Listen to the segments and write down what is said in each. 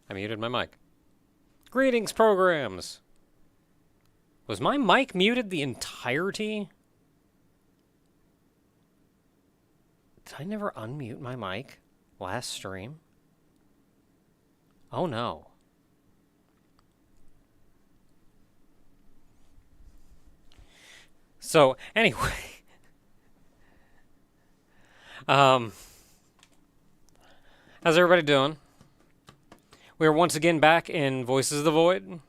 I muted my mic. Greetings, programs! Was my mic muted the entirety? Did I never unmute my mic last stream? Oh no. So, anyway. How's everybody doing? We are once again back in Voices of the Void.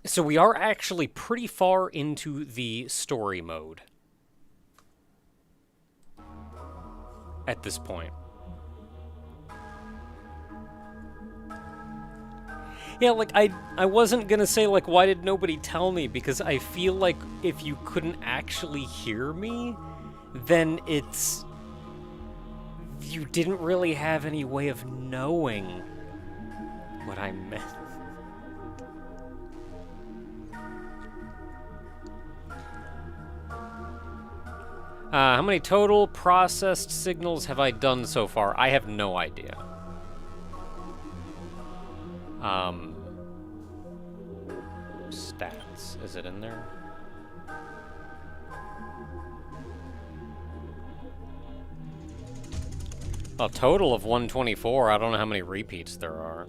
So we are actually pretty far into the story mode at this point. Yeah, like, I wasn't gonna say, like, why did nobody tell me? Because I feel like if you couldn't actually hear me, then it's... you didn't really have any way of knowing what I meant. How many total processed signals have I done so far? I have no idea. Stats. Is it in there? A total of 124. I don't know how many repeats there are.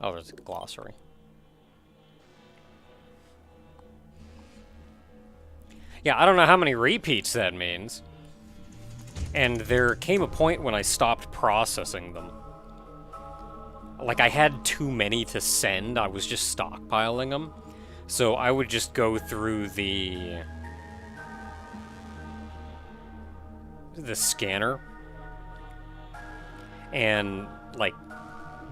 Oh, there's a glossary. Yeah, I don't know how many repeats that means. And there came a point when I stopped processing them. Like, I had too many to send, I was just stockpiling them. So I would just go through the scanner and, like,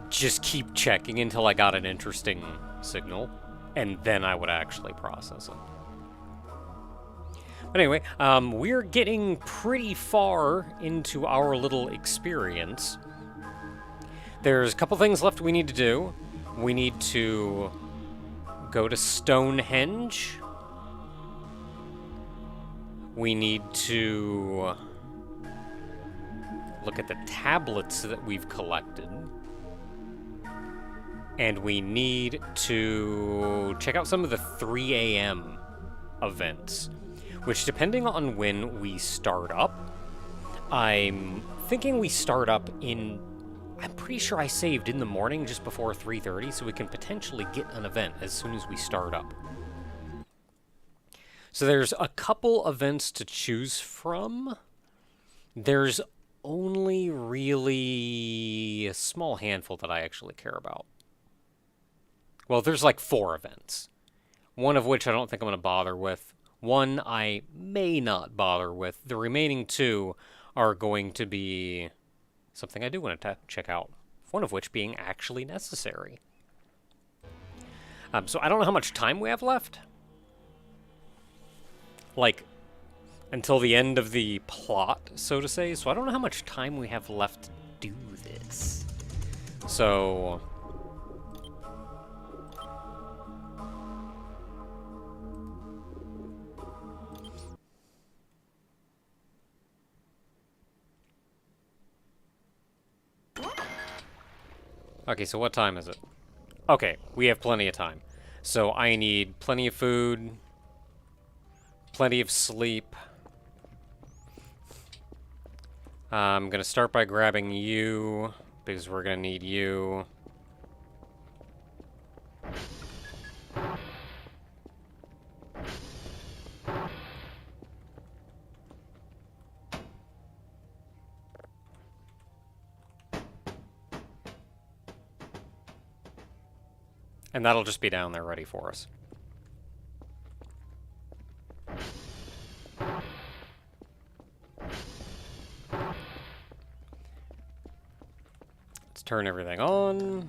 just keep checking until I got an interesting signal, and then I would actually process it. But anyway, we're getting pretty far into our little experience. There's a couple things left we need to do. We need to go to Stonehenge. We need to look at the tablets that we've collected. And we need to check out some of the 3 a.m. events, which, depending on when we start up, I'm thinking we start up in... I'm pretty sure I saved in the morning just before 3:30, so we can potentially get an event as soon as we start up. So there's a couple events to choose from. There's only really a small handful that I actually care about. Well, there's like 4 events. One of which I don't think I'm going to bother with. One I may not bother with. The remaining 2 are going to be something I do want to check out. One of which being actually necessary. So I don't know how much time we have left. Like, until the end of the plot, so to say. So I don't know how much time we have left to do this. So... okay, so what time is it? Okay, we have plenty of time. So I need plenty of food, plenty of sleep. I'm going to start by grabbing you, because we're going to need you. And that'll just be down there ready for us. Let's turn everything on.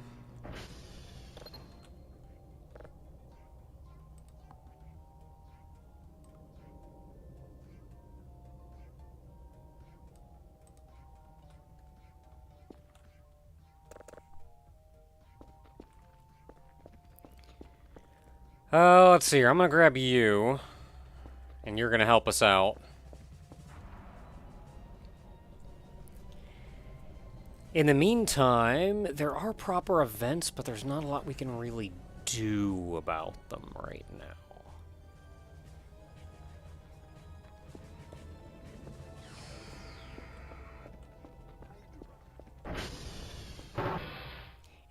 Let's see here. I'm gonna grab you, and you're gonna help us out. In the meantime, there are proper events, but there's not a lot we can really do about them right now.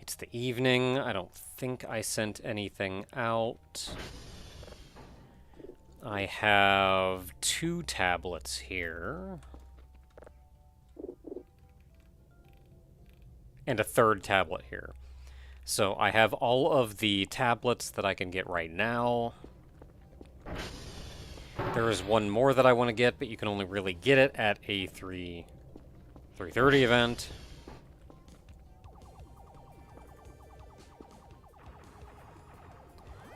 It's the evening. I don't think I sent anything out. I have 2 tablets here. And a 3rd tablet here. So I have all of the tablets that I can get right now. There is one more that I want to get, but you can only really get it at a 3:30 event.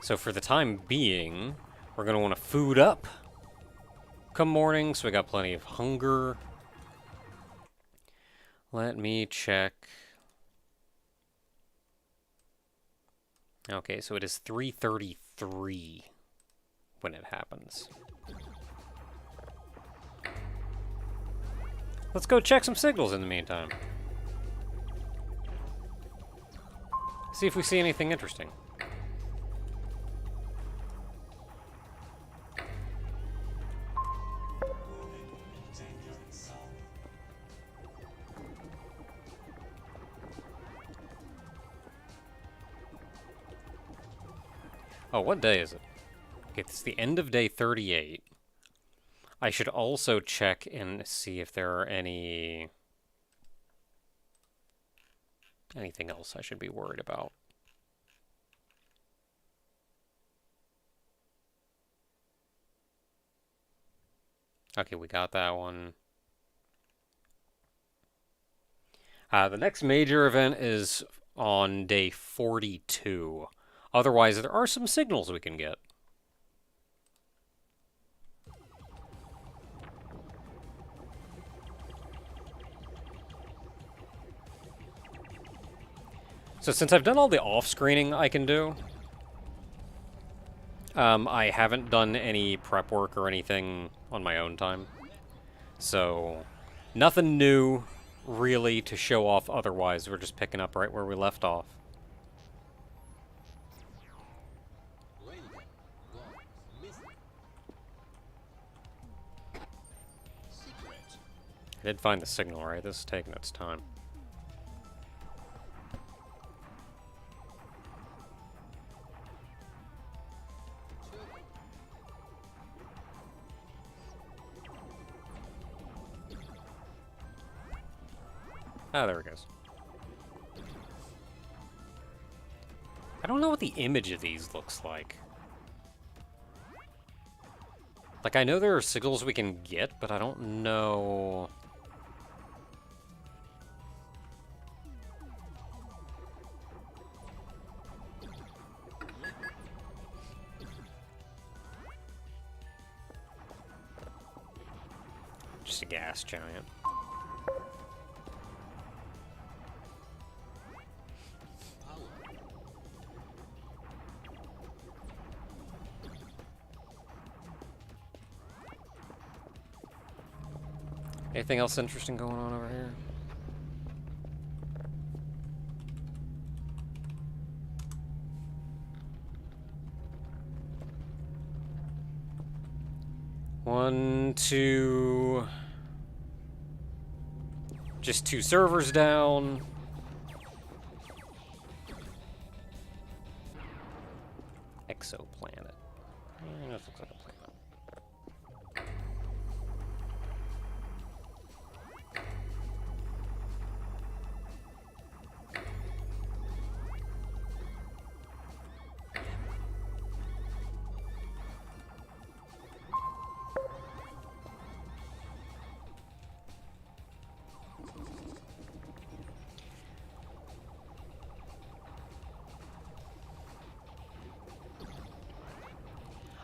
So for the time being, we're going to want to food up come morning, so we got plenty of hunger. Let me check. Okay, so it is 3:33 when it happens. Let's go check some signals in the meantime. See if we see anything interesting. Oh, what day is it? Okay, it's the end of day 38. I should also check and see if there are anything else I should be worried about. Okay, we got that one. The next major event is on day 42. Otherwise, there are some signals we can get. So since I've done all the off-screening I can do, I haven't done any prep work or anything on my own time. So, nothing new, really, to show off otherwise. We're just picking up right where we left off. I did find the signal, right? This is taking its time. Ah, there it goes. I don't know what the image of these looks like. Like, I know there are signals we can get, but I don't know... Just a gas giant. Anything else interesting going on over here? One, two... Just 2 servers down. Exoplanet. This looks like a planet.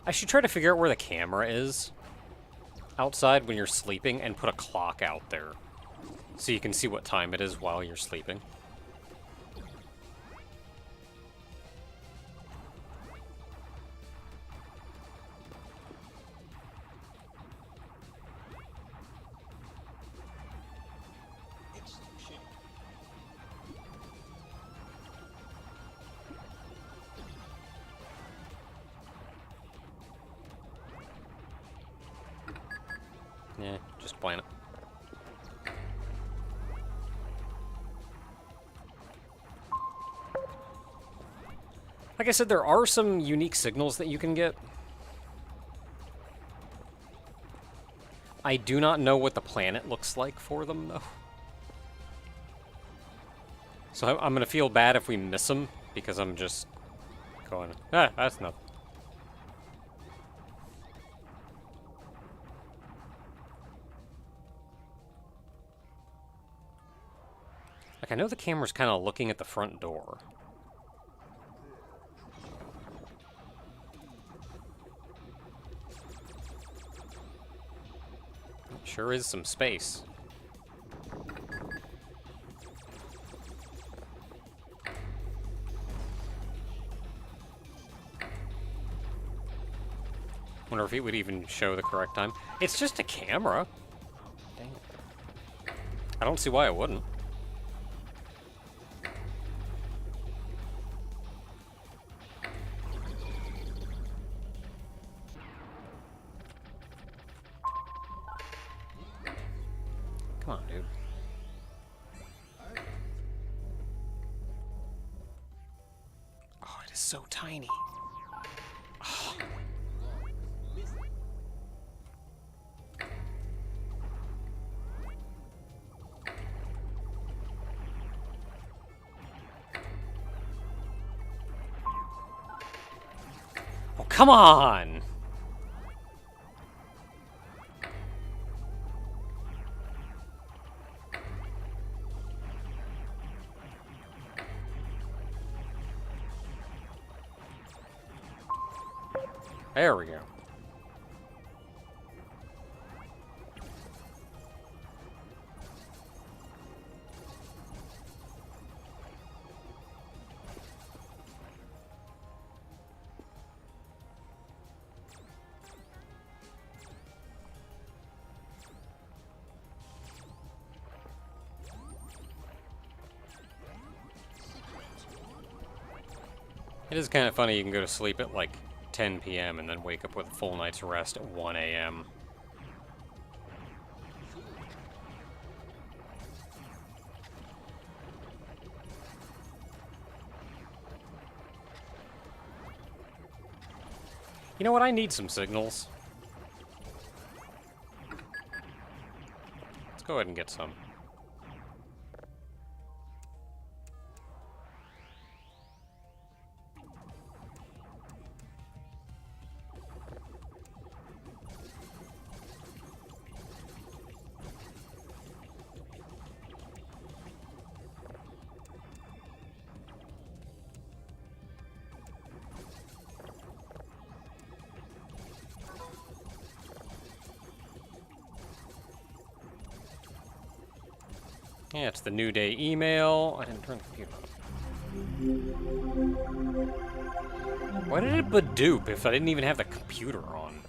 I should try to figure out where the camera is outside when you're sleeping and put a clock out there so you can see what time it is while you're sleeping. Yeah, just playing it. Like I said, there are some unique signals that you can get. I do not know what the planet looks like for them, though. So I'm going to feel bad if we miss them, because I'm just going, that's nothing. Like, I know the camera's kind of looking at the front door. Sure is some space. Wonder if it would even show the correct time. It's just a camera. Dang it. I don't see why it wouldn't. Come on, dude. Oh, it is so tiny. Oh. Oh, come on! There we go. It is kind of funny you can go to sleep at like 10 p.m. and then wake up with a full night's rest at 1 a.m. You know what? I need some signals. Let's go ahead and get some. Yeah, it's the New Day email. I didn't turn the computer on. Why did it Badoop if I didn't even have the computer on?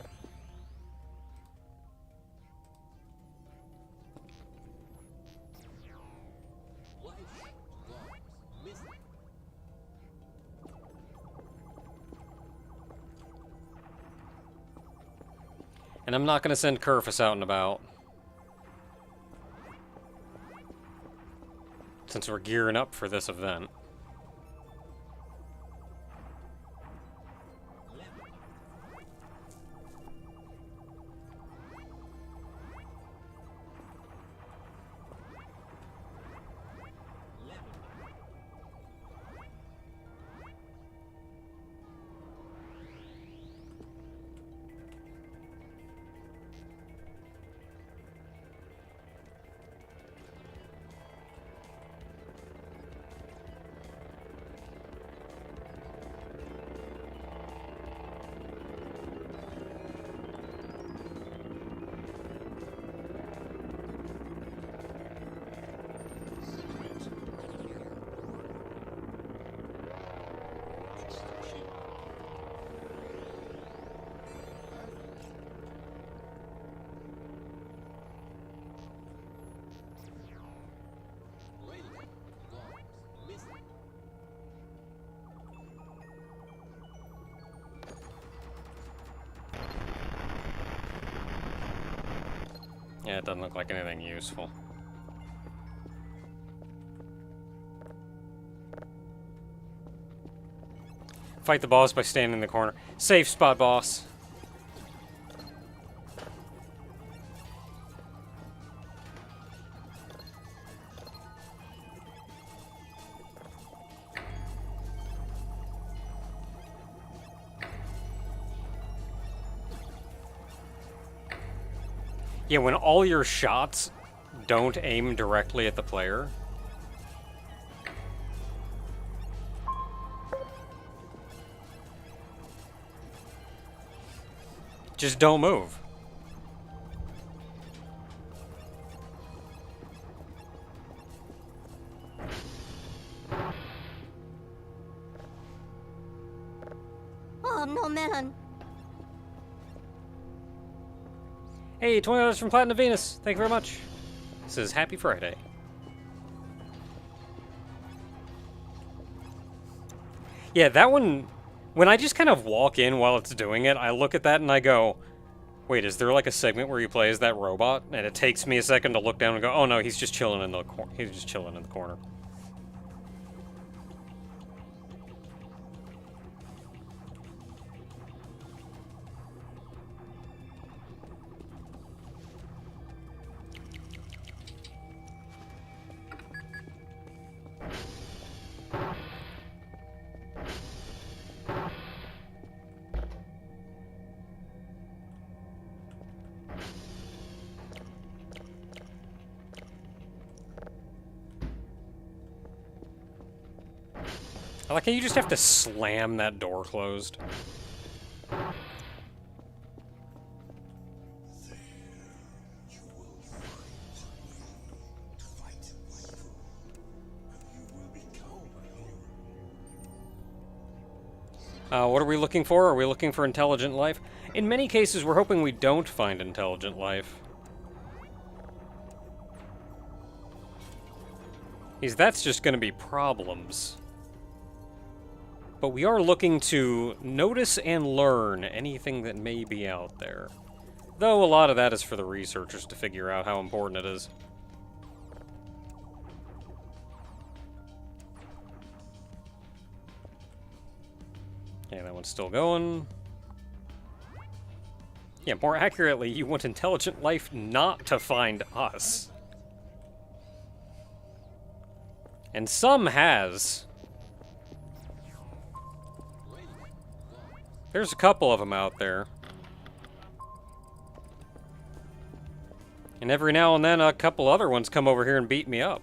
And I'm not going to send Kerfus out and about. Since we're gearing up for this event. Yeah, it doesn't look like anything useful. Fight the boss by standing in the corner. Safe spot, boss. Yeah, when all your shots don't aim directly at the player. Just don't move. Oh, no, man. Hey, $20 from Platinum Venus. Thank you very much. This is Happy Friday. Yeah, that one, when I just kind of walk in while it's doing it, I look at that and I go, wait, is there like a segment where he plays that robot? And it takes me a second to look down and go, oh no, he's just chilling in the corner. He's just chilling in the corner. I like how you just have to slam that door closed. What are we looking for? Are we looking for intelligent life? In many cases, we're hoping we don't find intelligent life. Because that's just going to be problems. But we are looking to notice and learn anything that may be out there. Though a lot of that is for the researchers to figure out how important it is. Yeah, that one's still going. Yeah, more accurately, you want intelligent life not to find us. And some has. There's a couple of them out there. And every now and then a couple other ones come over here and beat me up.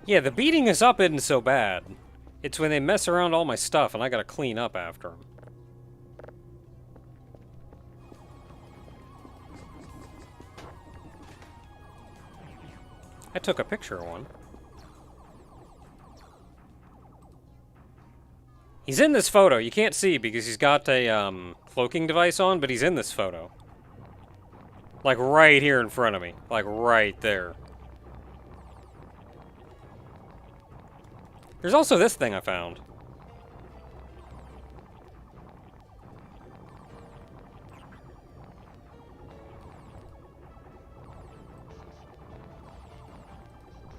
Yeah, the beating us up isn't so bad. It's when they mess around all my stuff and I gotta clean up after them. I took a picture of one. He's in this photo. You can't see because he's got a cloaking device on, but he's in this photo. Like right here in front of me. Like right there. There's also this thing I found.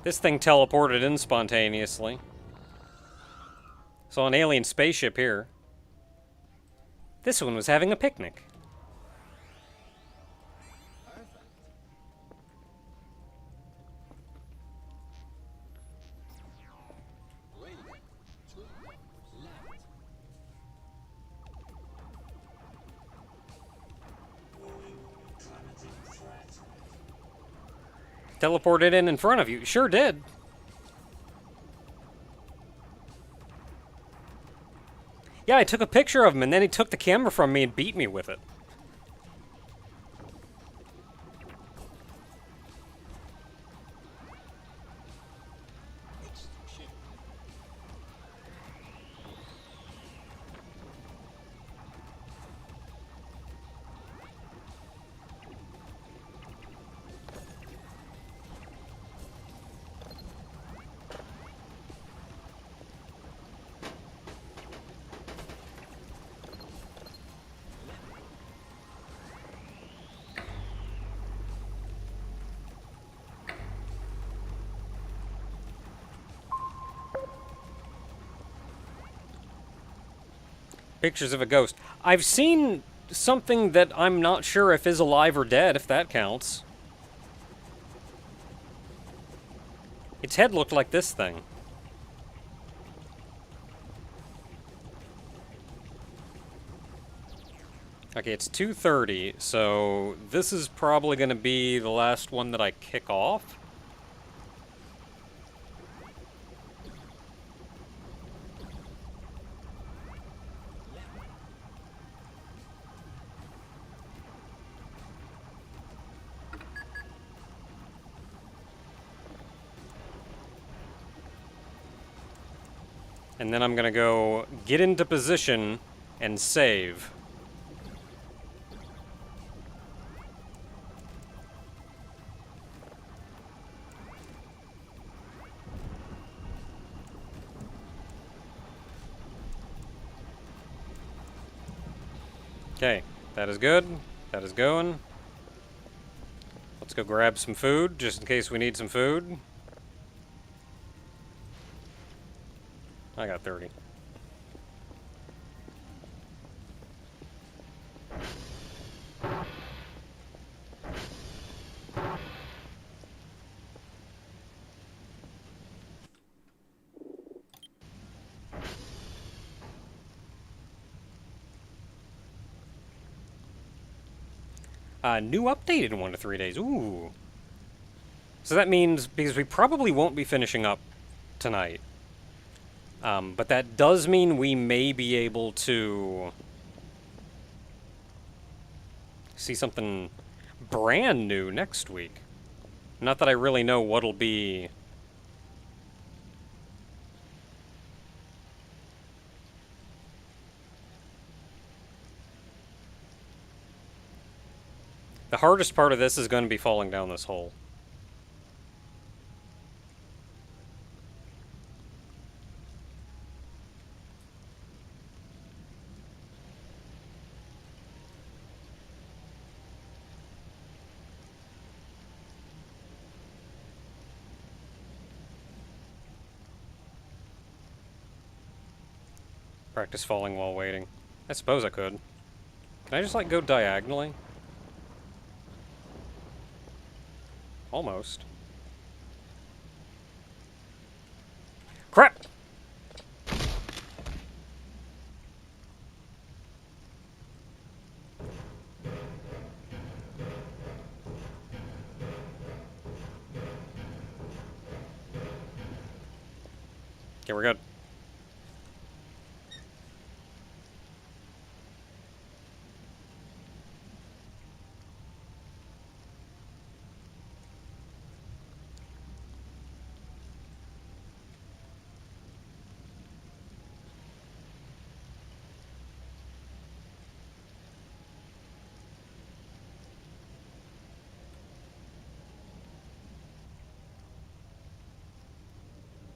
This thing teleported in spontaneously. So an alien spaceship here. This one was having a picnic. Teleported in front of you. Sure did. Yeah, I took a picture of him, and then he took the camera from me and beat me with it. Pictures of a ghost. I've seen something that I'm not sure if is alive or dead, if that counts. Its head looked like this thing. Okay, it's 2:30, so this is probably going to be the last one that I kick off. And then I'm going to go get into position and save. Okay, that is good. That is going. Let's go grab some food, just in case we need some food. I got 30. New update in 1 to 3 days. Ooh. So that means, because we probably won't be finishing up tonight. But that does mean we may be able to see something brand new next week. Not that I really know what'll be. The hardest part of this is going to be falling down this hole. Practice falling while waiting. I suppose I could. Can I just, like, go diagonally? Almost. Crap! Okay, we're good.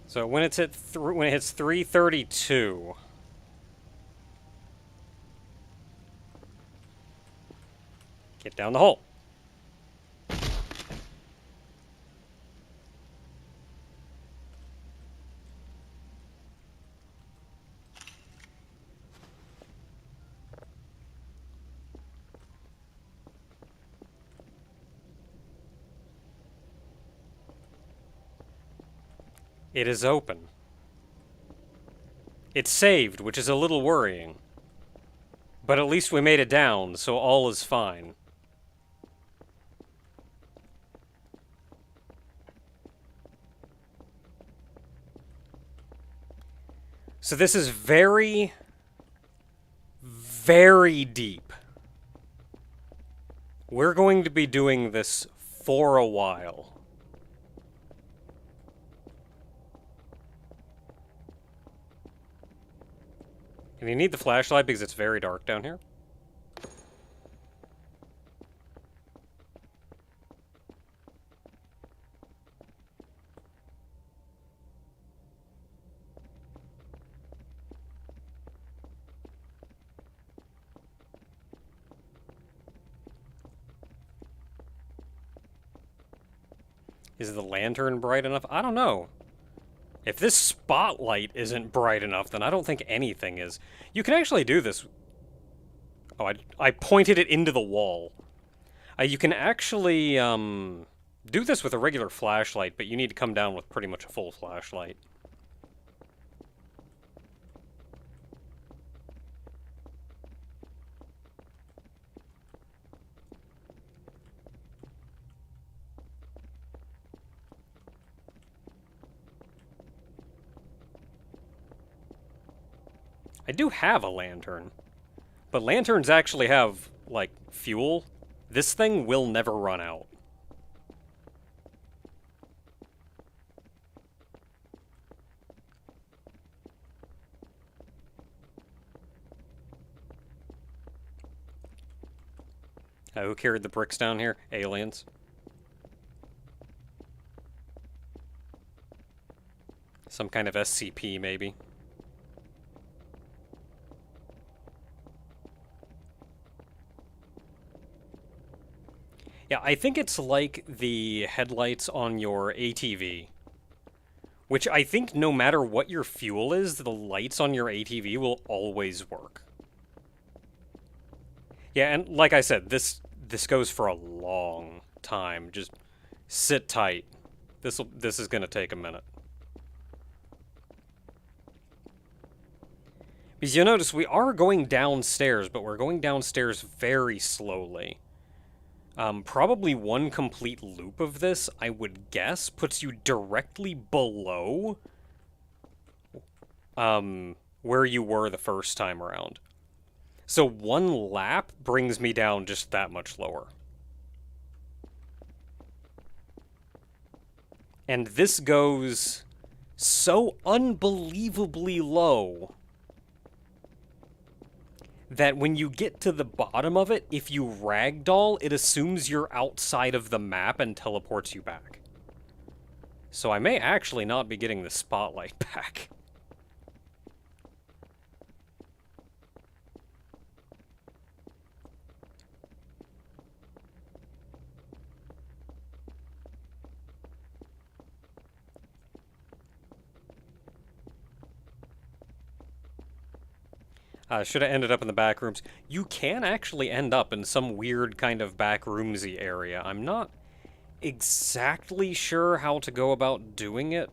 So when it's at when it hits 332, get down the hole. It is open. It's saved, which is a little worrying. But at least we made it down, so all is fine. So this is very very deep. We're going to be doing this for a while. And you need the flashlight because it's very dark down here. Is the lantern bright enough? I don't know. If this spotlight isn't bright enough, then I don't think anything is. You can actually do this. Oh, I pointed it into the wall. You can actually do this with a regular flashlight, but you need to come down with pretty much a full flashlight. I do have a lantern, but lanterns actually have, like, fuel. This thing will never run out. Who carried the bricks down here? Aliens. Some kind of SCP, maybe. Yeah, I think it's like the headlights on your ATV. Which I think no matter what your fuel is, the lights on your ATV will always work. Yeah, and like I said, this goes for a long time. Just sit tight. This is gonna take a minute. Because you'll notice we are going downstairs, but we're going downstairs very slowly. Probably one complete loop of this, I would guess, puts you directly below where you were the first time around. So one lap brings me down just that much lower. And this goes so unbelievably low that when you get to the bottom of it, if you ragdoll, it assumes you're outside of the map and teleports you back. So I may actually not be getting the spotlight back. Should have ended up in the back rooms. You can actually end up in some weird kind of back roomsy area. I'm not exactly sure how to go about doing it.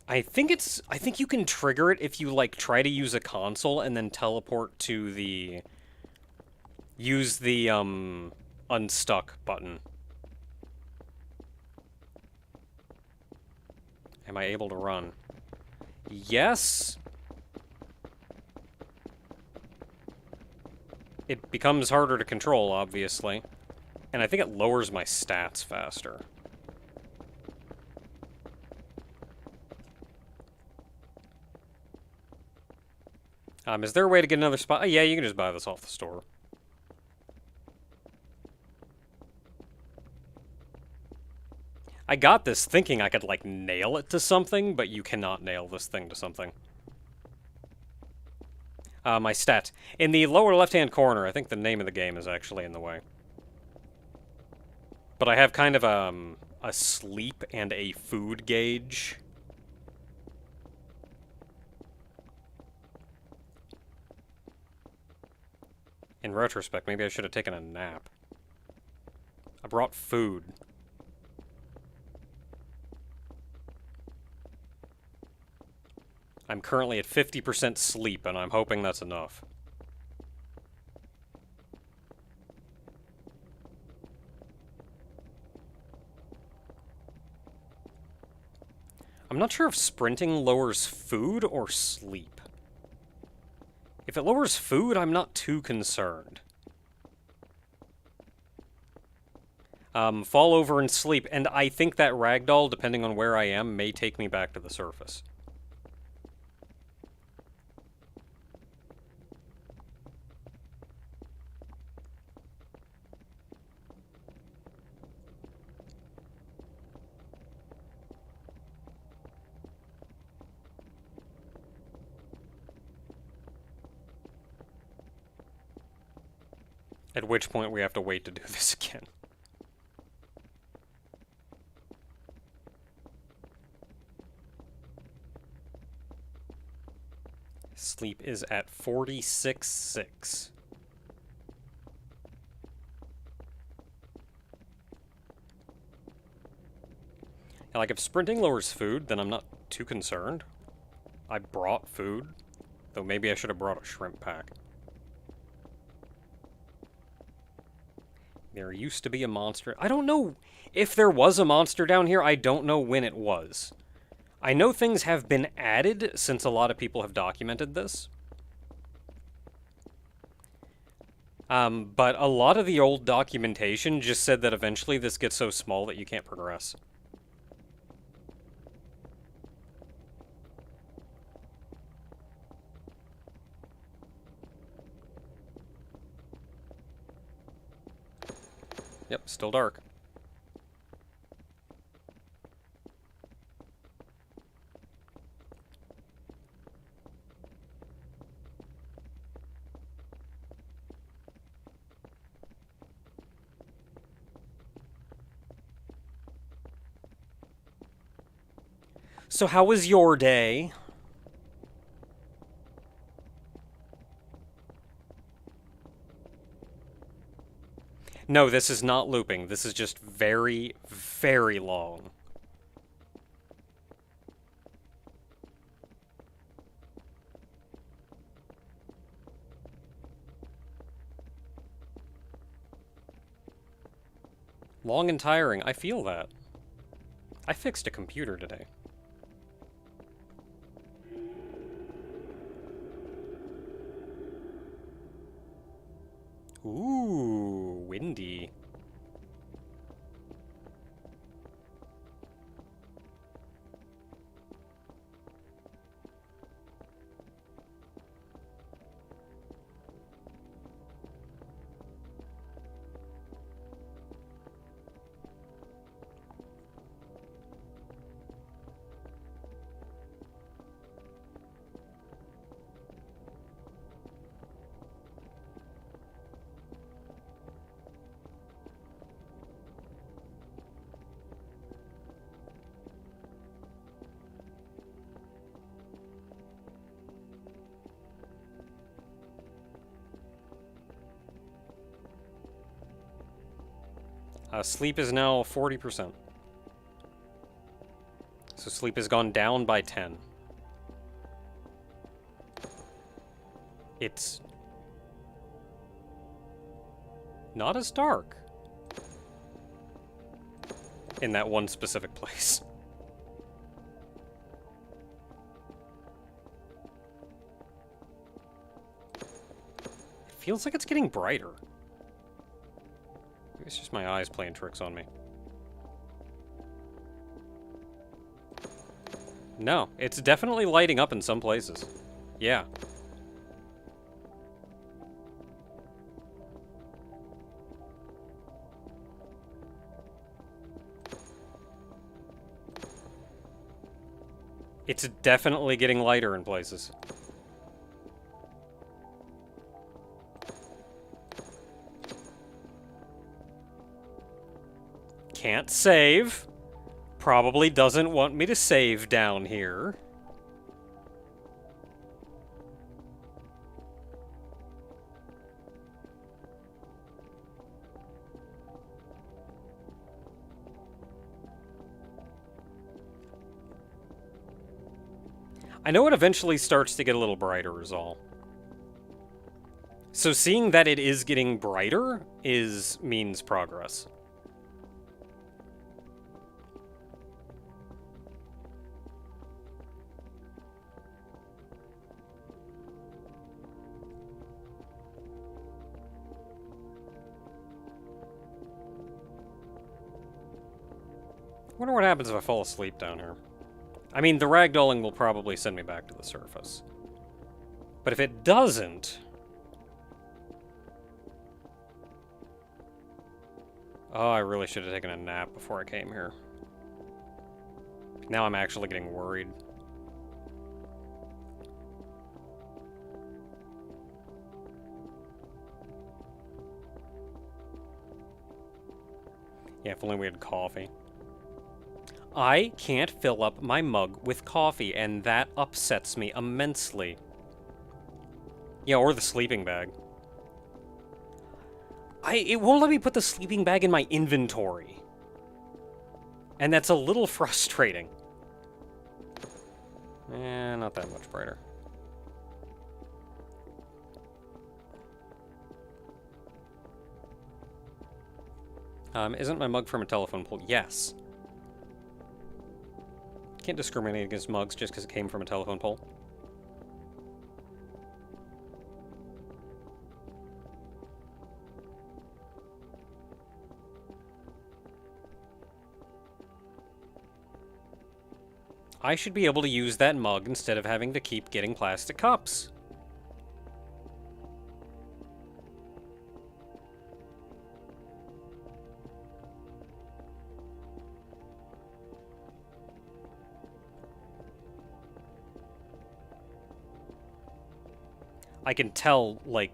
I think you can trigger it if you, like, try to use a console and then teleport to the... Use the, unstuck button. Am I able to run? Yes. It becomes harder to control, obviously. And I think it lowers my stats faster. Is there a way to get another spot? Oh, yeah, you can just buy this off the store. I got this thinking I could, like, nail it to something, but you cannot nail this thing to something. My stats. In the lower left-hand corner, I think the name of the game is actually in the way. But I have kind of, a sleep and a food gauge. In retrospect, maybe I should have taken a nap. I brought food. I'm currently at 50% sleep, and I'm hoping that's enough. I'm not sure if sprinting lowers food or sleep. If it lowers food, I'm not too concerned. Fall over and sleep, and I think that ragdoll, depending on where I am, may take me back to the surface. At which point we have to wait to do this again. Sleep is at 46.6. And like, if sprinting lowers food, then I'm not too concerned. I brought food, though maybe I should have brought a shrimp pack. There used to be a monster. I don't know if there was a monster down here. I don't know when it was. I know things have been added since a lot of people have documented this. But a lot of the old documentation just said that eventually this gets so small that you can't progress. Yep, still dark. So how was your day? No, this is not looping. This is just very, very long. Long and tiring. I feel that. I fixed a computer today. Ooh, windy. Sleep is now 40%. So sleep has gone down by 10. It's not as dark in that one specific place. It feels like it's getting brighter. Maybe it's just my eyes playing tricks on me. No, it's definitely lighting up in some places. Yeah. It's definitely getting lighter in places. Can't save. Probably doesn't want me to save down here. I know it eventually starts to get a little brighter is all. So seeing that it is getting brighter means progress. Wonder what happens if I fall asleep down here. I mean, the ragdolling will probably send me back to the surface. But if it doesn't... Oh, I really should have taken a nap before I came here. Now I'm actually getting worried. Yeah, if only we had coffee. I can't fill up my mug with coffee, and that upsets me immensely. Yeah, or the sleeping bag. It won't let me put the sleeping bag in my inventory. And that's a little frustrating. Eh, not that much brighter. Isn't my mug from a telephone pole? Yes. Can't discriminate against mugs just because it came from a telephone pole. I should be able to use that mug instead of having to keep getting plastic cups. I can tell, like,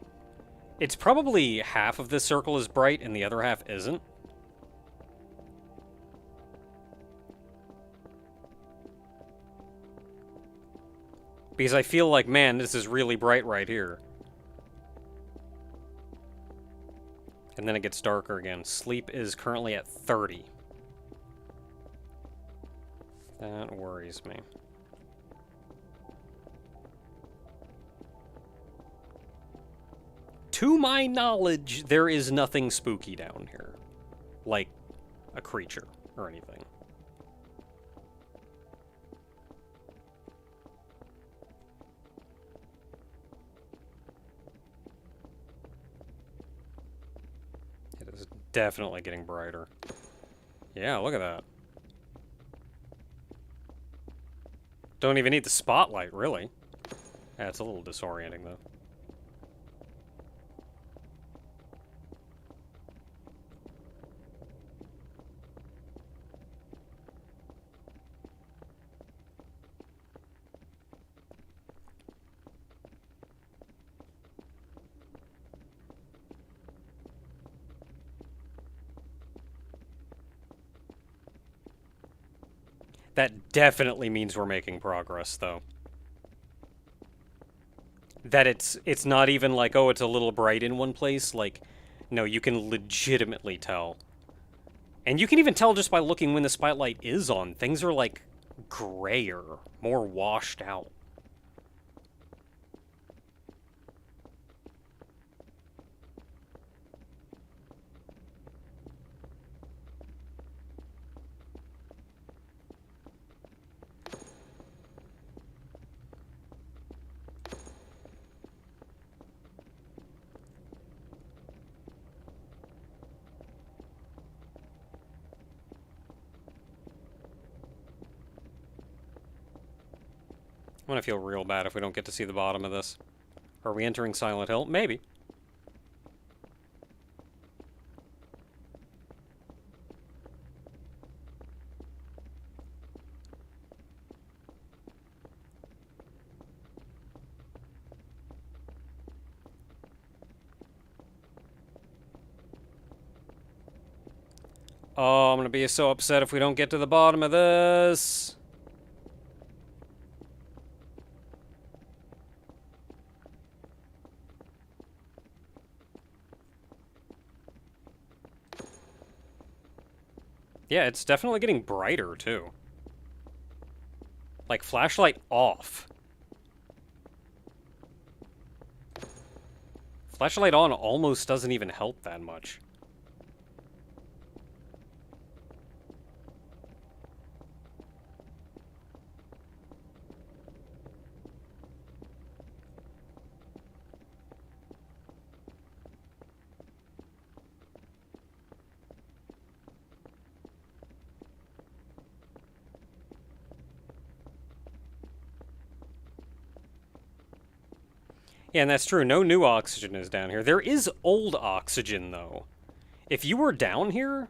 it's probably half of this circle is bright and the other half isn't. Because I feel like, man, this is really bright right here. And then it gets darker again. Sleep is currently at 30. That worries me. To my knowledge, there is nothing spooky down here. Like a creature or anything. It is definitely getting brighter. Yeah, look at that. Don't even need the spotlight, really. Yeah, it's a little disorienting, though. That definitely means we're making progress, though. That it's not even like, oh, it's a little bright in one place. Like, no, you can legitimately tell. And you can even tell just by looking when the spotlight is on. Things are, like, grayer, more washed out. I'm gonna feel real bad if we don't get to see the bottom of this. Are we entering Silent Hill? Maybe. Oh, I'm gonna be so upset if we don't get to the bottom of this. Yeah, it's definitely getting brighter, too. Like, flashlight off. Flashlight on almost doesn't even help that much. Yeah, and that's true. No new oxygen is down here. There is old oxygen, though. If you were down here...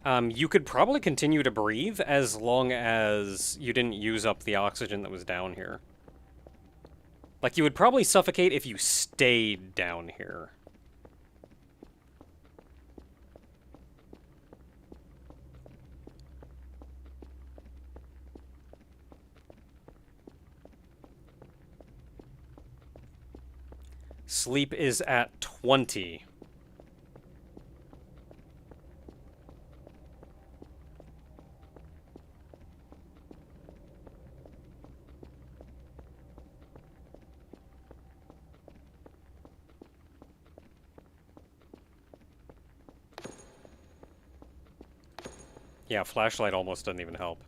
you could probably continue to breathe as long as you didn't use up the oxygen that was down here. Like, you would probably suffocate if you stayed down here. Sleep is at 20. Yeah, flashlight almost doesn't even help.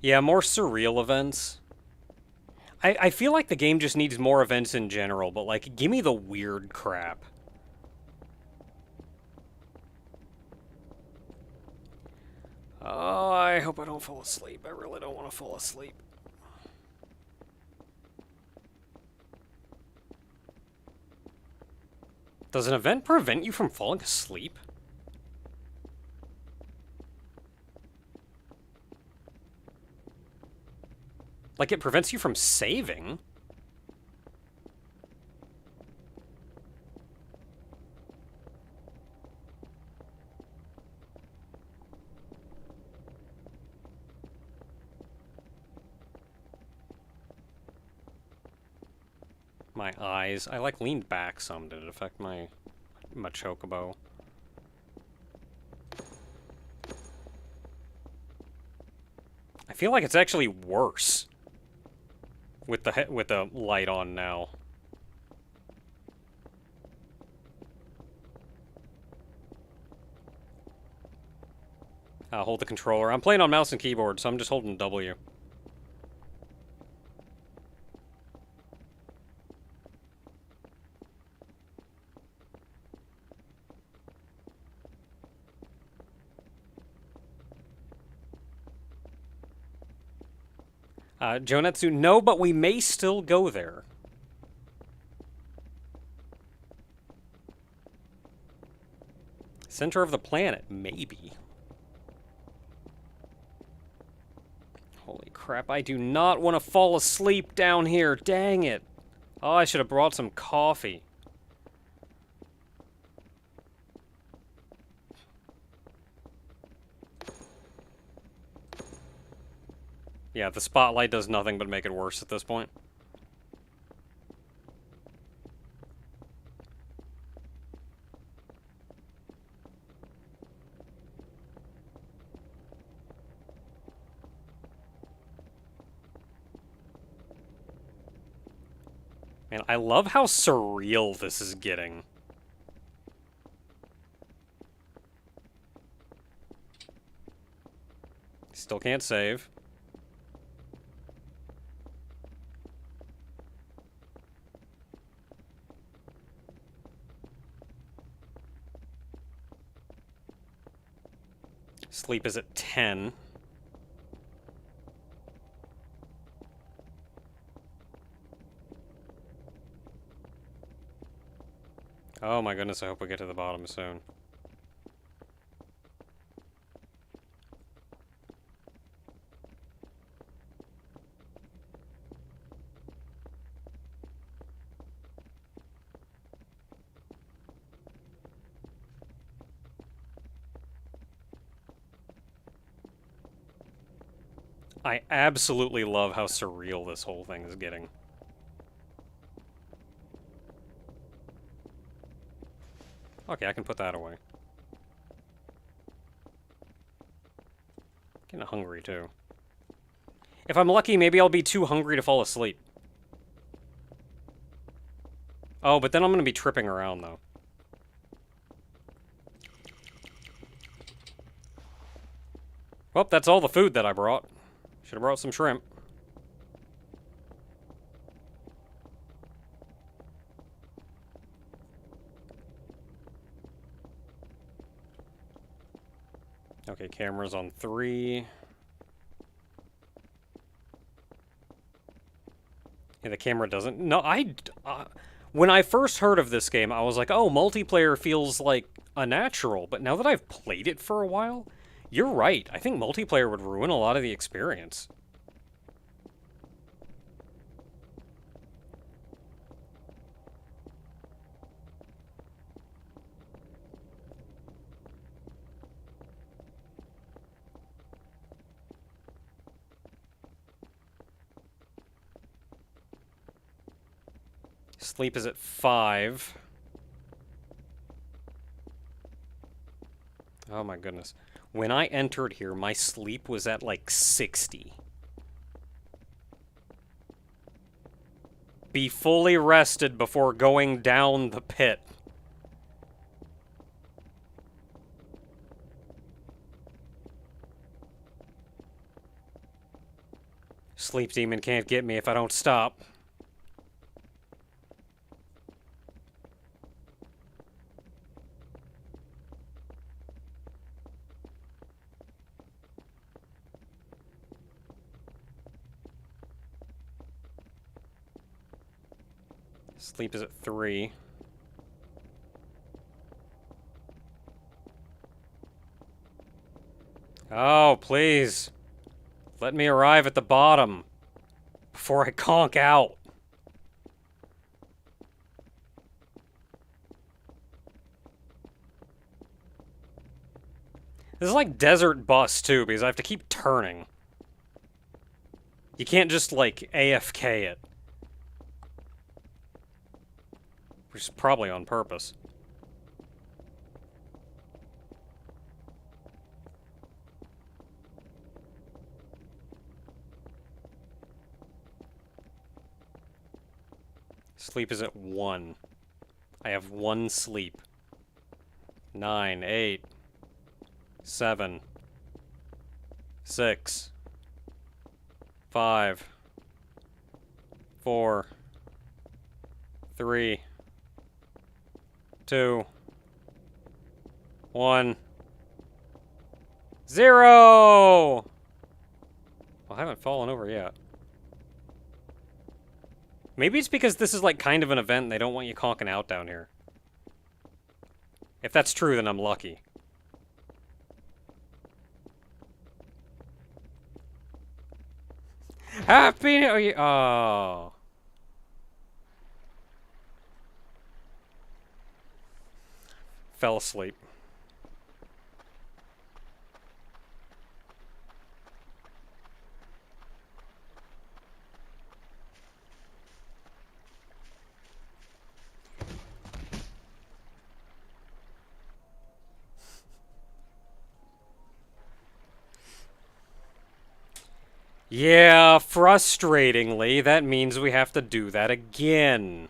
Yeah, more surreal events. I feel like the game just needs more events in general, but, like, give me the weird crap. Oh, I hope I don't fall asleep. I really don't want to fall asleep. Does an event prevent you from falling asleep? Like, it prevents you from saving? My eyes. I, like, leaned back some. Did it affect my Chocobo? I feel like it's actually worse with the light on now. Hold the controller. I'm playing on mouse and keyboard, so I'm just holding W. Jonetsu, no, but we may still go there. Center of the planet, maybe. Holy crap, I do not want to fall asleep down here, dang it. Oh, I should have brought some coffee. Yeah, the spotlight does nothing but make it worse at this point. Man, I love how surreal this is getting. Still can't save. Sleep is at 10. Oh my goodness, I hope we get to the bottom soon. I absolutely love how surreal this whole thing is getting. Okay, I can put that away. Getting hungry, too. If I'm lucky, maybe I'll be too hungry to fall asleep. Oh, but then I'm gonna be tripping around, though. Well, that's all the food that I brought. Should have brought some shrimp. Okay, camera's on 3. Yeah, the camera doesn't... No, when I first heard of this game, I was like, oh, multiplayer feels like a natural. But now that I've played it for a while, you're right. I think multiplayer would ruin a lot of the experience. Sleep is at 5. Oh my goodness. When I entered here, my sleep was at like 60. Be fully rested before going down the pit. Sleep demon can't get me if I don't stop. Sleep is at 3. Oh, please. Let me arrive at the bottom before I conk out. This is like Desert Bus, too, because I have to keep turning. You can't just, like, AFK it. Which is probably on purpose. Sleep is at 1. I have 1 sleep. 9, 8, 7, 6, 5, 4, 3, 2, 1, 0! Well, I haven't fallen over yet. Maybe it's because this is like kind of an event and they don't want you conking out down here. If that's true, then I'm lucky. Happy New Year! Oh. Fell asleep. Yeah, frustratingly, that means we have to do that again.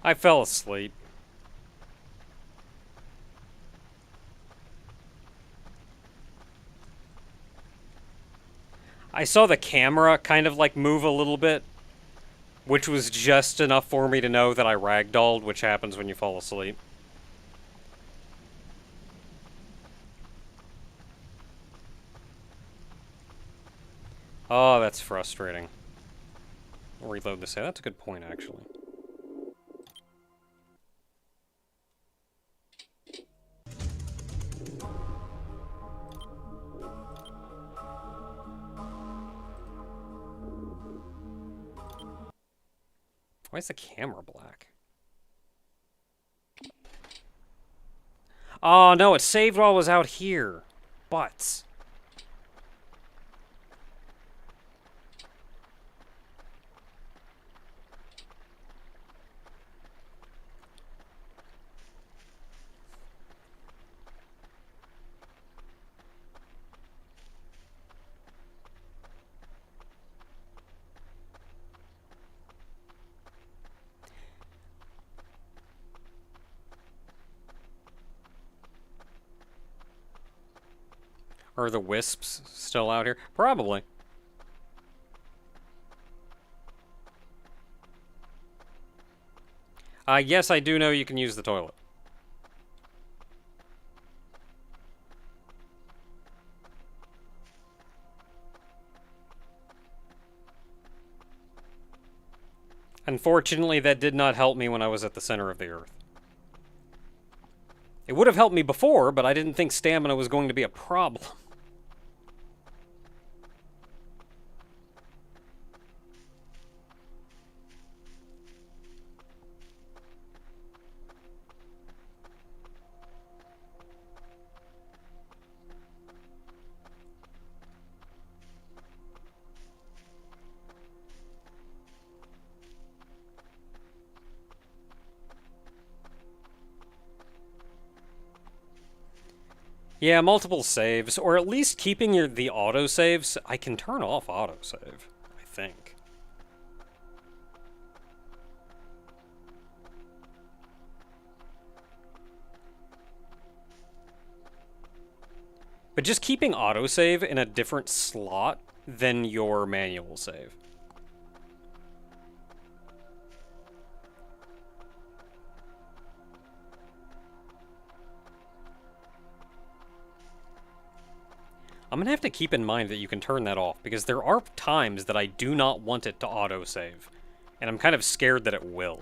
I fell asleep. I saw the camera kind of like move a little bit, which was just enough for me to know that I ragdolled, which happens when you fall asleep. Oh, that's frustrating. I'll reload this. That's a good point, actually. Why is the camera black? Oh, no, it saved while I was out here. Butts. Are the wisps still out here? Probably. Yes, I do know you can use the toilet. Unfortunately, that did not help me when I was at the center of the earth. It would have helped me before, but I didn't think stamina was going to be a problem. Yeah, multiple saves, or at least keeping the autosaves. I can turn off autosave, I think. But just keeping autosave in a different slot than your manual save. I'm gonna have to keep in mind that you can turn that off, because there are times that I do not want it to autosave, and I'm kind of scared that it will.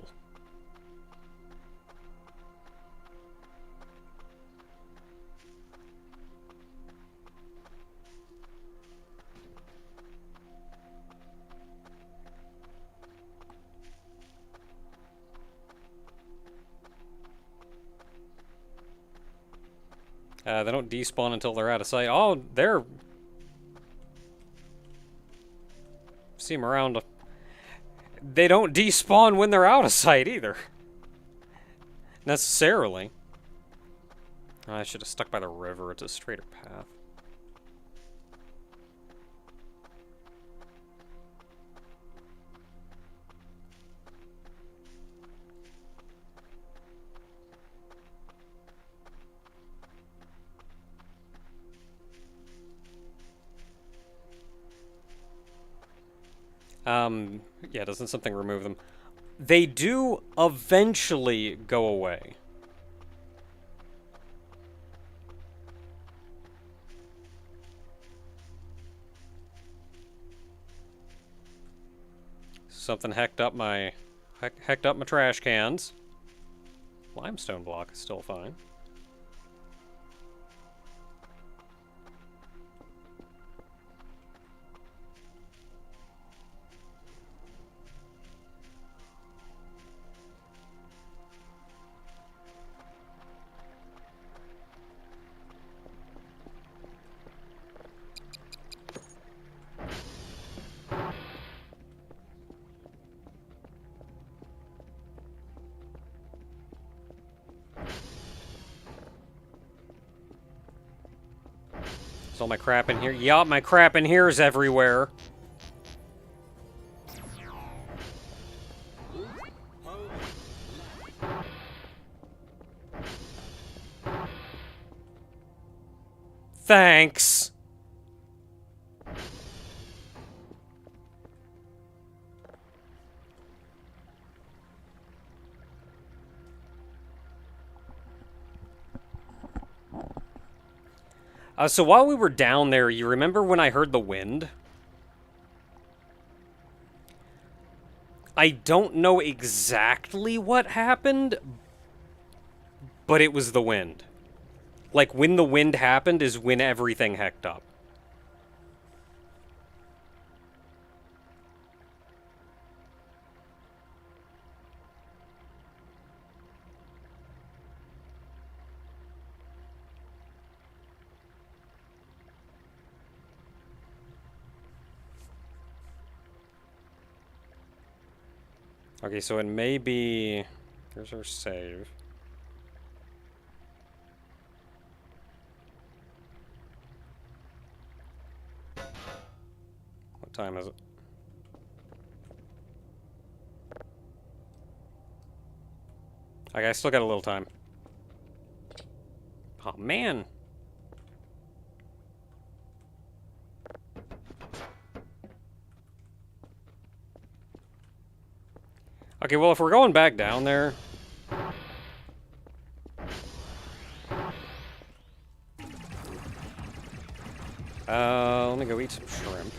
They don't despawn until they're out of sight. Oh, they're... See them around. They don't despawn when they're out of sight, either. Necessarily. I should have stuck by the river. It's a straighter path. Yeah, doesn't something remove them? They do eventually go away. Something hecked up my trash cans. Limestone block is still fine. Is all my crap in here? Yup, my crap in here is everywhere. Thanks. So while we were down there, you remember when I heard the wind? I don't know exactly what happened, but it was the wind. Like, when the wind happened is when everything hecked up. Okay, so it may be... Here's our save. What time is it? Okay, I still got a little time. Oh, man! Okay, well, if we're going back down there... let me go eat some shrimp.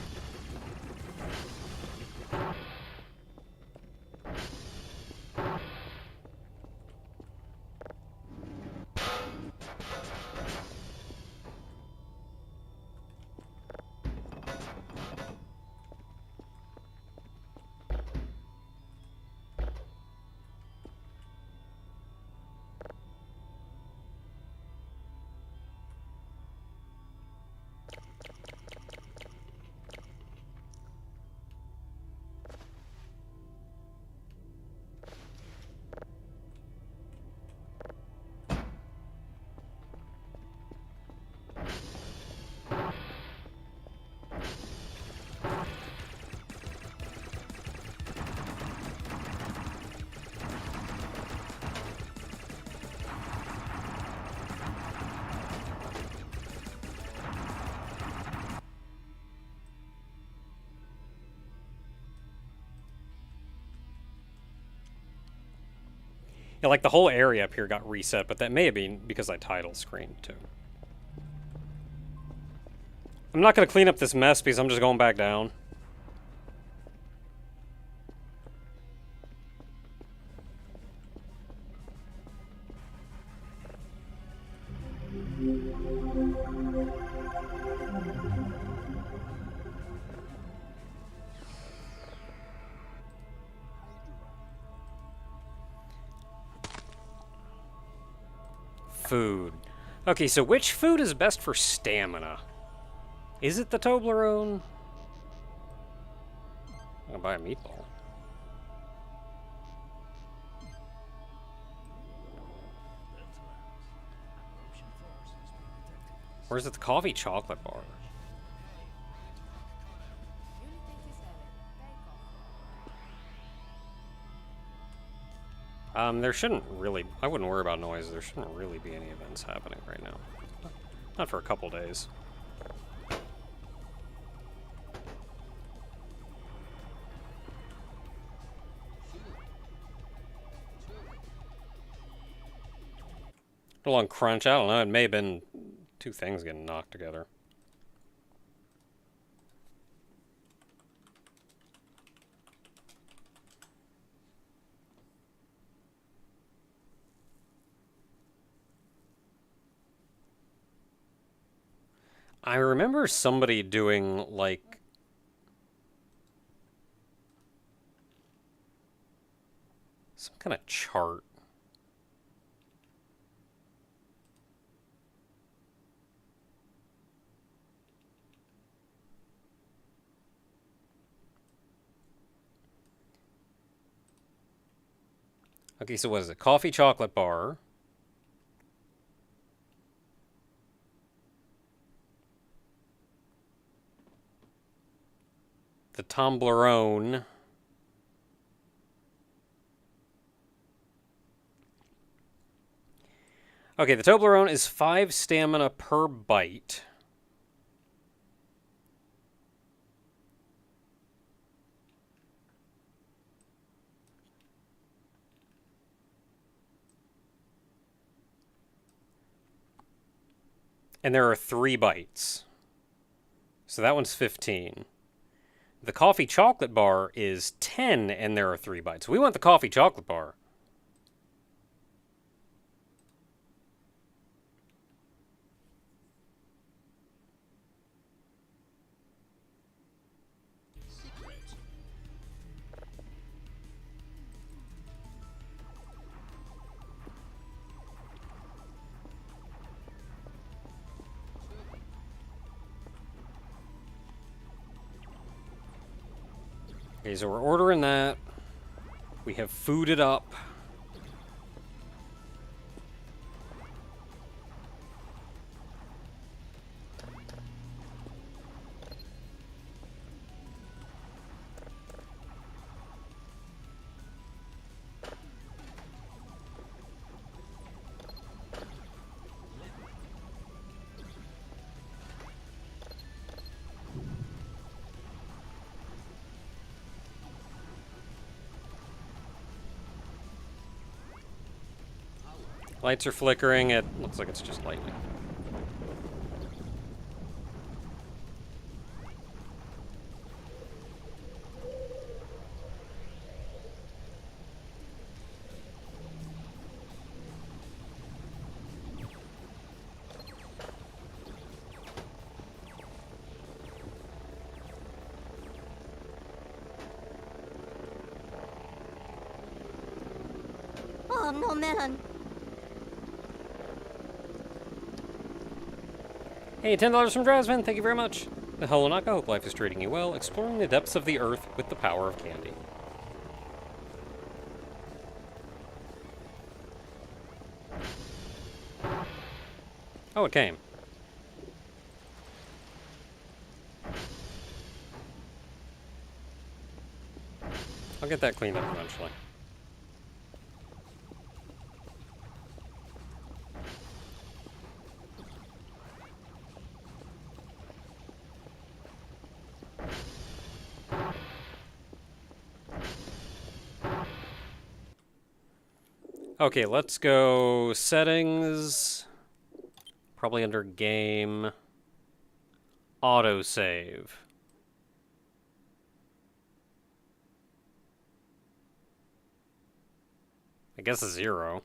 Yeah, like the whole area up here got reset, but that may have been because I title screened too. I'm not going to clean up this mess because I'm just going back down. Food. Okay, so which food is best for stamina? Is it the Toblerone? I'm gonna buy a meatball. Or is it the coffee chocolate bar? There shouldn't really... I wouldn't worry about noise. There shouldn't really be any events happening right now. Not for a couple days. A long crunch. I don't know. It may have been two things getting knocked together. I remember somebody doing, like... some kind of chart. Okay, so what is it? Coffee chocolate bar. The Toblerone. Okay, the Toblerone is 5 stamina per bite. And there are 3 bites. So that one's 15. The coffee chocolate bar is 10, and there are 3 bites. We want the coffee chocolate bar. Okay, so we're ordering that. We have fooded up. Lights are flickering. It looks like it's just lightning. Oh no, melon. Hey, $10 from Drowsman, thank you very much. The Hello Naka, hope life is treating you well, exploring the depths of the earth with the power of candy. Oh, it came. I'll get that cleaned up eventually. Okay, let's go settings. Probably under game. Autosave. I guess a 0.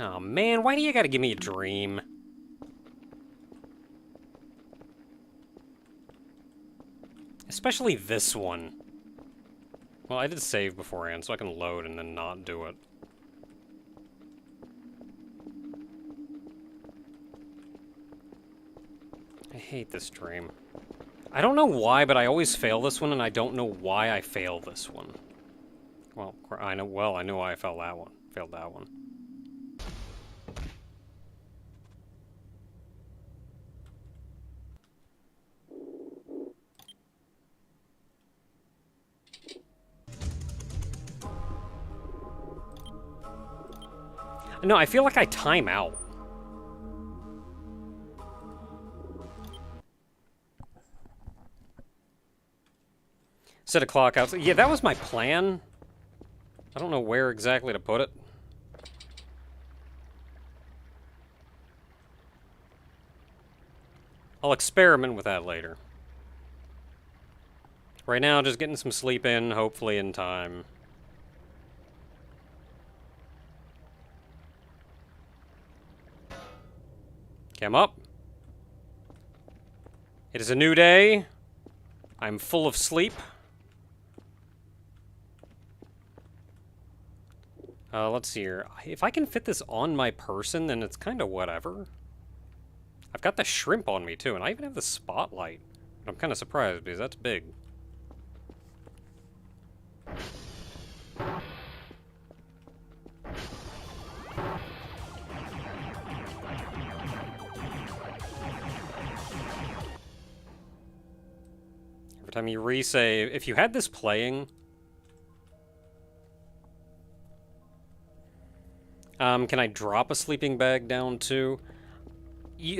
Oh man, why do you gotta give me a dream? Especially this one. Well, I did save beforehand, so I can load and then not do it. I hate this dream. I don't know why, but I always fail this one, and I don't know why I fail this one. Well, I know why I failed that one. Failed that one. No, I feel like I time out. Set a clock outside. Yeah, that was my plan. I don't know where exactly to put it. I'll experiment with that later. Right now, just getting some sleep in, hopefully in time. Come up. It is a new day. I'm full of sleep. Let's see here. If I can fit this on my person, then it's kind of whatever. I've got the shrimp on me, too, and I even have the spotlight. I'm kind of surprised, because that's big. Every time you resave, if you had this playing... can I drop a sleeping bag down, too?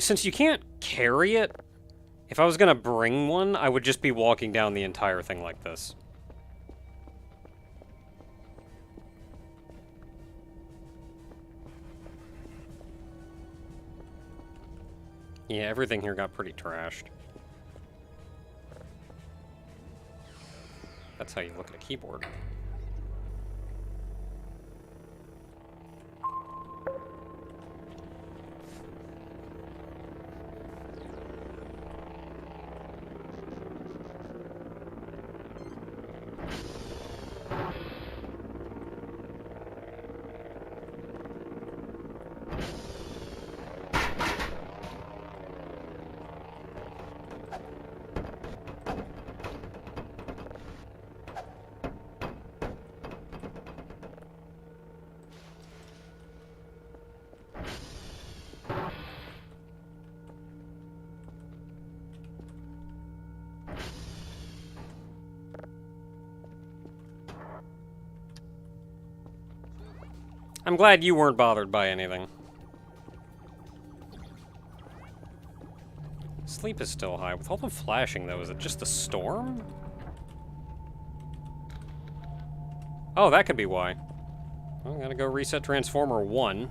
Since you can't carry it, if I was gonna bring one, I would just be walking down the entire thing like this. Yeah, everything here got pretty trashed. That's how you look at a keyboard. I'm glad you weren't bothered by anything. Sleep is still high. With all the flashing, though, is it just a storm? Oh, that could be why. Well, I'm gonna go reset Transformer 1.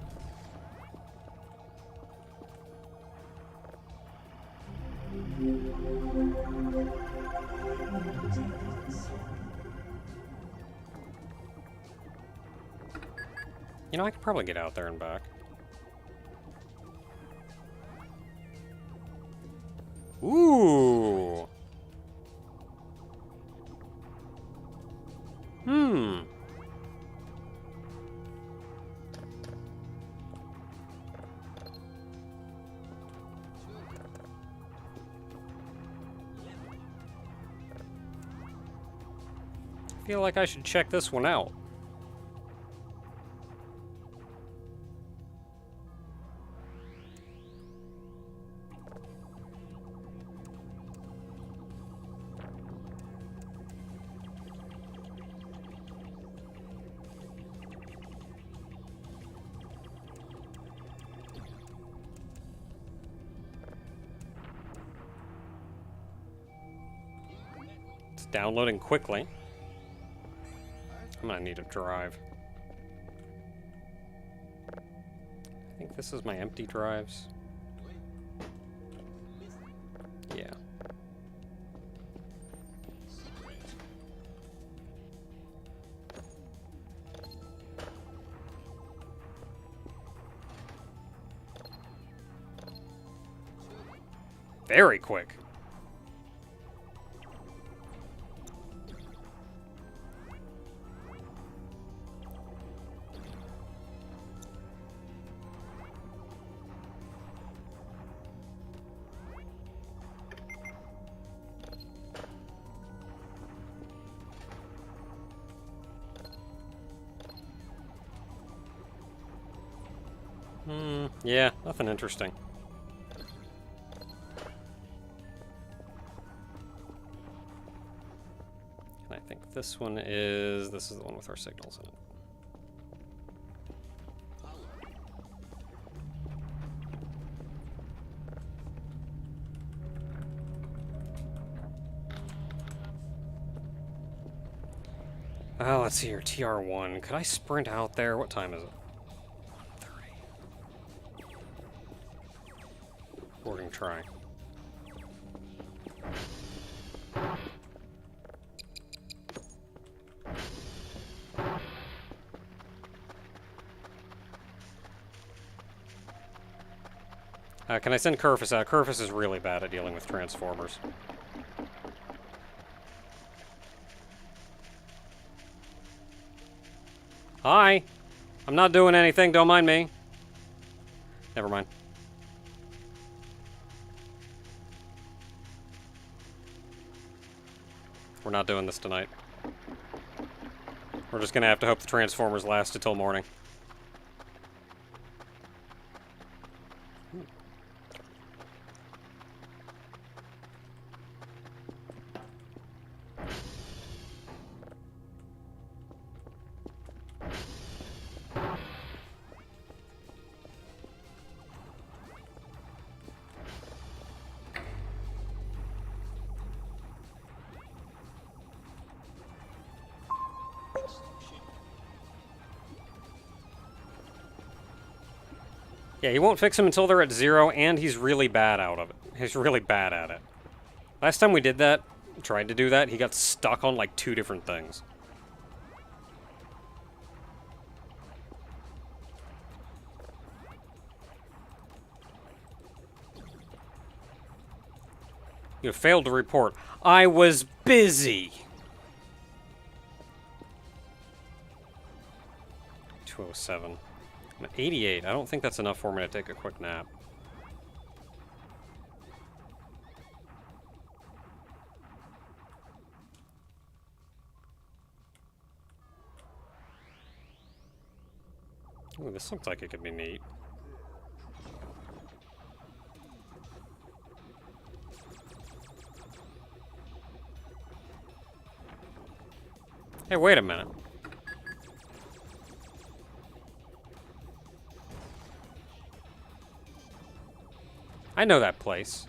You know, I could probably get out there and back. Ooh. Hmm. I feel like I should check this one out. It's downloading quickly. I'm gonna need a drive. I think this is my empty drives. Yeah. Very quick. Yeah, nothing interesting. And I think this is the one with our signals in it. Oh, let's see here, TR1. Could I sprint out there? What time is it? 30. Boarding try. Can I send Kerfus out? Kerfus is really bad at dealing with Transformers. Hi! I'm not doing anything, don't mind me. Never mind. We're not doing this tonight. We're just gonna have to hope the Transformers last until morning. Yeah, he won't fix them until they're at 0, and he's really bad out of it. He's really bad at it. Last time we did that, tried to do that, he got stuck on like 2 different things. You failed to report. I was busy! 207. I'm at 88. I don't think that's enough for me to take a quick nap. Ooh, this looks like it could be neat. Hey, wait a minute. I know that place.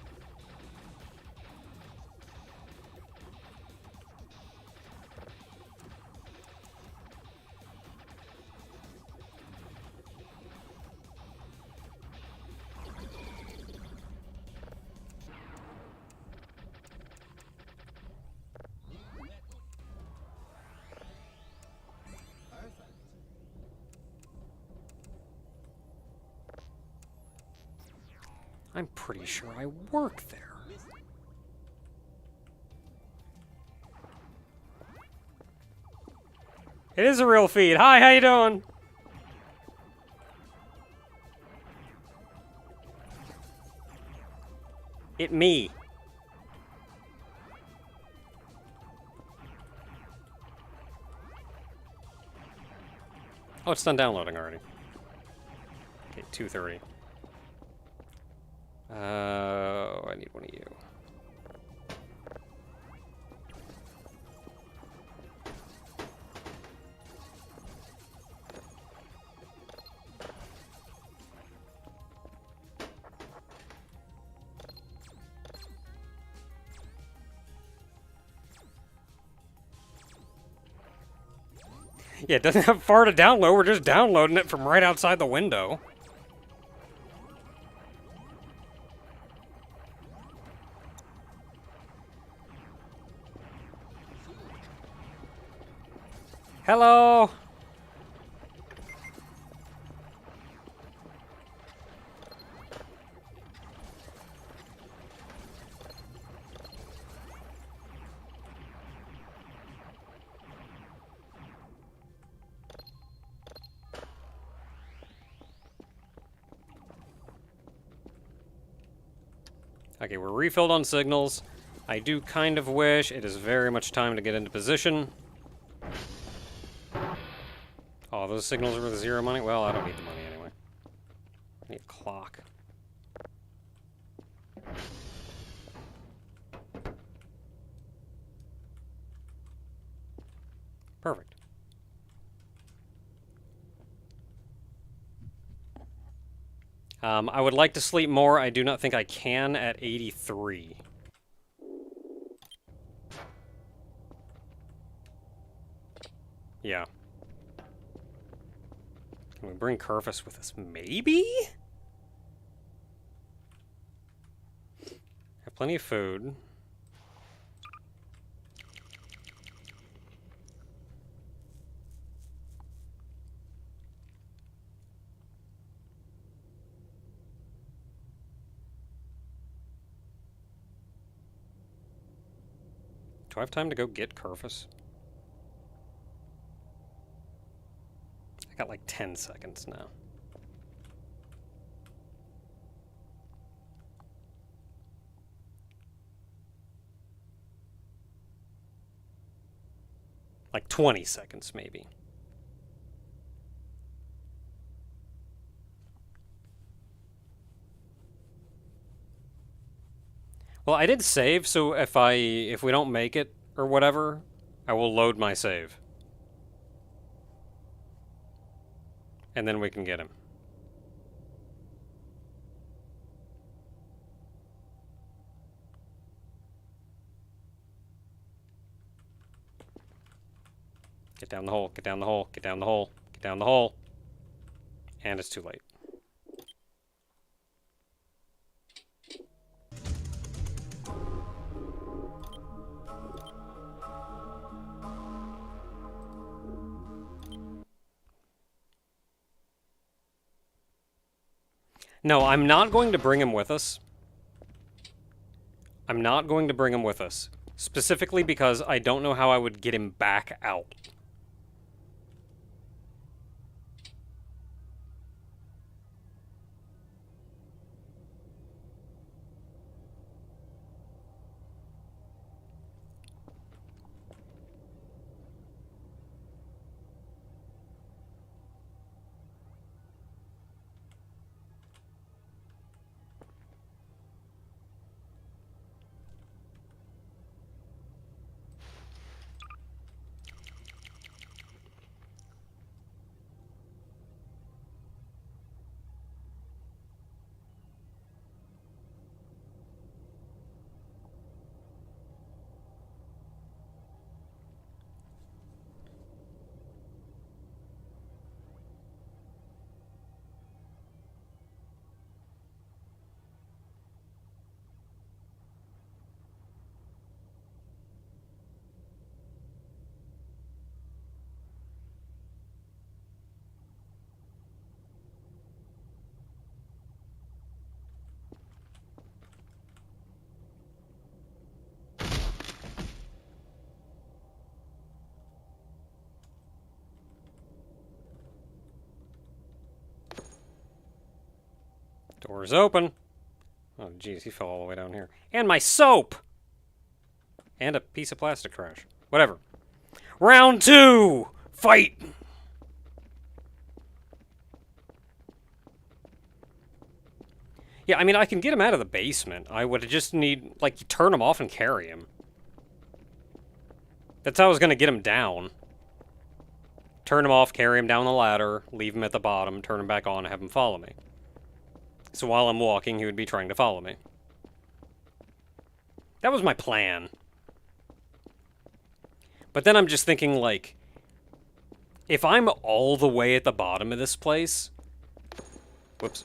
I'm pretty sure I work there. It is a real feed. Hi, how you doing? It me. Oh, it's done downloading already. Okay, 2:30. I need one of you. Yeah, it doesn't have far to download. We're just downloading it from right outside the window. Hello. Okay, we're refilled on signals. I do kind of wish it is very much time to get into position. Oh, those signals are worth 0 money? Well, I don't need the money anyway. I need a clock. Perfect. I would like to sleep more. I do not think I can at 83. Yeah. Can we bring Kerfus with us? Maybe? Have plenty of food. Do I have time to go get Kerfus? I got like 10 seconds now. Like 20 seconds, maybe. Well, I did save, so if we don't make it or whatever, I will load my save. And then we can get him. Get down the hole, get down the hole, get down the hole, get down the hole. And it's too late. No, I'm not going to bring him with us. I'm not going to bring him with us. Specifically because I don't know how I would get him back out. Door's open. Oh, jeez, he fell all the way down here. And my soap! And a piece of plastic trash. Whatever. Round 2! Fight! Yeah, I mean, I can get him out of the basement. I would just need, like, turn him off and carry him. That's how I was going to get him down. Turn him off, carry him down the ladder, leave him at the bottom, turn him back on, and have him follow me. So while I'm walking, he would be trying to follow me. That was my plan. But then I'm just thinking, like, if I'm all the way at the bottom of this place... Whoops.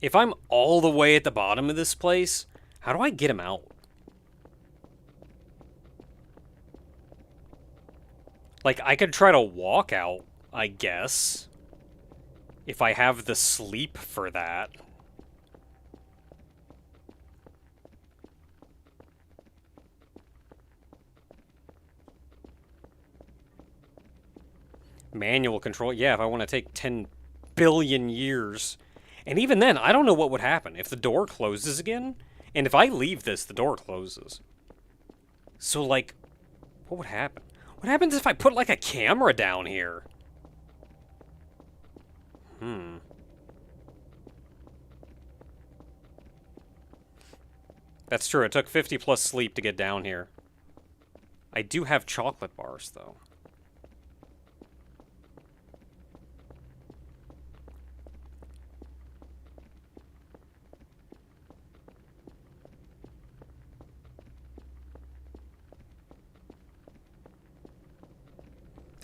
If I'm all the way at the bottom of this place, how do I get him out? Like, I could try to walk out, I guess. If I have the sleep for that. Manual control. Yeah, if I want to take 10 billion years. And even then, I don't know what would happen. If the door closes again, and if I leave this, the door closes. So, like, what would happen? What happens if I put, like, a camera down here? That's true. It took 50 plus sleep to get down here. I do have chocolate bars, though.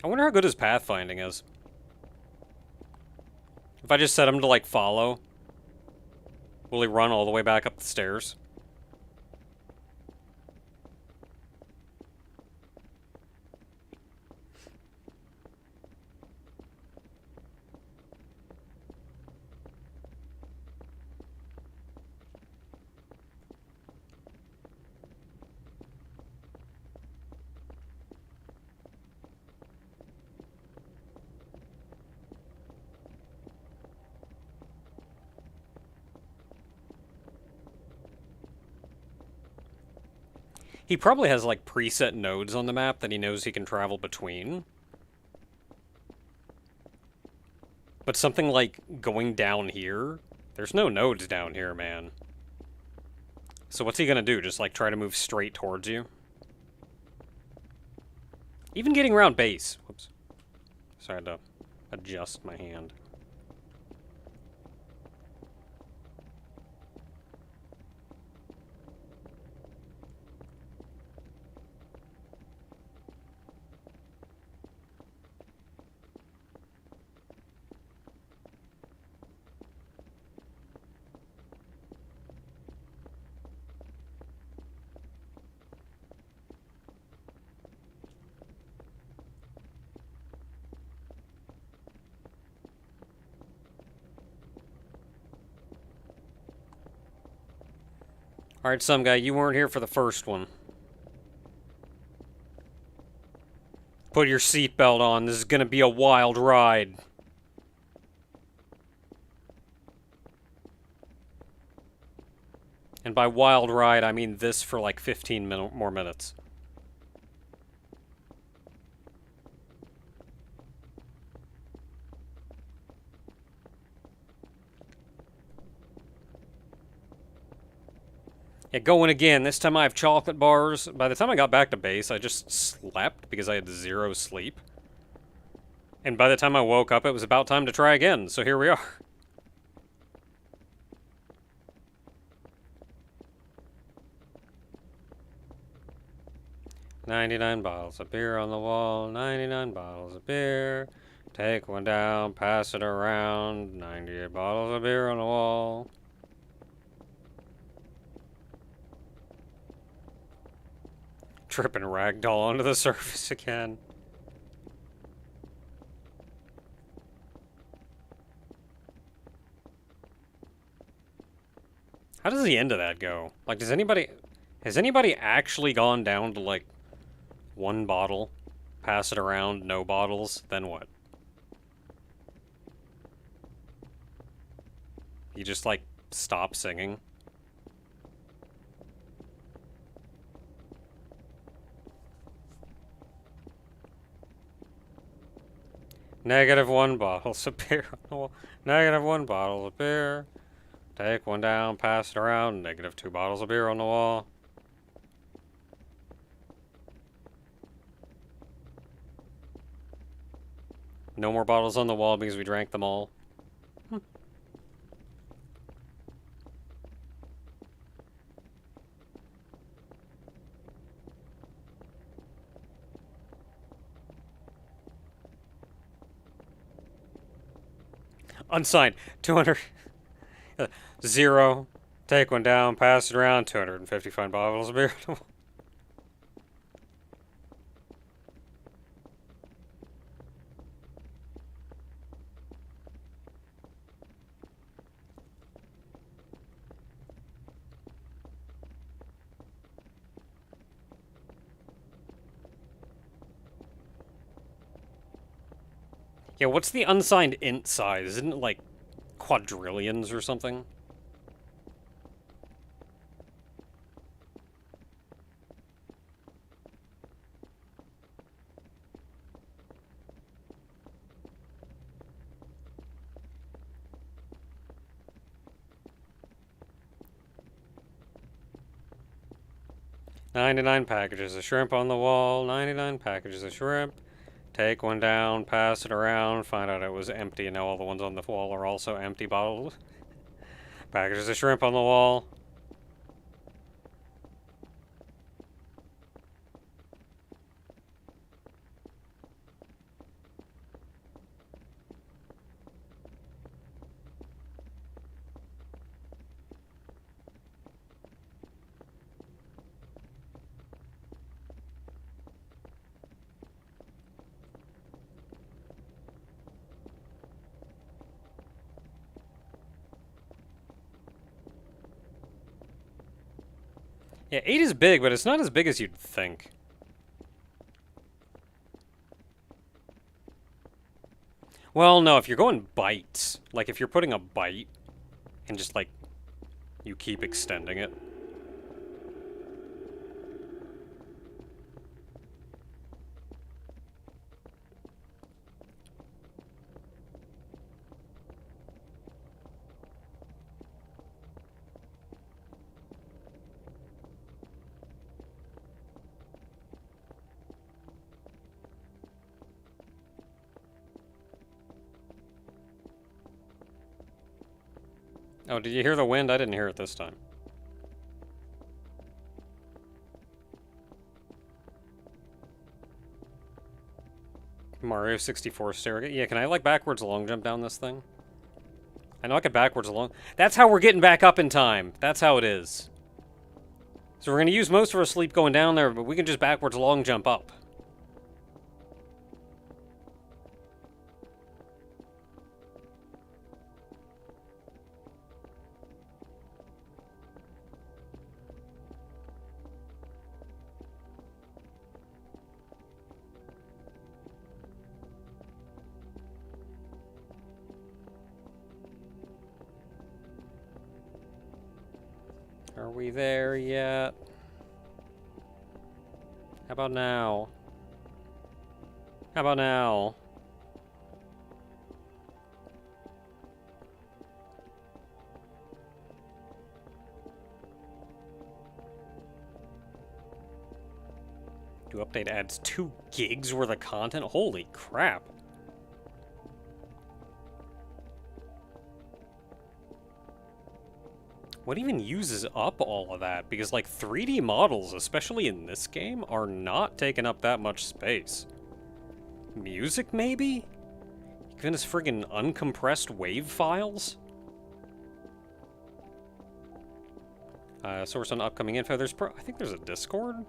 I wonder how good his pathfinding is. If I just set him to, like, follow, will he run all the way back up the stairs? He probably has, like, preset nodes on the map that he knows he can travel between. But something like going down here, there's no nodes down here, man. So what's he gonna do? Just, like, try to move straight towards you? Even getting around base. Whoops. Sorry, I had to adjust my hand. Alright, some guy, you weren't here for the first one. Put your seatbelt on. This is gonna be a wild ride. And by wild ride, I mean this for like 15 more minutes. Yeah, going again. This time I have chocolate bars. By the time I got back to base, I just slept because I had 0 sleep. And by the time I woke up, it was about time to try again, so here we are. $99 bottles of beer on the wall, 99 bottles of beer. Take one down, pass it around, 98 bottles of beer on the wall. Tripping ragdoll onto the surface again. How does the end of that go? Like, has anybody actually gone down to, like, 1 bottle, pass it around, no bottles, then what? You just, like, stop singing. -1 bottles of beer on the wall. -1 bottle of beer. Take one down, pass it around. -2 bottles of beer on the wall. No more bottles on the wall because we drank them all. Unsigned. 200. 0. Take one down, pass it around. 250 fine bottles of beer. Yeah, what's the unsigned int size? Isn't it like quadrillions or something? $99 packages of shrimp on the wall. 99 packages of shrimp. Take one down, pass it around, find out it was empty, and now all the ones on the wall are also empty bottles. Packages of shrimp on the wall. Yeah, 8 is big, but it's not as big as you'd think. Well, no, if you're going bytes, like if you're putting a byte and just like you keep extending it. Oh, did you hear the wind? I didn't hear it this time. Mario 64 surrogate. Yeah, can I like backwards long jump down this thing? I know I can backwards long. That's how we're getting back up in time. That's how it is. So we're gonna use most of our sleep going down there, but we can just backwards long jump up. Are we there yet? How about now? How about now? New update adds 2 gigs worth of content? Holy crap. What even uses up all of that? Because, like, 3D models, especially in this game, are not taking up that much space. Music, maybe? Even as friggin' uncompressed wave files? Source on upcoming info. I think there's a Discord?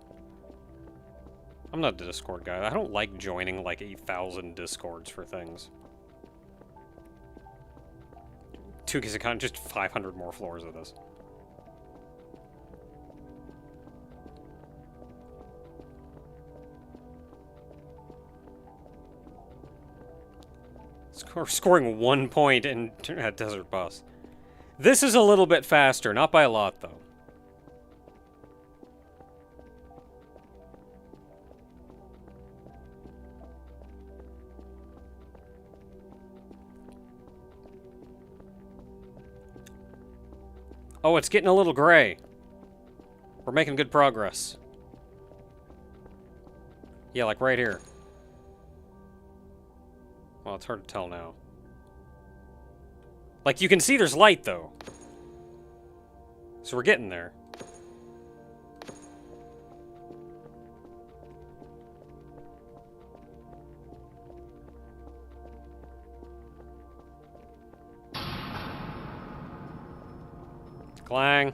I'm not a Discord guy. I don't like joining, like, 8,000 Discords for things. 2 gigs of content, just 500 more floors of this. Scoring 1 point in Desert Bus. This is a little bit faster, not by a lot, though. Oh, it's getting a little gray. We're making good progress. Yeah, like right here. Well, it's hard to tell now. Like, you can see there's light, though. So we're getting there. Clang.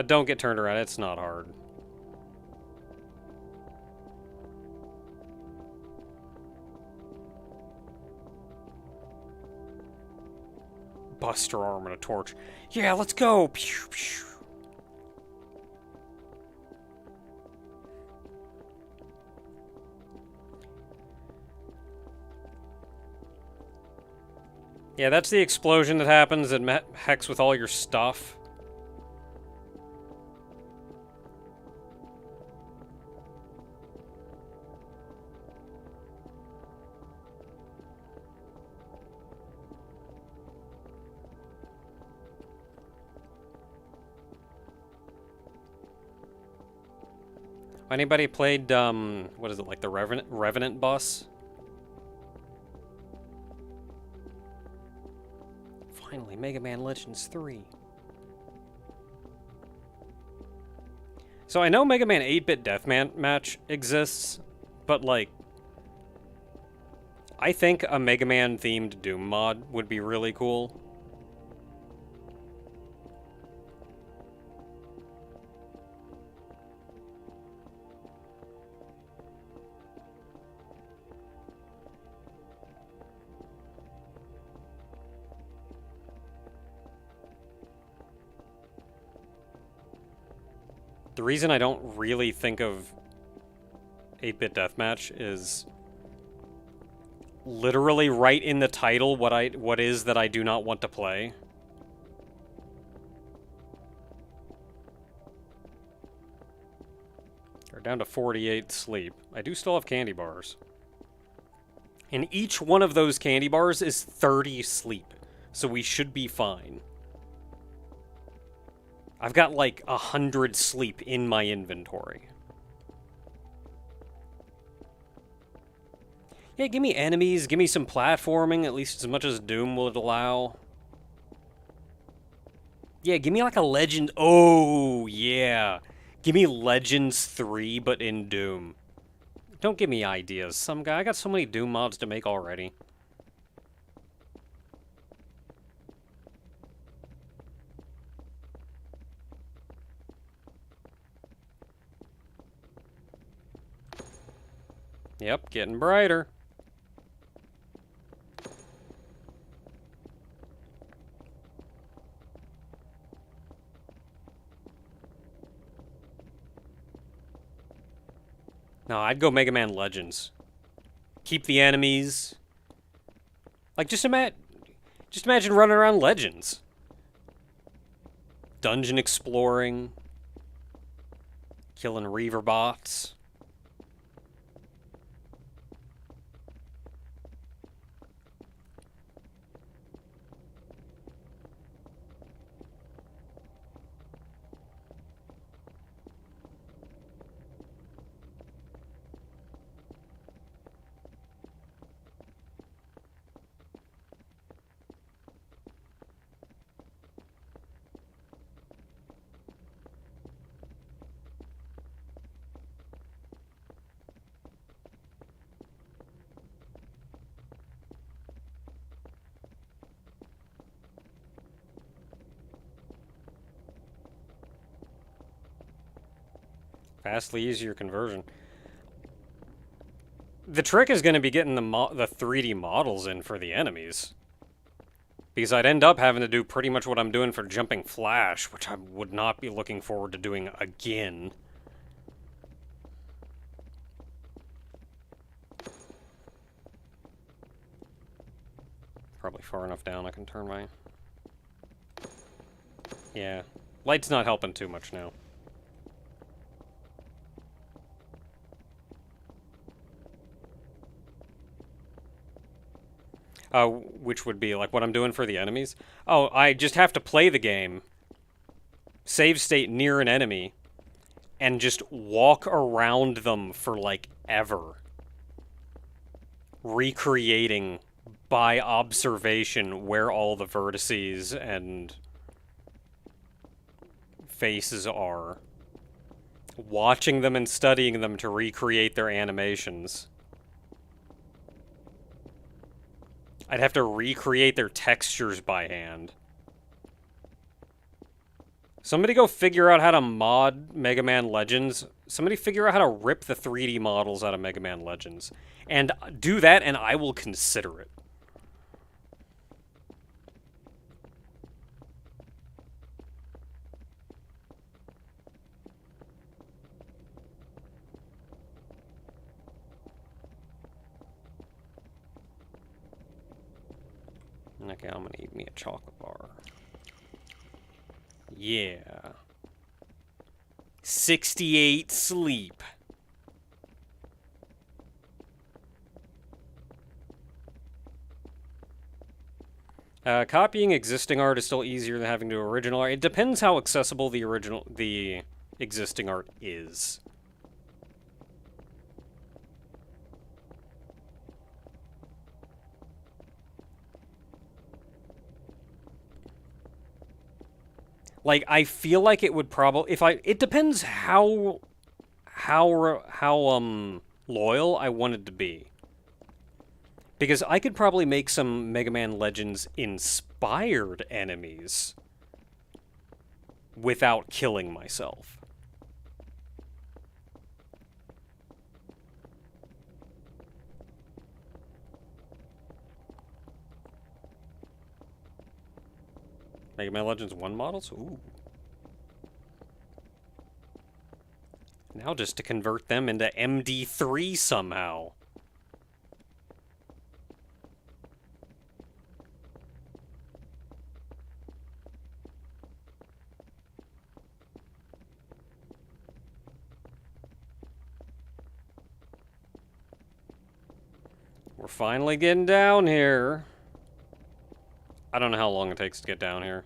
Don't get turned around. It's not hard. Buster arm and a torch. Yeah, let's go. Pew, pew. Yeah, that's the explosion that happens that hex with all your stuff. Anybody played, what is it, like the Revenant boss? Finally, Mega Man Legends 3. So I know Mega Man 8-Bit Deathmatch exists, but like, I think a Mega Man themed Doom mod would be really cool. The reason I don't really think of 8-Bit Deathmatch is literally right in the title what is that I do not want to play. We're down to 48 sleep. I do still have candy bars. And each one of those candy bars is 30 sleep. So we should be fine. I've got like 100 sleep in my inventory. Yeah, give me enemies, give me some platforming, at least as much as Doom would allow. Yeah, give me like a Legend. Oh, yeah. Give me Legends 3, but in Doom. Don't give me ideas, some guy. I got so many Doom mods to make already. Yep, getting brighter. No, I'd go Mega Man Legends. Keep the enemies. Like, just imagine running around Legends. Dungeon exploring. Killing Reaver bots. Vastly easier conversion. The trick is going to be getting the 3D models in for the enemies. Because I'd end up having to do pretty much what I'm doing for Jumping Flash, which I would not be looking forward to doing again. probably far enough down I can turn my... Yeah. Light's not helping too much now. Which would be like what I'm doing for the enemies. Oh, I just have to play the game, save state near an enemy, and just walk around them for like ever. Recreating by observation where all the vertices and faces are. Watching them and studying them to recreate their animations. I'd have to recreate their textures by hand. Somebody go figure out how to mod Mega Man Legends. Somebody figure out how to rip the 3D models out of Mega Man Legends. And do that, and I will consider it. Okay, I'm gonna eat me a chocolate bar. Yeah. 68 sleep. Copying existing art is still easier than having to do original art. It depends how accessible the existing art is. Like, I feel like it would probably, it depends how loyal I wanted to be. Because I could probably make some Mega Man Legends inspired enemies without killing myself. Mega Man Legends 1 models? Ooh. Now just to convert them into MD3 somehow. We're finally getting down here. I don't know how long it takes to get down here.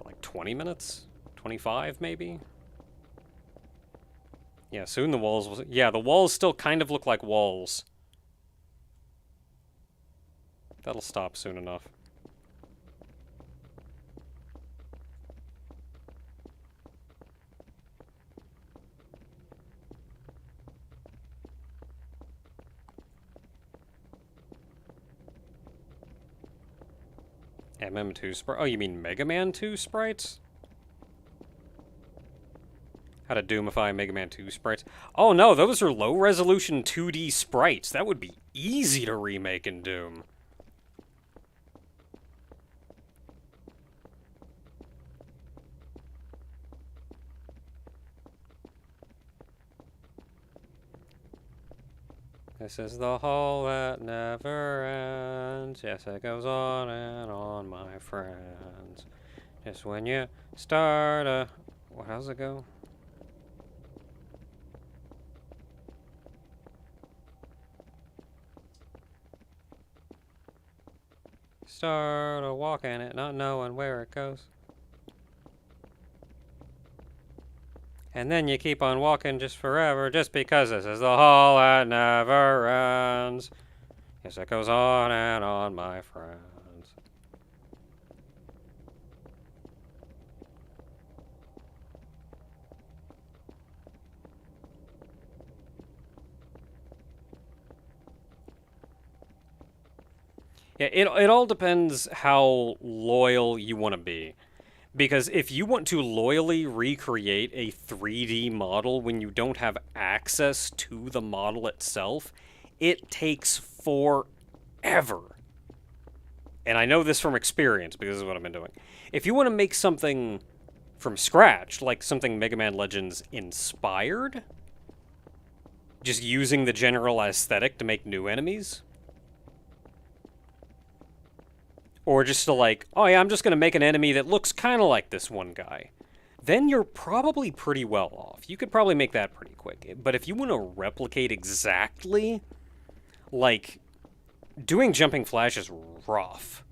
Like 20 minutes? 25 maybe? Yeah, soon the walls will... Yeah, the walls still kind of look like walls. That'll stop soon enough. MM2 sprite? Oh, you mean Mega Man 2 sprites? How to Doomify Mega Man 2 sprites? Oh no, those are low-resolution 2D sprites. That would be easy to remake in Doom. This is the hole that never ends. Yes, it goes on and on, my friends. Just when you start a... What, how's it go? Start a walk in it, not knowing where it goes. And then you keep on walking just forever, just because this is the hall that never ends. Yes, it goes on and on, my friends. Yeah, it all depends how loyal you want to be. Because if you want to loyally recreate a 3D model when you don't have access to the model itself, it takes forever. And I know this from experience because this is what I've been doing. If you want to make something from scratch, like something Mega Man Legends inspired, just using the general aesthetic to make new enemies, or just to like, oh yeah, I'm just going to make an enemy that looks kind of like this one guy, then you're probably pretty well off. You could probably make that pretty quick. But if you want to replicate exactly, like, doing jumping flash is rough.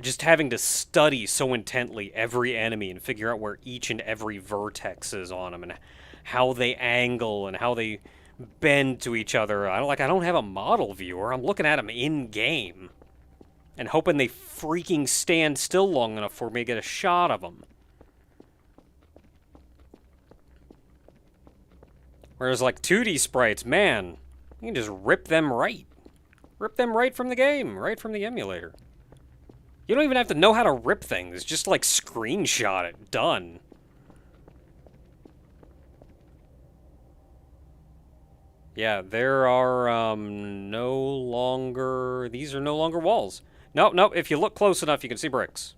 Just having to study so intently every enemy and figure out where each and every vertex is on them and how they angle and how they bend to each other. I don't have a model viewer. I'm looking at them in game and hoping they freaking stand still long enough for me to get a shot of them. Whereas like 2D sprites, man, you can just rip them right. Rip them right from the game, right from the emulator. You don't even have to know how to rip things. Just, like, screenshot it. Done. Yeah, there are, no longer... These are no longer walls. Nope, nope. If you look close enough, you can see bricks.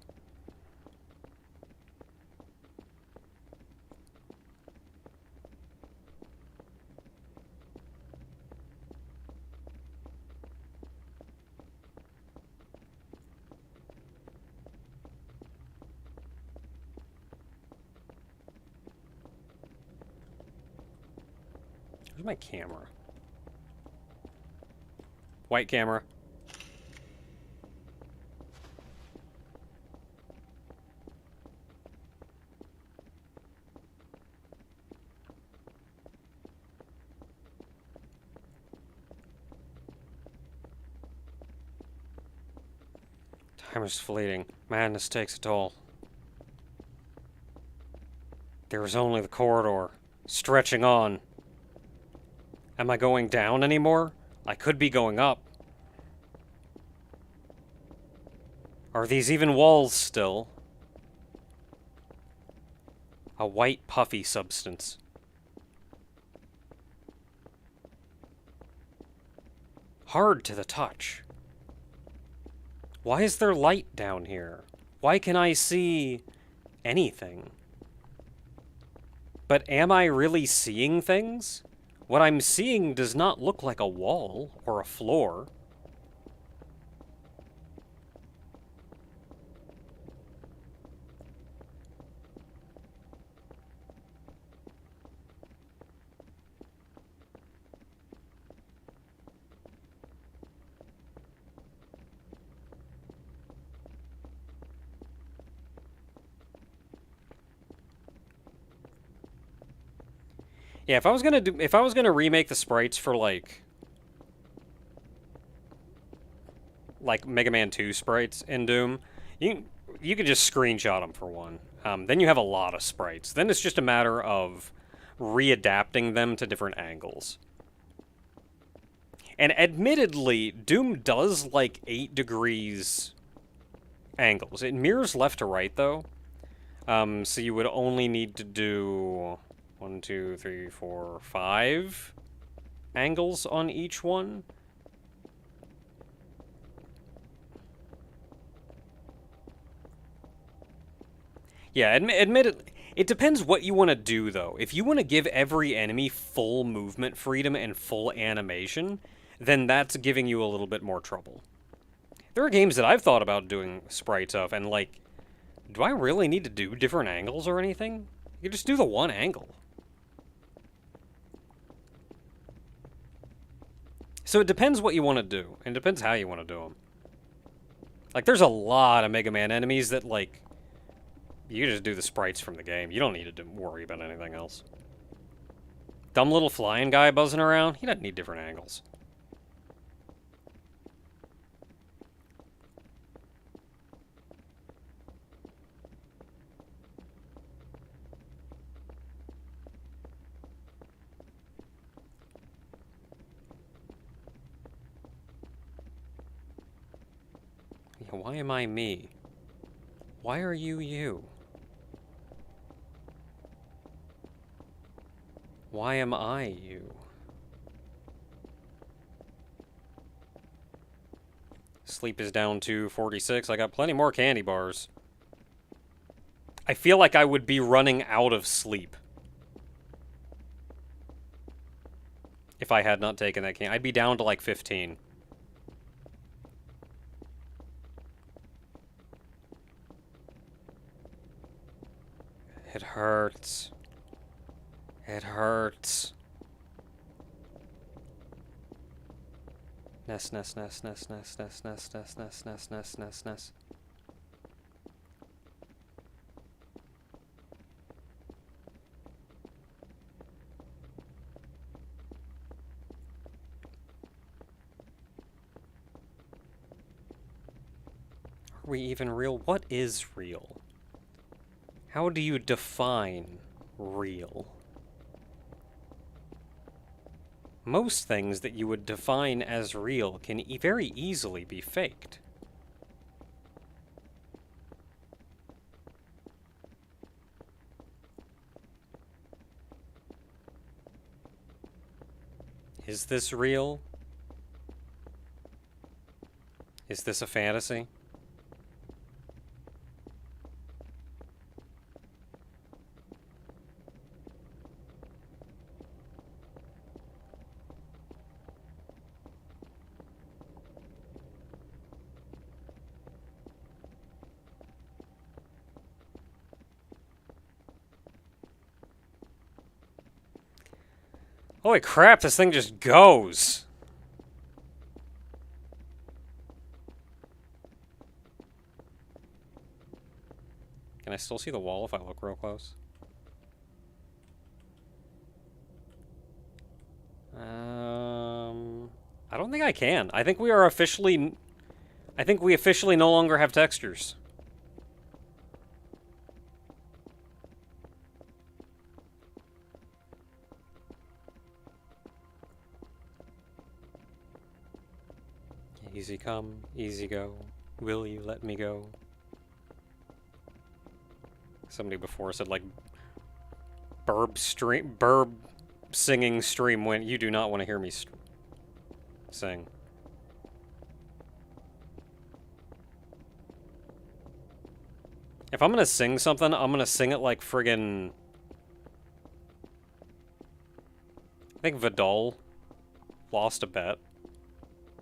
Where's my camera? White camera. Time is fleeting. Madness takes a toll. There is only the corridor, stretching on. Am I going down anymore? I could be going up. Are these even walls still? A white puffy substance. Hard to the touch. Why is there light down here? Why can I see anything? But am I really seeing things? What I'm seeing does not look like a wall or a floor. Yeah, if I was gonna remake the sprites for like Mega Man 2 sprites in Doom, you could just screenshot them for one. Then you have a lot of sprites. Then it's just a matter of readapting them to different angles. And admittedly, Doom does like 8 degrees angles. It mirrors left to right though. So you would only need to do 1, 2, 3, 4, 5 angles on each one. Yeah, admittedly, it depends what you want to do, though. If you want to give every enemy full movement freedom and full animation, then that's giving you a little bit more trouble. There are games that I've thought about doing sprites of, and like, do I really need to do different angles or anything? You just do the one angle. So it depends what you want to do, and it depends how you want to do them. Like, there's a lot of Mega Man enemies that, like, you just do the sprites from the game. You don't need to worry about anything else. Dumb little flying guy buzzing around, he doesn't need different angles. Yeah, why am I me? Why are you you? Why am I you? Sleep is down to 46. I got plenty more candy bars. I feel like I would be running out of sleep if I had not taken that candy. I'd be down to like 15. It hurts. It hurts. Ness, ness, ness, ness, ness, ness, ness, ness, ness, ness, ness, ness, ness. Are we even real? What is real? How do you define real? Most things that you would define as real can very easily be faked. Is this real? Is this a fantasy? Holy crap, this thing just goes! Can I still see the wall if I look real close? I don't think I can. I think we are officially... I think we officially no longer have textures. Easy come, easy go. Will you let me go? Somebody before said, like, burb singing stream when you do not want to hear me sing. If I'm gonna sing something, I'm gonna sing it like friggin'... I think Vidal lost a bet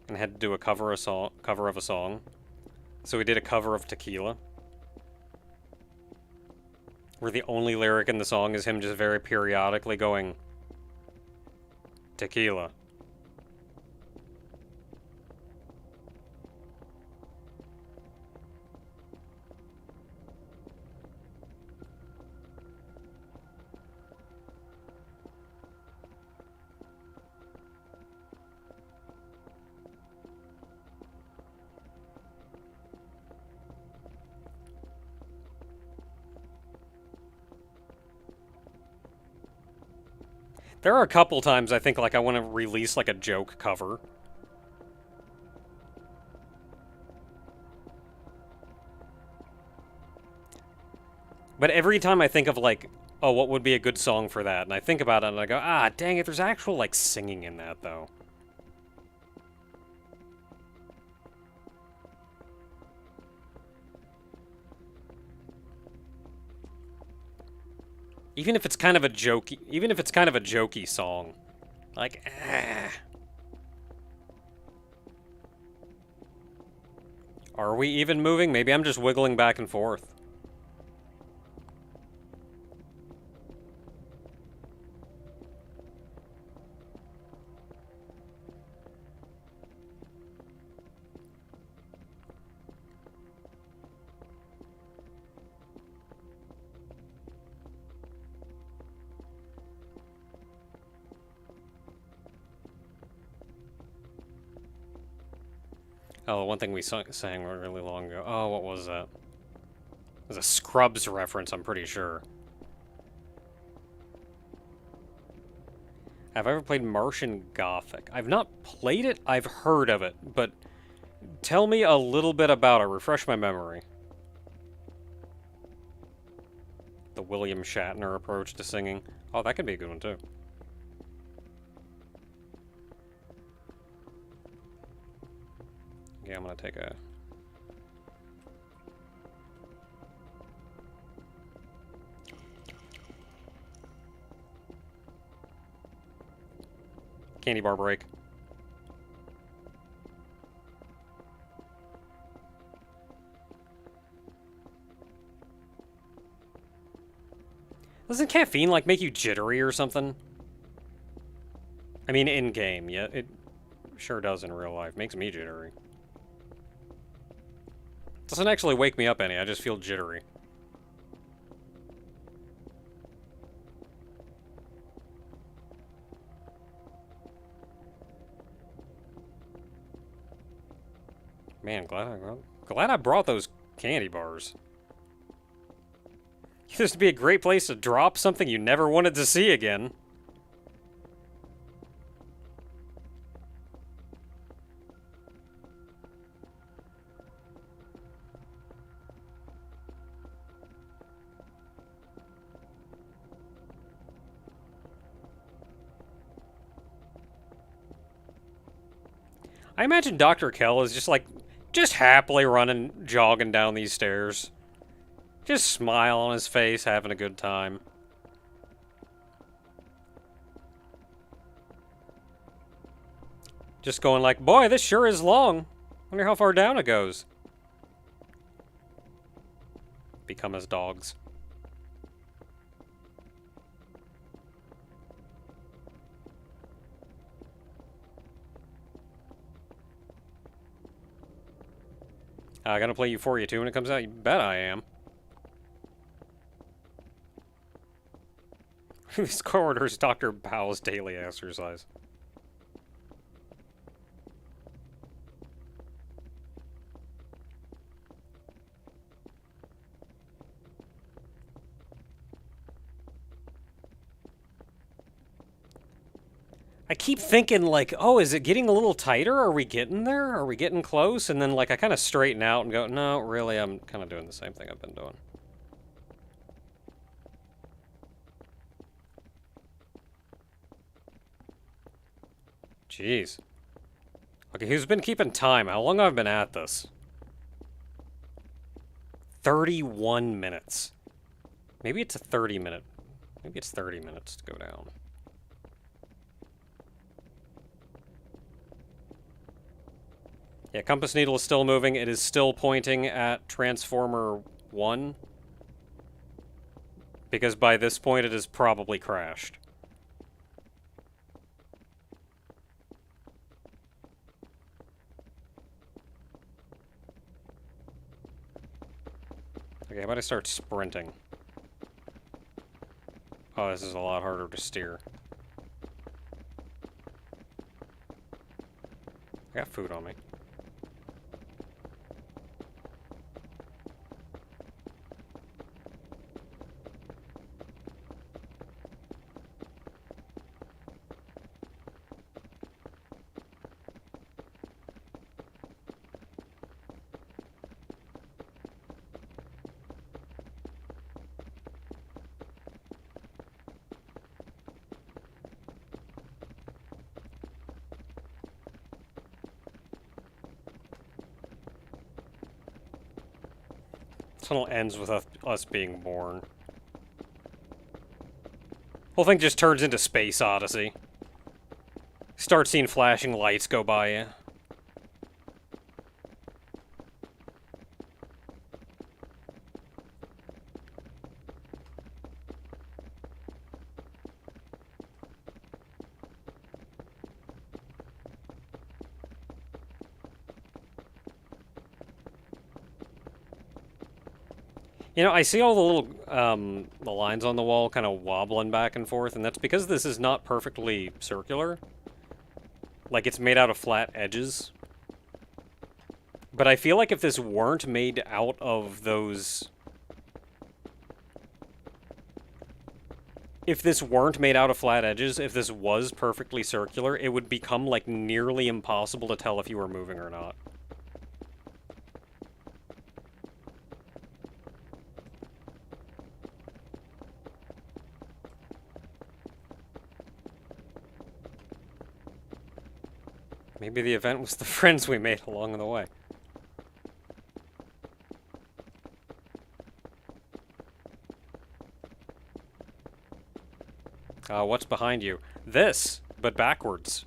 and had to do a cover of a song. So he did a cover of Tequila, where the only lyric in the song is him just very periodically going, Tequila. There are a couple times I think like I want to release like a joke cover. But every time I think of like, oh, what would be a good song for that? And I think about it and I go, ah, dang it, there's actual like singing in that though. Even if it's kind of a jokey song. Like, Are we even moving? Maybe I'm just wiggling back and forth. Oh, one thing we sang really long ago. Oh, what was that? It was a Scrubs reference, I'm pretty sure. Have I ever played Martian Gothic? I've not played it, I've heard of it, but tell me a little bit about it. Refresh my memory. The William Shatner approach to singing. Oh, that could be a good one, too. Yeah, I'm gonna take a... candy bar break. Doesn't caffeine, like, make you jittery or something? I mean, in-game, yeah, it sure does in real life. Makes me jittery. Doesn't actually wake me up any, I just feel jittery. Man, glad I brought those candy bars. This would be a great place to drop something you never wanted to see again. I imagine Dr. Kell is just happily running, jogging down these stairs. Just smile on his face, having a good time. Just going like, boy, this sure is long. Wonder how far down it goes. Become his dogs. I gotta play Euphoria 2 when it comes out. You bet I am. This corridor's Dr. Bao's daily exercise. I keep thinking, like, oh, is it getting a little tighter? Are we getting there? Are we getting close? And then, like, I kind of straighten out and go, no, really, I'm kind of doing the same thing I've been doing. Jeez. Okay, who's been keeping time? How long have I been at this? 31 minutes. Maybe it's a 30-minute. Maybe it's 30 minutes to go down. Yeah, compass needle is still moving. It is still pointing at Transformer 1. Because by this point it has probably crashed. Okay, how about I start sprinting? Oh, this is a lot harder to steer. I got food on me. Tunnel ends with us being born. Whole thing just turns into Space Odyssey. Start seeing flashing lights go by you. You know, I see all the little, the lines on the wall kind of wobbling back and forth, and that's because this is not perfectly circular. Like, it's made out of flat edges. But I feel like if this weren't made out of those... If this weren't made out of flat edges, if this was perfectly circular, it would become, like, nearly impossible to tell if you were moving or not. Maybe the event was the friends we made along the way. What's behind you? This, but backwards.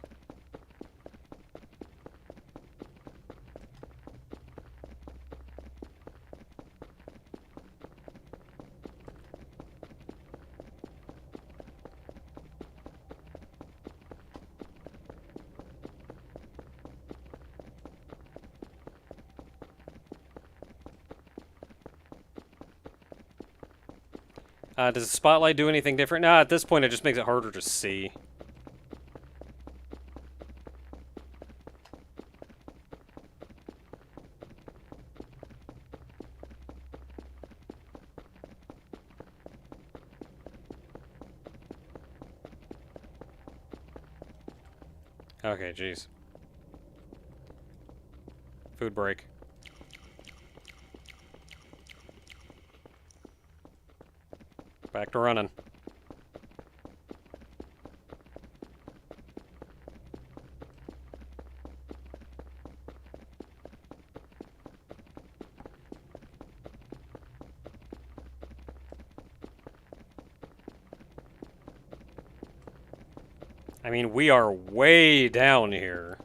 Does the spotlight do anything different? Nah, at this point it just makes it harder to see. Okay, jeez. Food break. Back to running. I mean, we are way down here.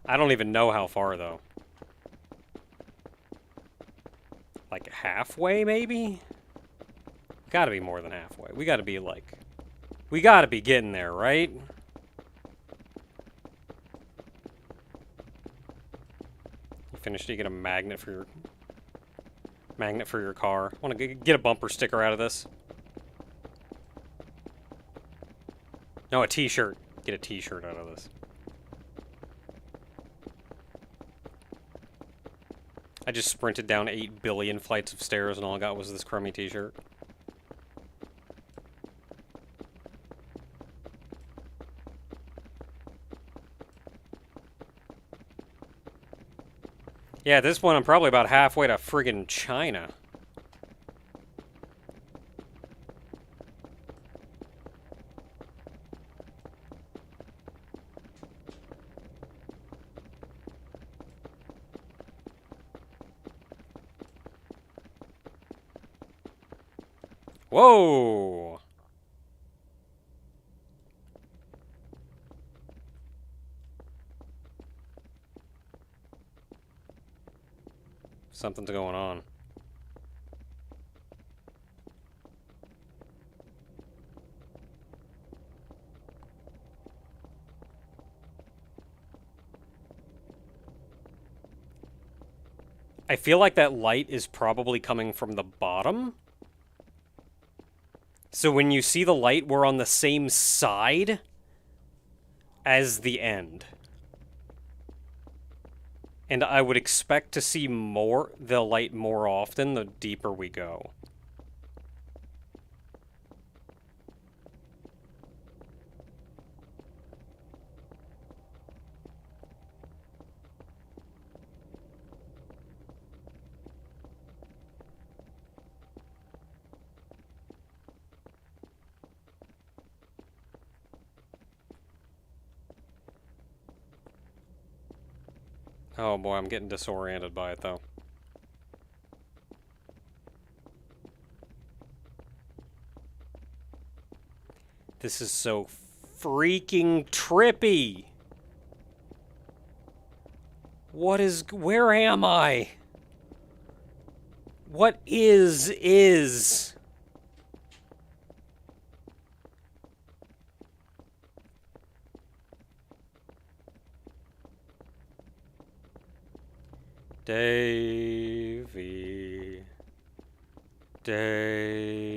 I don't even know how far, though. Like halfway, maybe? Gotta be more than halfway. We gotta be like... We gotta be getting there, right? You finished, you get a magnet for your car. Want to get a bumper sticker out of this? No, a t-shirt. Get a t-shirt out of this. I just sprinted down 8 billion flights of stairs and all I got was this crummy t-shirt. Yeah, at this point I'm probably about halfway to friggin' China. Whoa! Something's going on. I feel like that light is probably coming from the bottom. So when you see the light, we're on the same side as the end. And I would expect to see the light more often the deeper we go. Oh boy, I'm getting disoriented by it though. This is so freaking trippy. Where am I? What is? Davey. Davey.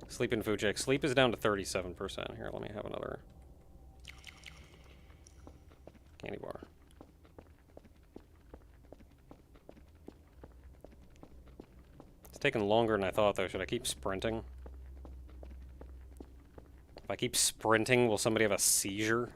Sleep and food check. Sleep is down to 37%. Here, let me have another candy bar. It's taking longer than I thought, though. Should I keep sprinting? If I keep sprinting, will somebody have a seizure?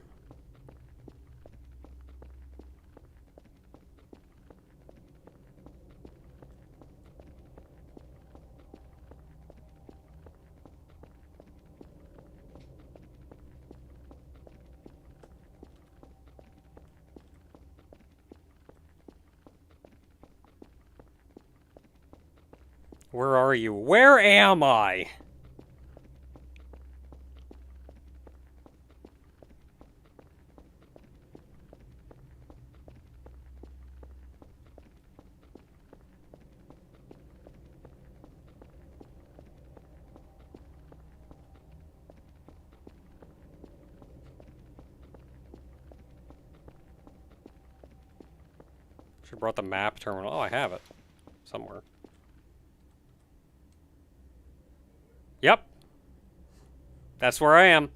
Where are you? Where am I? Should have brought the map terminal. Oh, I have it. Somewhere. Yep. That's where I am.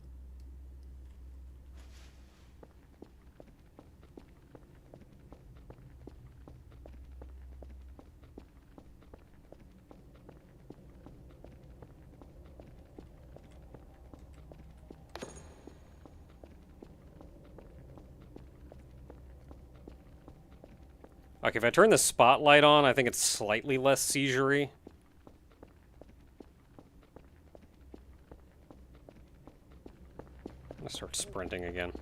Okay, if I turn the spotlight on, I think it's slightly less seizure-y. I'm gonna start sprinting again.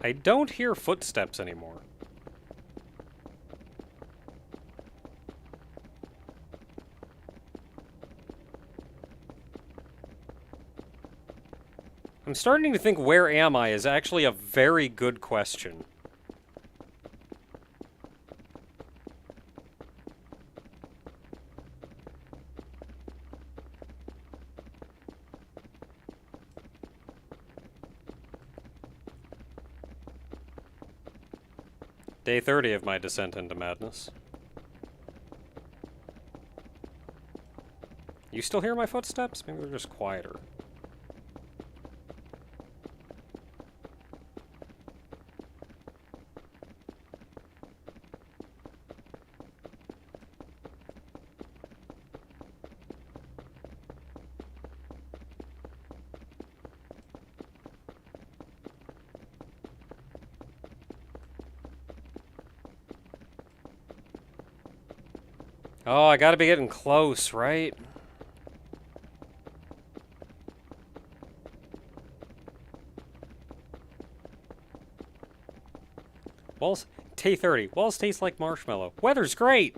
I don't hear footsteps anymore. I'm starting to think where am I is actually a very good question. Day 30 of my descent into madness. You still hear my footsteps? Maybe they're just quieter. Oh, I gotta be getting close, right? Walls, Day 30. Walls taste like marshmallow. Weather's great!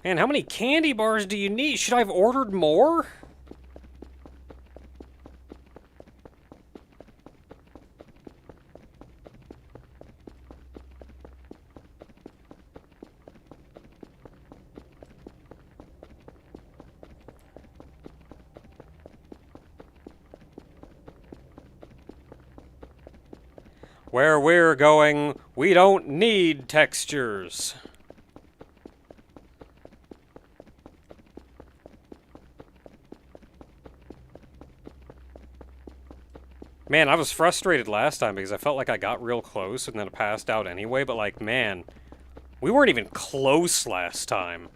Man, how many candy bars do you need? Should I have ordered more? Where we're going, we don't need textures. Man, I was frustrated last time because I felt like I got real close and then I passed out anyway, but like, man, we weren't even close last time.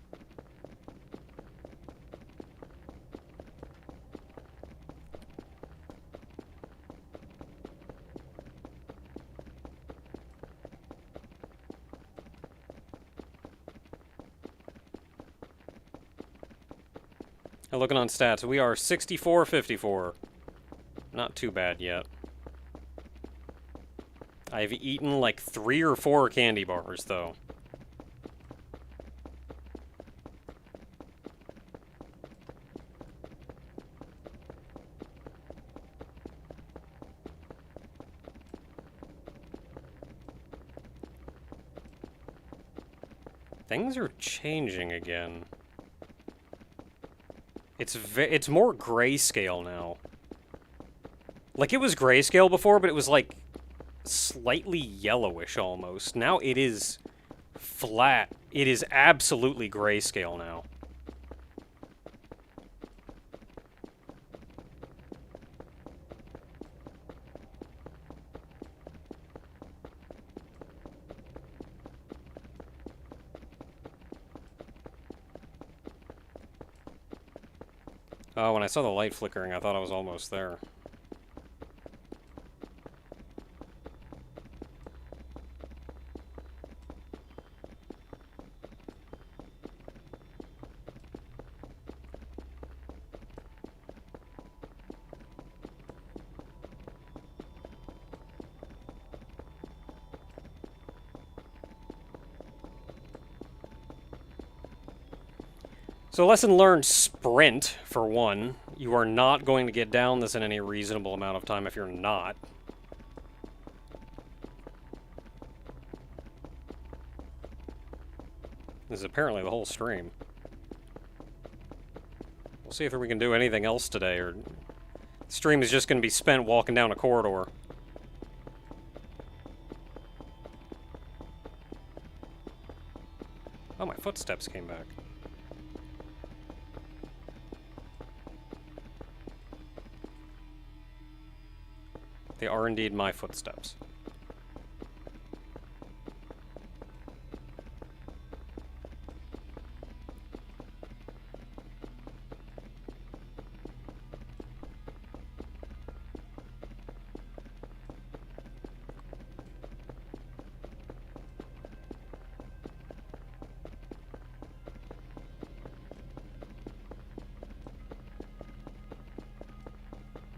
And looking on stats, we are 64-54. Not too bad yet. I've eaten like 3 or 4 candy bars, though. Things are changing again. It's more grayscale now. Like, it was grayscale before, but it was like slightly yellowish almost. Now it is flat. It is absolutely grayscale now. Oh, when I saw the light flickering, I thought I was almost there. So lesson learned, sprint, for one. You are not going to get down this in any reasonable amount of time if you're not. This is apparently the whole stream. We'll see if we can do anything else today, or... The stream is just going to be spent walking down a corridor. Oh, my footsteps came back. They are indeed my footsteps.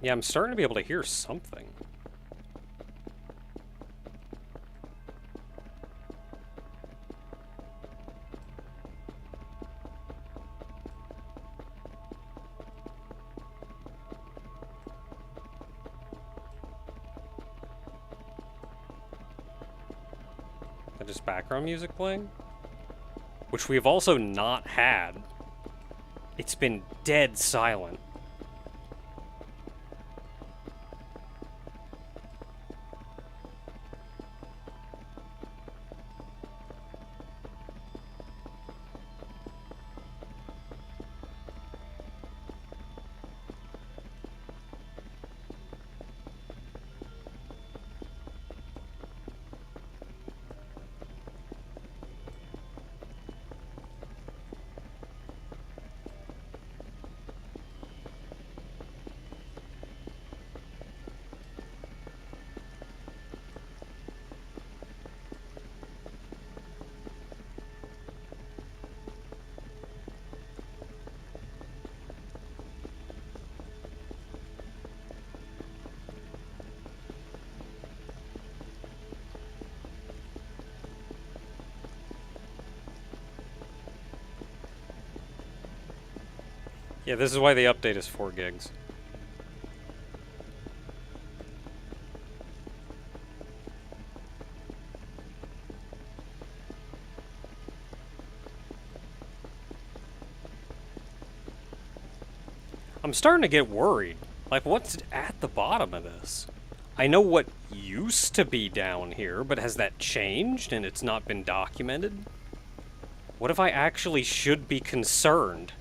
Yeah, I'm starting to be able to hear something. Is that just background music playing? Which we've also not had. It's been dead silent. Yeah, this is why the update is 4 gigs. I'm starting to get worried. Like, what's at the bottom of this? I know what used to be down here, but has that changed and it's not been documented? What if I actually should be concerned?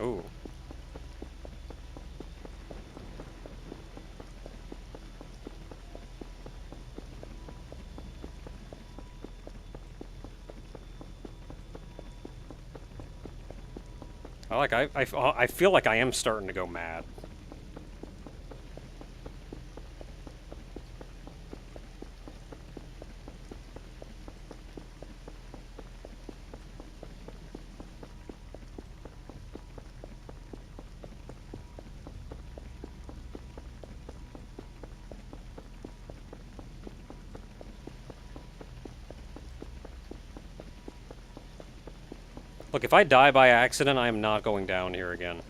Ooh. I feel like I am starting to go mad. Look, if I die by accident, I am not going down here again.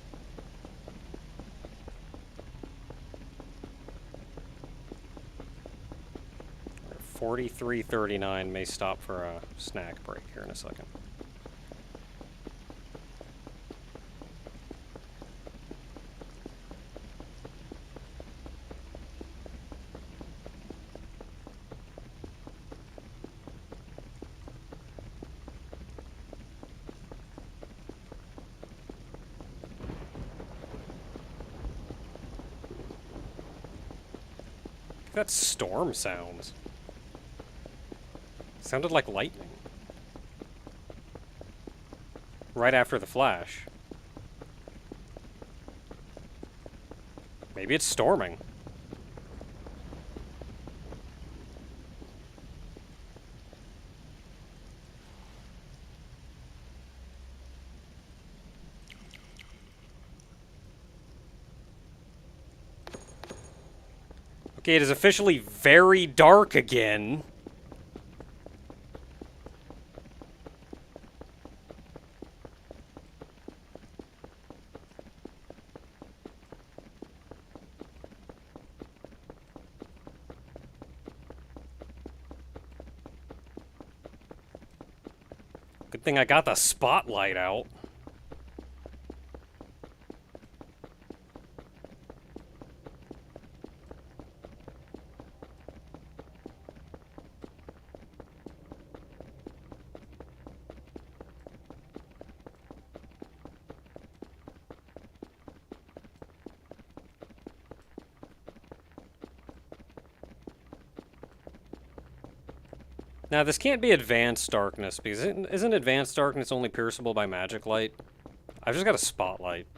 $43.39 may stop for a snack break here in a second. That storm sounds. Sounded like lightning. Right after the flash. Maybe it's storming. Okay, it is officially very dark again. Good thing I got the spotlight out. Now, this can't be advanced darkness, because isn't advanced darkness only pierceable by magic light? I've just got a spotlight.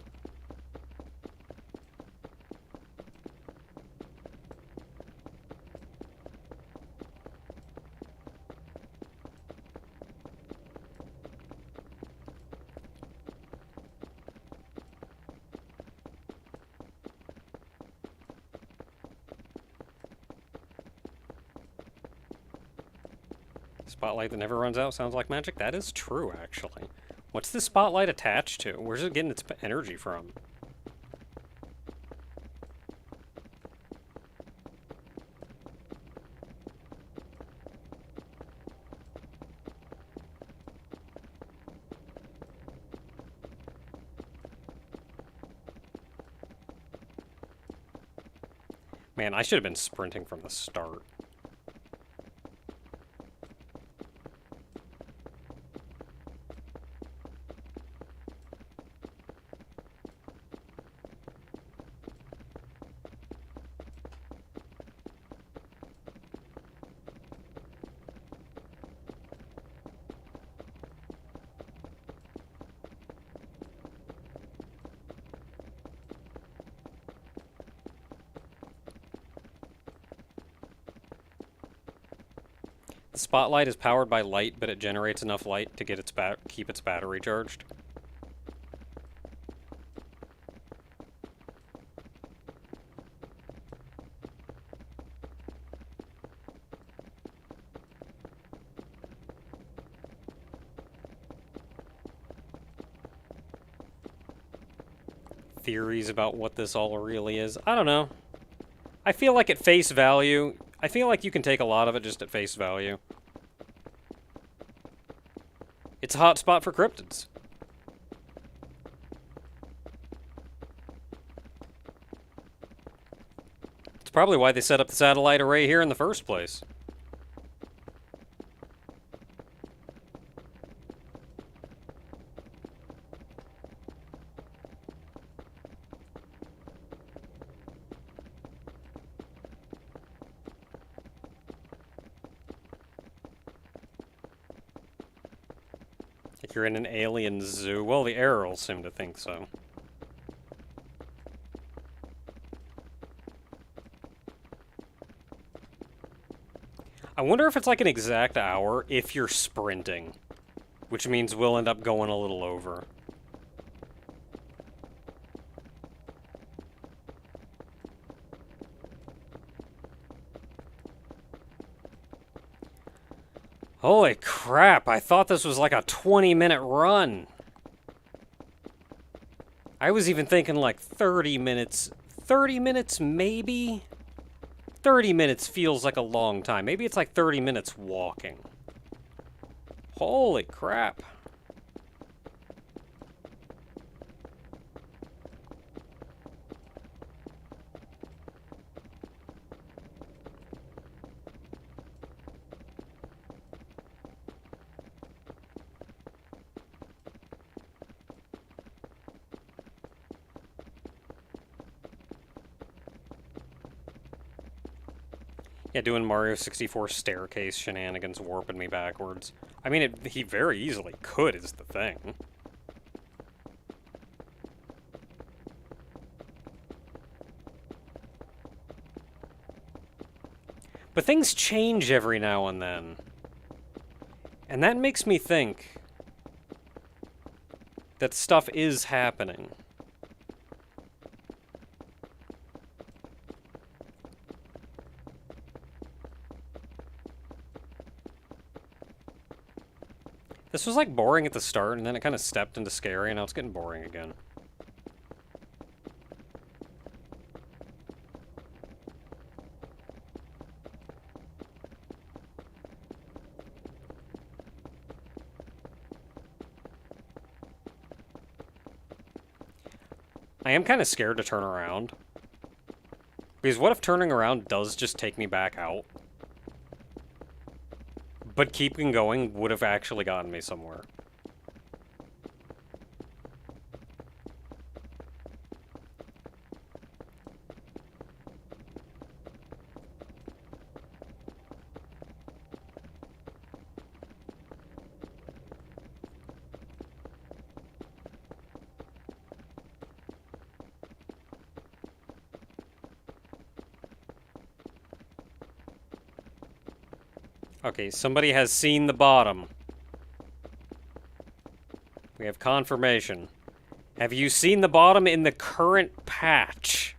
Spotlight that never runs out sounds like magic? That is true, actually. What's this spotlight attached to? Where's it getting its energy from? Man, I should have been sprinting from the start. The spotlight is powered by light, but it generates enough light to get keep its battery charged. Theories about what this all really is. I don't know. I feel like at face value, I feel like you can take a lot of it just at face value. It's a hot spot for cryptids. It's probably why they set up the satellite array here in the first place. Like you're in an alien zoo. Well, the arrows seem to think so. I wonder if it's like an exact hour if you're sprinting, which means we'll end up going a little over. Holy crap, I thought this was like a 20-minute run. I was even thinking like 30 minutes. 30 minutes, maybe? 30 minutes feels like a long time. Maybe it's like 30 minutes walking. Holy crap. Yeah, doing Mario 64 staircase shenanigans warping me backwards. I mean, he very easily could, is the thing. But things change every now and then. And that makes me think that stuff is happening. This was like boring at the start, and then it kind of stepped into scary, and now it's getting boring again. I am kind of scared to turn around. Because what if turning around does just take me back out? But keeping going would have actually gotten me somewhere. Okay, somebody has seen the bottom. We have confirmation. Have you seen the bottom in the current patch?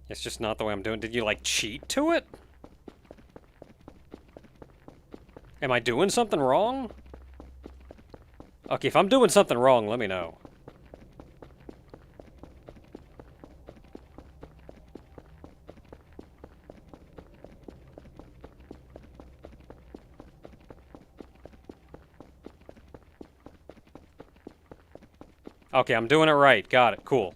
It's just not the way I'm doing. Did you, like, cheat to it? Am I doing something wrong? Okay, if I'm doing something wrong, let me know. Okay, I'm doing it right. Got it. Cool.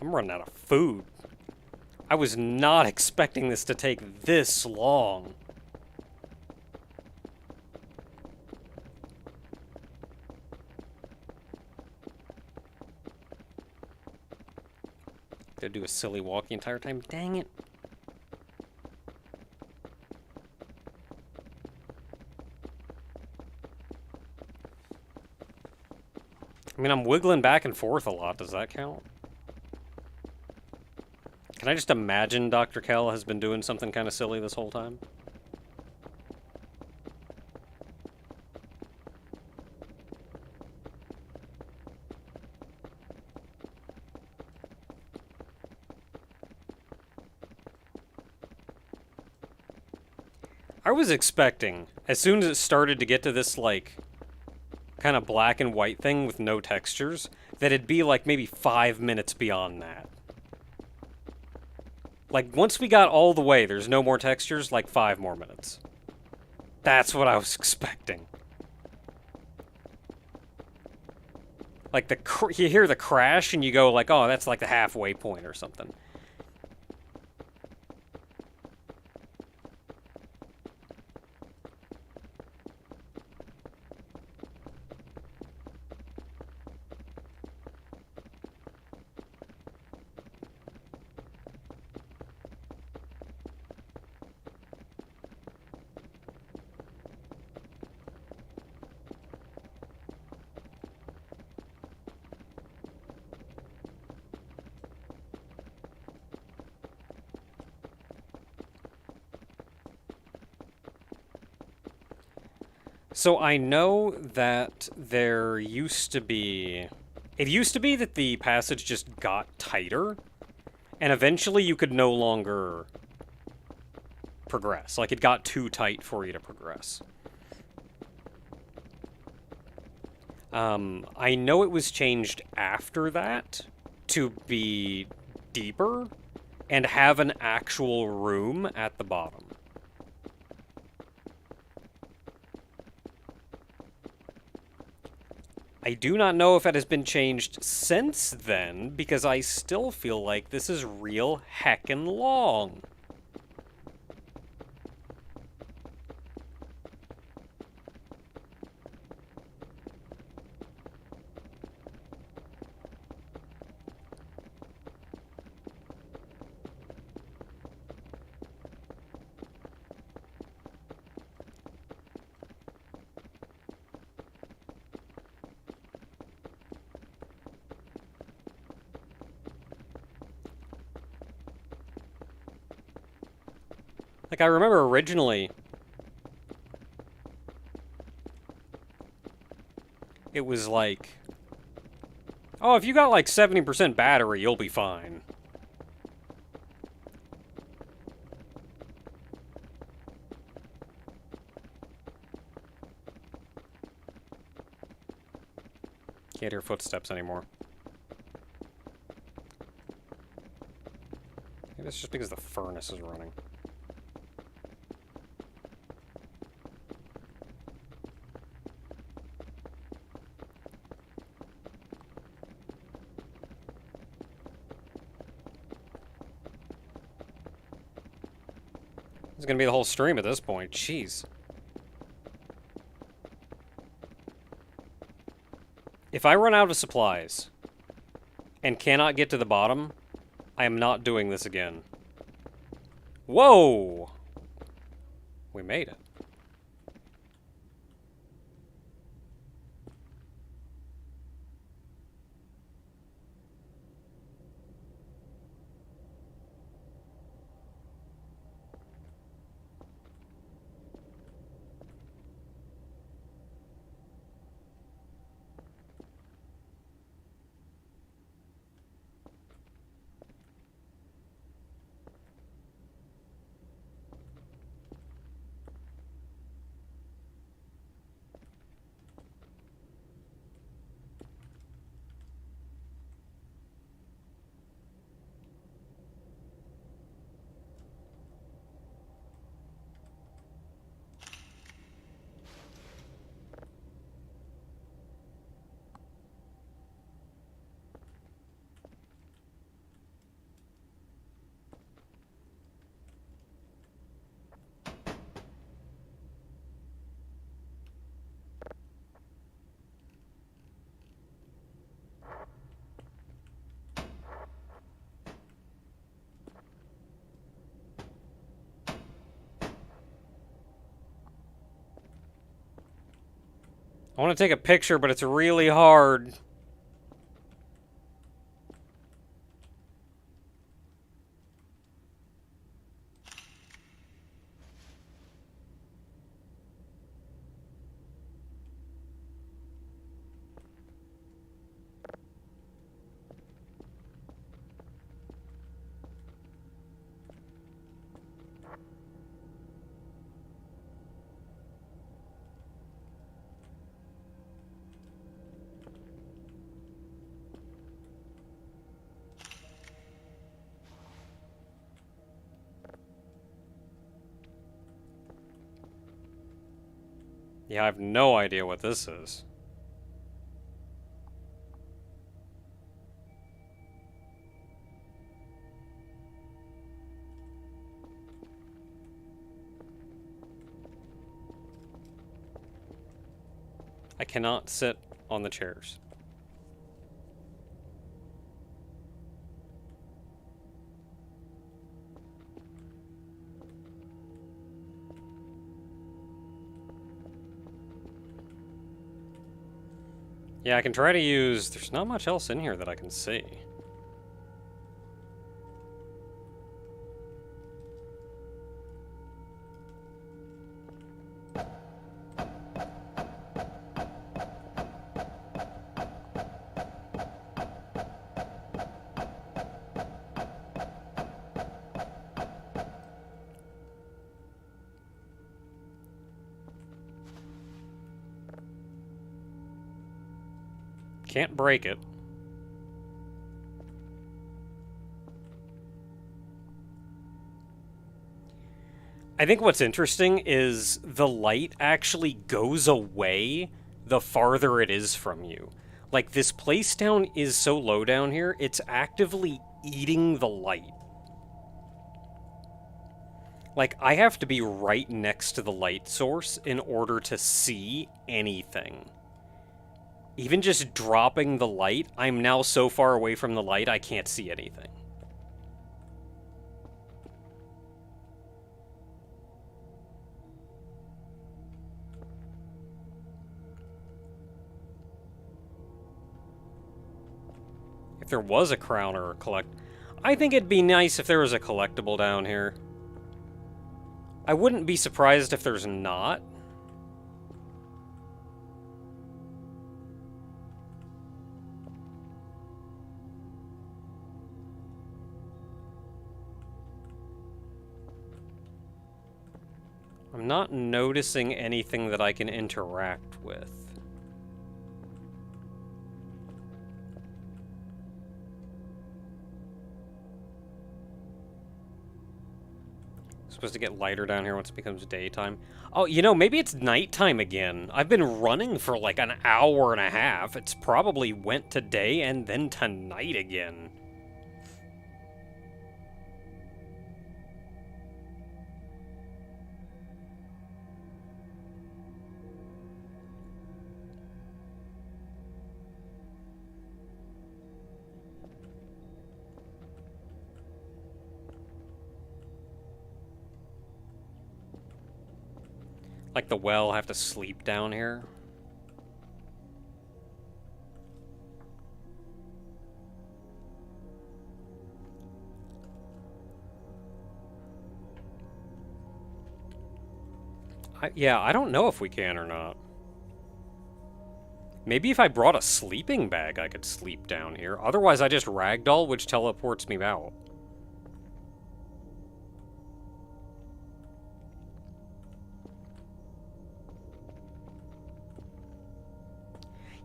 I'm running out of food. I was not expecting this to take this long. Gonna do a silly walk the entire time. Dang it. I mean, I'm wiggling back and forth a lot. Does that count? Can I just imagine Dr. Kell has been doing something kind of silly this whole time? I was expecting, as soon as it started to get to this, like, kind of black and white thing with no textures, that it'd be, like, maybe 5 minutes beyond that. Like, once we got all the way, there's no more textures, like 5 more minutes. That's what I was expecting. Like, you hear the crash and you go like, oh, that's like the halfway point or something. So I know that there used to be... It used to be that the passage just got tighter, and eventually you could no longer progress. Like, it got too tight for you to progress. I know it was changed after that to be deeper and have an actual room at the bottom. I do not know if it has been changed since then, because I still feel like this is real heckin' long. Like, I remember originally, it was like, oh, if you got like 70% battery, you'll be fine. Can't hear footsteps anymore. Maybe it's just because the furnace is running. It's gonna be the whole stream at this point. Jeez. If I run out of supplies and cannot get to the bottom, I am not doing this again. Whoa! We made it. I want to take a picture, but it's really hard. Yeah, I have no idea what this is. I cannot sit on the chairs. Yeah, I can try to use... There's not much else in here that I can see. Can't break it. I think what's interesting is the light actually goes away the farther it is from you. Like, this place down is so low down here, it's actively eating the light. Like, I have to be right next to the light source in order to see anything. Even just dropping the light, I'm now so far away from the light I can't see anything. If there was a crown or a collect... I think it'd be nice if there was a collectible down here. I wouldn't be surprised if there's not. I'm not noticing anything that I can interact with. Supposed to get lighter down here once it becomes daytime. Oh, you know, maybe it's nighttime again. I've been running for like an hour and a half. It's probably went to day and then to night again. Like the well, have to sleep down here. Yeah, I don't know if we can or not. Maybe if I brought a sleeping bag, I could sleep down here. Otherwise, I just ragdoll, which teleports me out.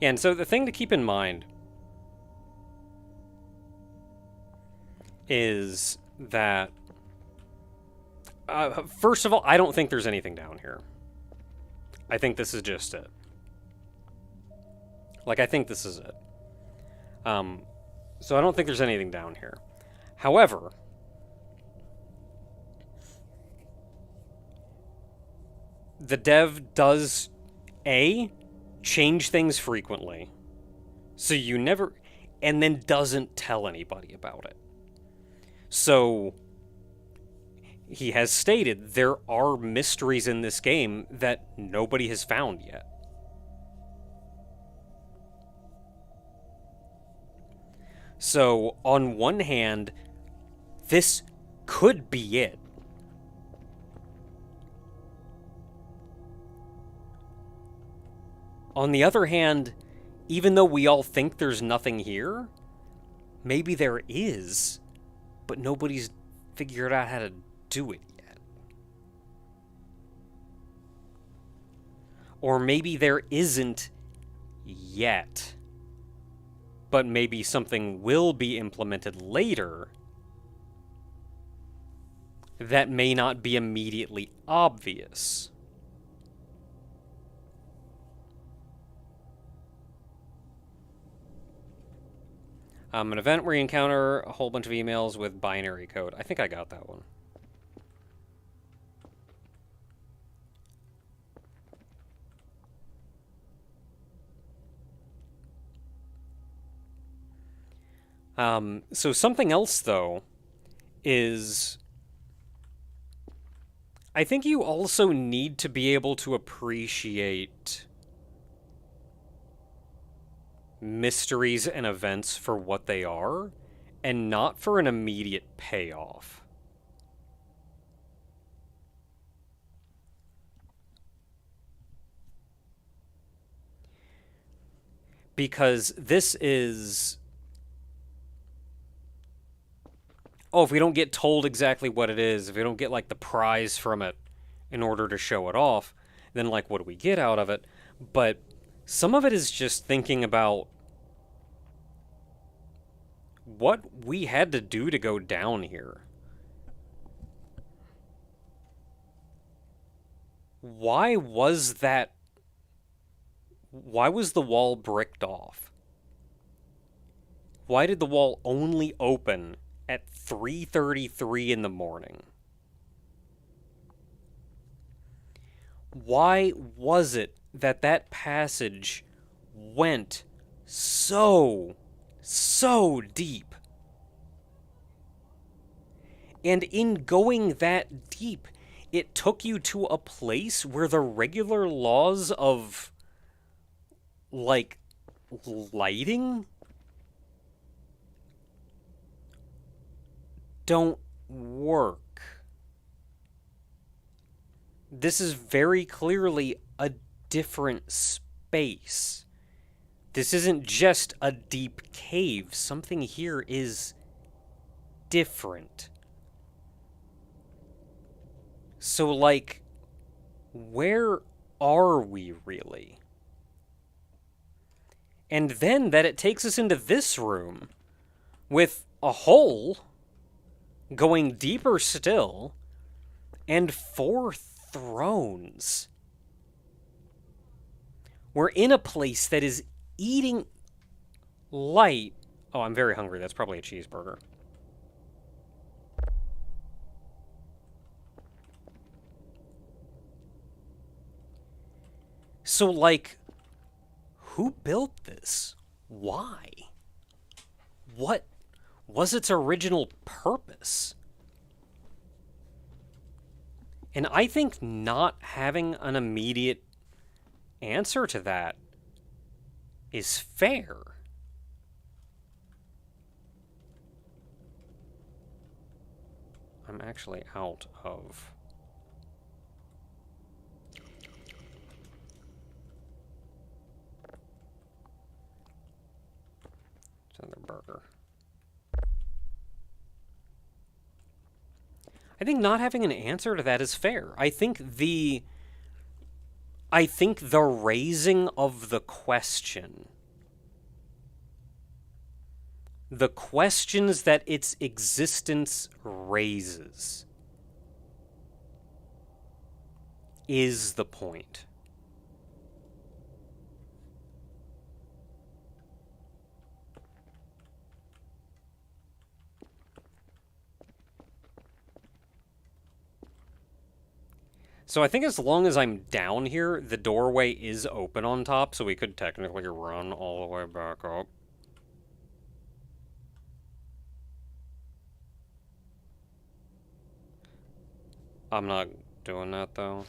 Yeah, and so the thing to keep in mind is that, first of all, I don't think there's anything down here. I think this is just it. Like, I think this is it. So I don't think there's anything down here. However, the dev does, A, change things frequently. So you never... And then doesn't tell anybody about it. So he has stated there are mysteries in this game that nobody has found yet. So, on one hand, this could be it. On the other hand, even though we all think there's nothing here, maybe there is, but nobody's figured out how to do it yet. Or maybe there isn't yet, but maybe something will be implemented later that may not be immediately obvious. An event where you encounter a whole bunch of emails with binary code. I think I got that one. So something else, though, is... I think you also need to be able to appreciate mysteries and events for what they are, and not for an immediate payoff. Because this is... Oh, if we don't get told exactly what it is, if we don't get, like, the prize from it in order to show it off, then, like, what do we get out of it? But some of it is just thinking about what we had to do to go down here. Why was that... Why was the wall bricked off? Why did the wall only open at 3:33 in the morning? Why was it that that passage went so deep? And in going that deep, it took you to a place where the regular laws of, like, lighting don't work. this is very clearly a different space. This isn't just a deep cave. Something here is different. So, like, where are we really? And then that it takes us into this room with a hole going deeper still and 4 thrones. We're in a place that is eating light. Oh, I'm very hungry. That's probably a cheeseburger. So, like, who built this? Why? What was its original purpose? And I think not having an immediate answer to that is fair. I'm actually out of... another burger. I think not having an answer to that is fair. I think the raising of the question, the questions that its existence raises, is the point. So I think as long as I'm down here, the doorway is open on top, so we could technically run all the way back up. I'm not doing that, though.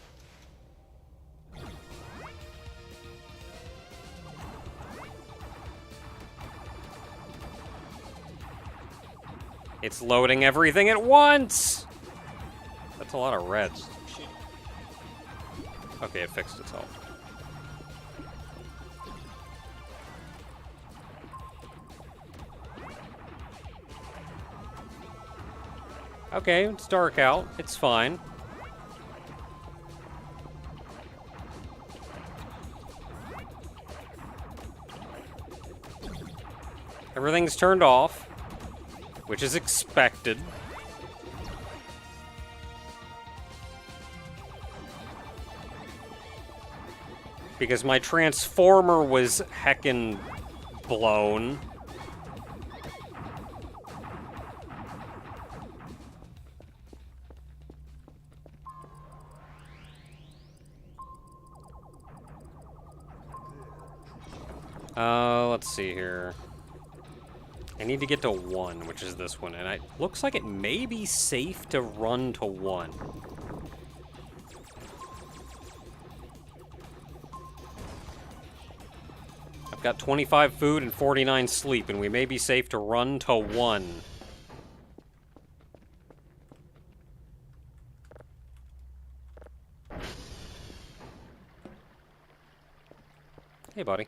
It's loading everything at once! That's a lot of reds. Okay, it fixed itself. Okay, it's dark out. It's fine. Everything's turned off, which is expected. Because my transformer was heckin' blown. Let's see here. I need to get to 1, which is this one, and it looks like it may be safe to run to 1. I've got 25 food and 49 sleep, and we may be safe to run to 1. Hey, buddy.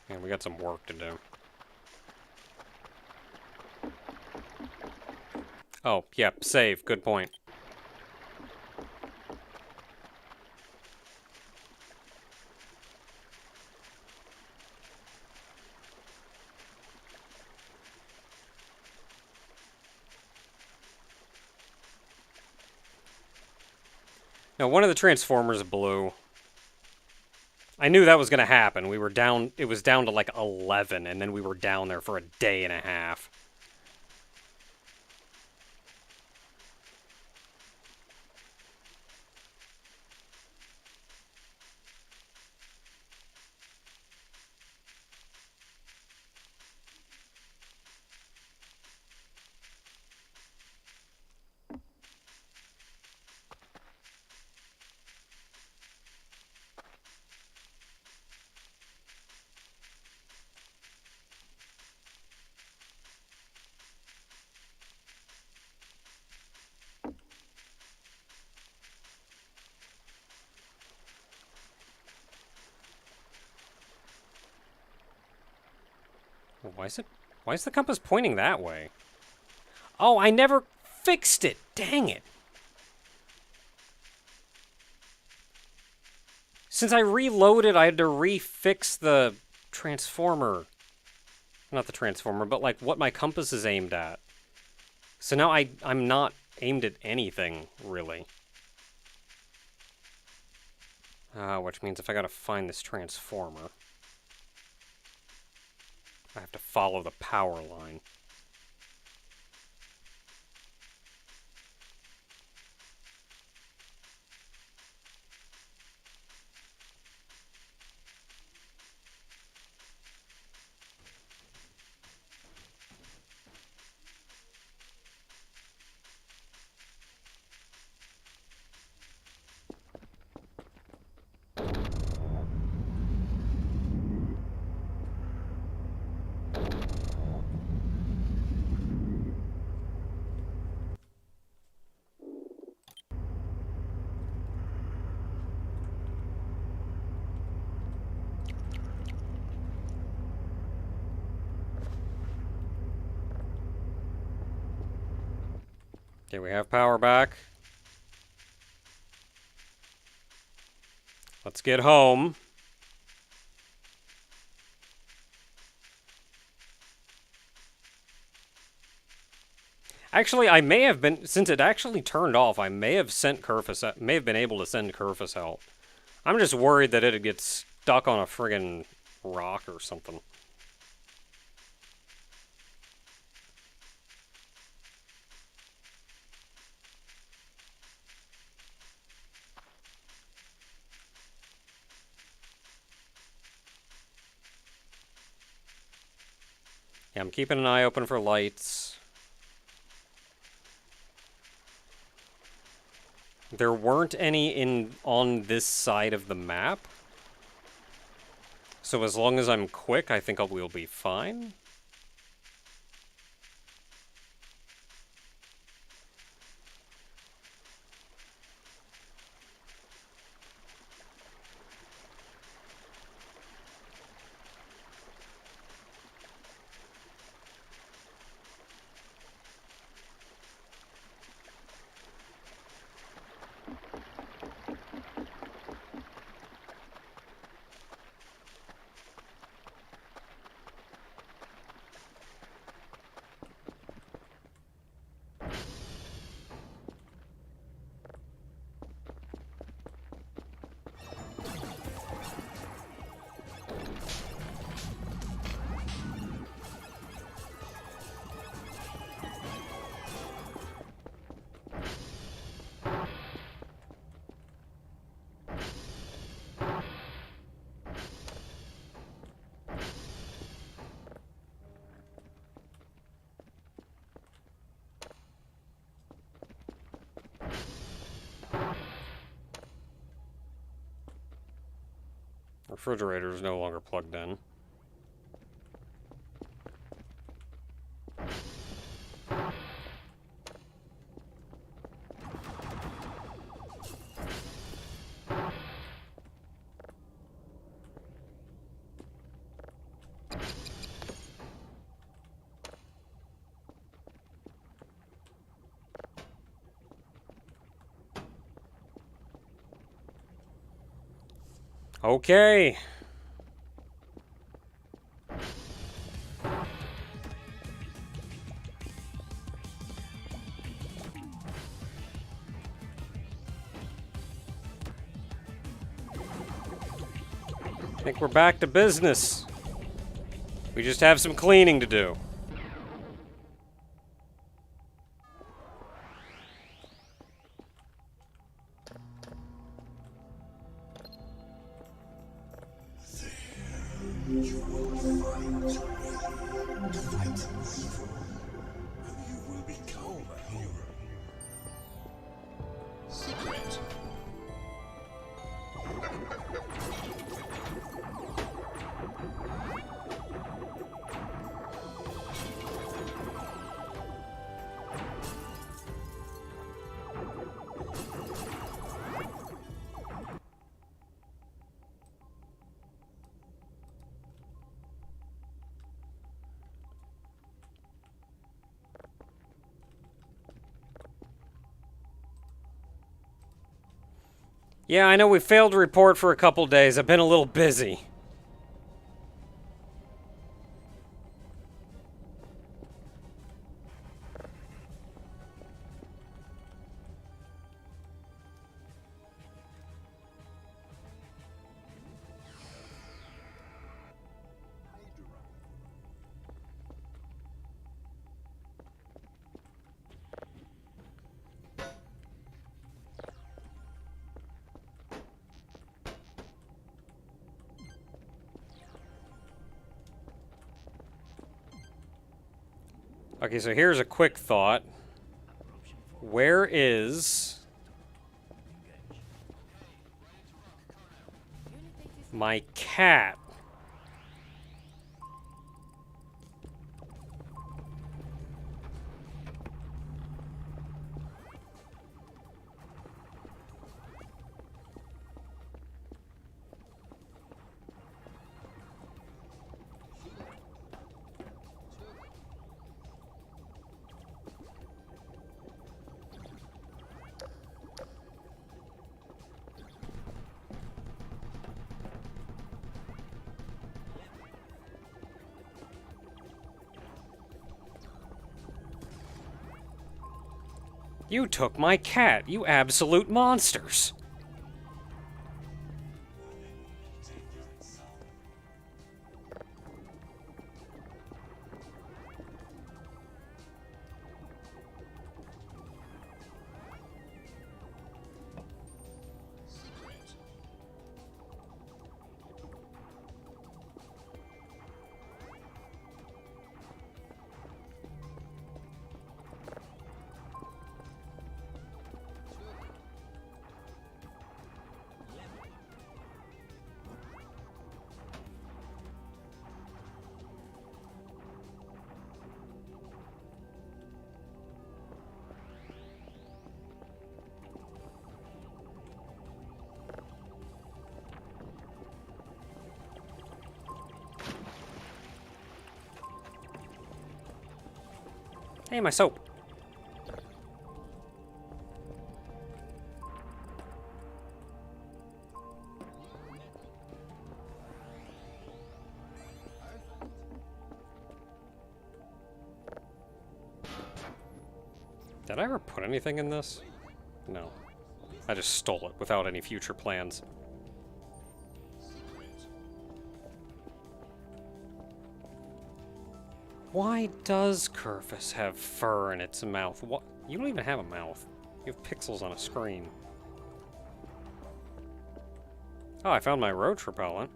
Yeah, we got some work to do. Oh, yep, save. Good point. Now, one of the Transformers blew. I knew that was going to happen. We were down, it was down to like 11, and then we were down there for a day and a half. Why is the compass pointing that way? Oh, I never fixed it. Dang it. Since I reloaded, I had to refix the transformer. Not the transformer, but like what my compass is aimed at. So now I'm not aimed at anything, really. Which means if I gotta find this transformer, I have to follow the power line. Okay, we have power back. Let's get home. Actually, I may have been, since it actually turned off, I may have sent Kerfus, may have been able to send Kerfus out. I'm just worried that it'd get stuck on a friggin' rock or something. Yeah, I'm keeping an eye open for lights. There weren't any on this side of the map. So as long as I'm quick, I think we'll be fine. Refrigerator is no longer plugged in. Okay. I think we're back to business. We just have some cleaning to do. You will find your way to fight evil, and you will become a hero. Secret. Yeah, I know we failed to report for a couple days. I've been a little busy. Okay, so here's a quick thought. Where is my cat? You took my cat, you absolute monsters! Hey, my soap. Did I ever put anything in this? No. I just stole it without any future plans. Why does Curfus have fur in its mouth? What? You don't even have a mouth. You have pixels on a screen. Oh, I found my roach repellent.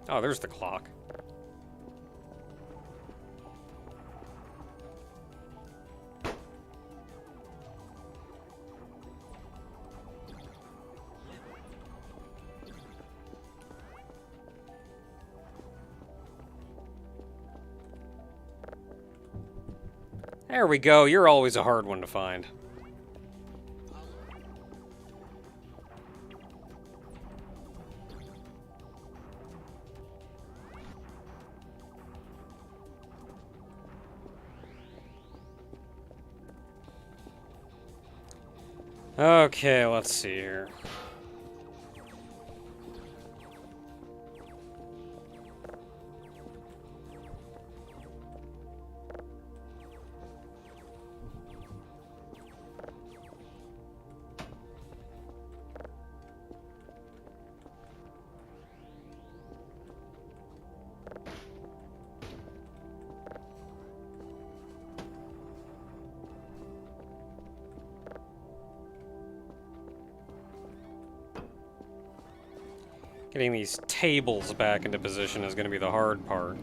Oh, there's the clock. There we go. You're always a hard one to find. Okay, let's see here. Getting these tables back into position is going to be the hard part.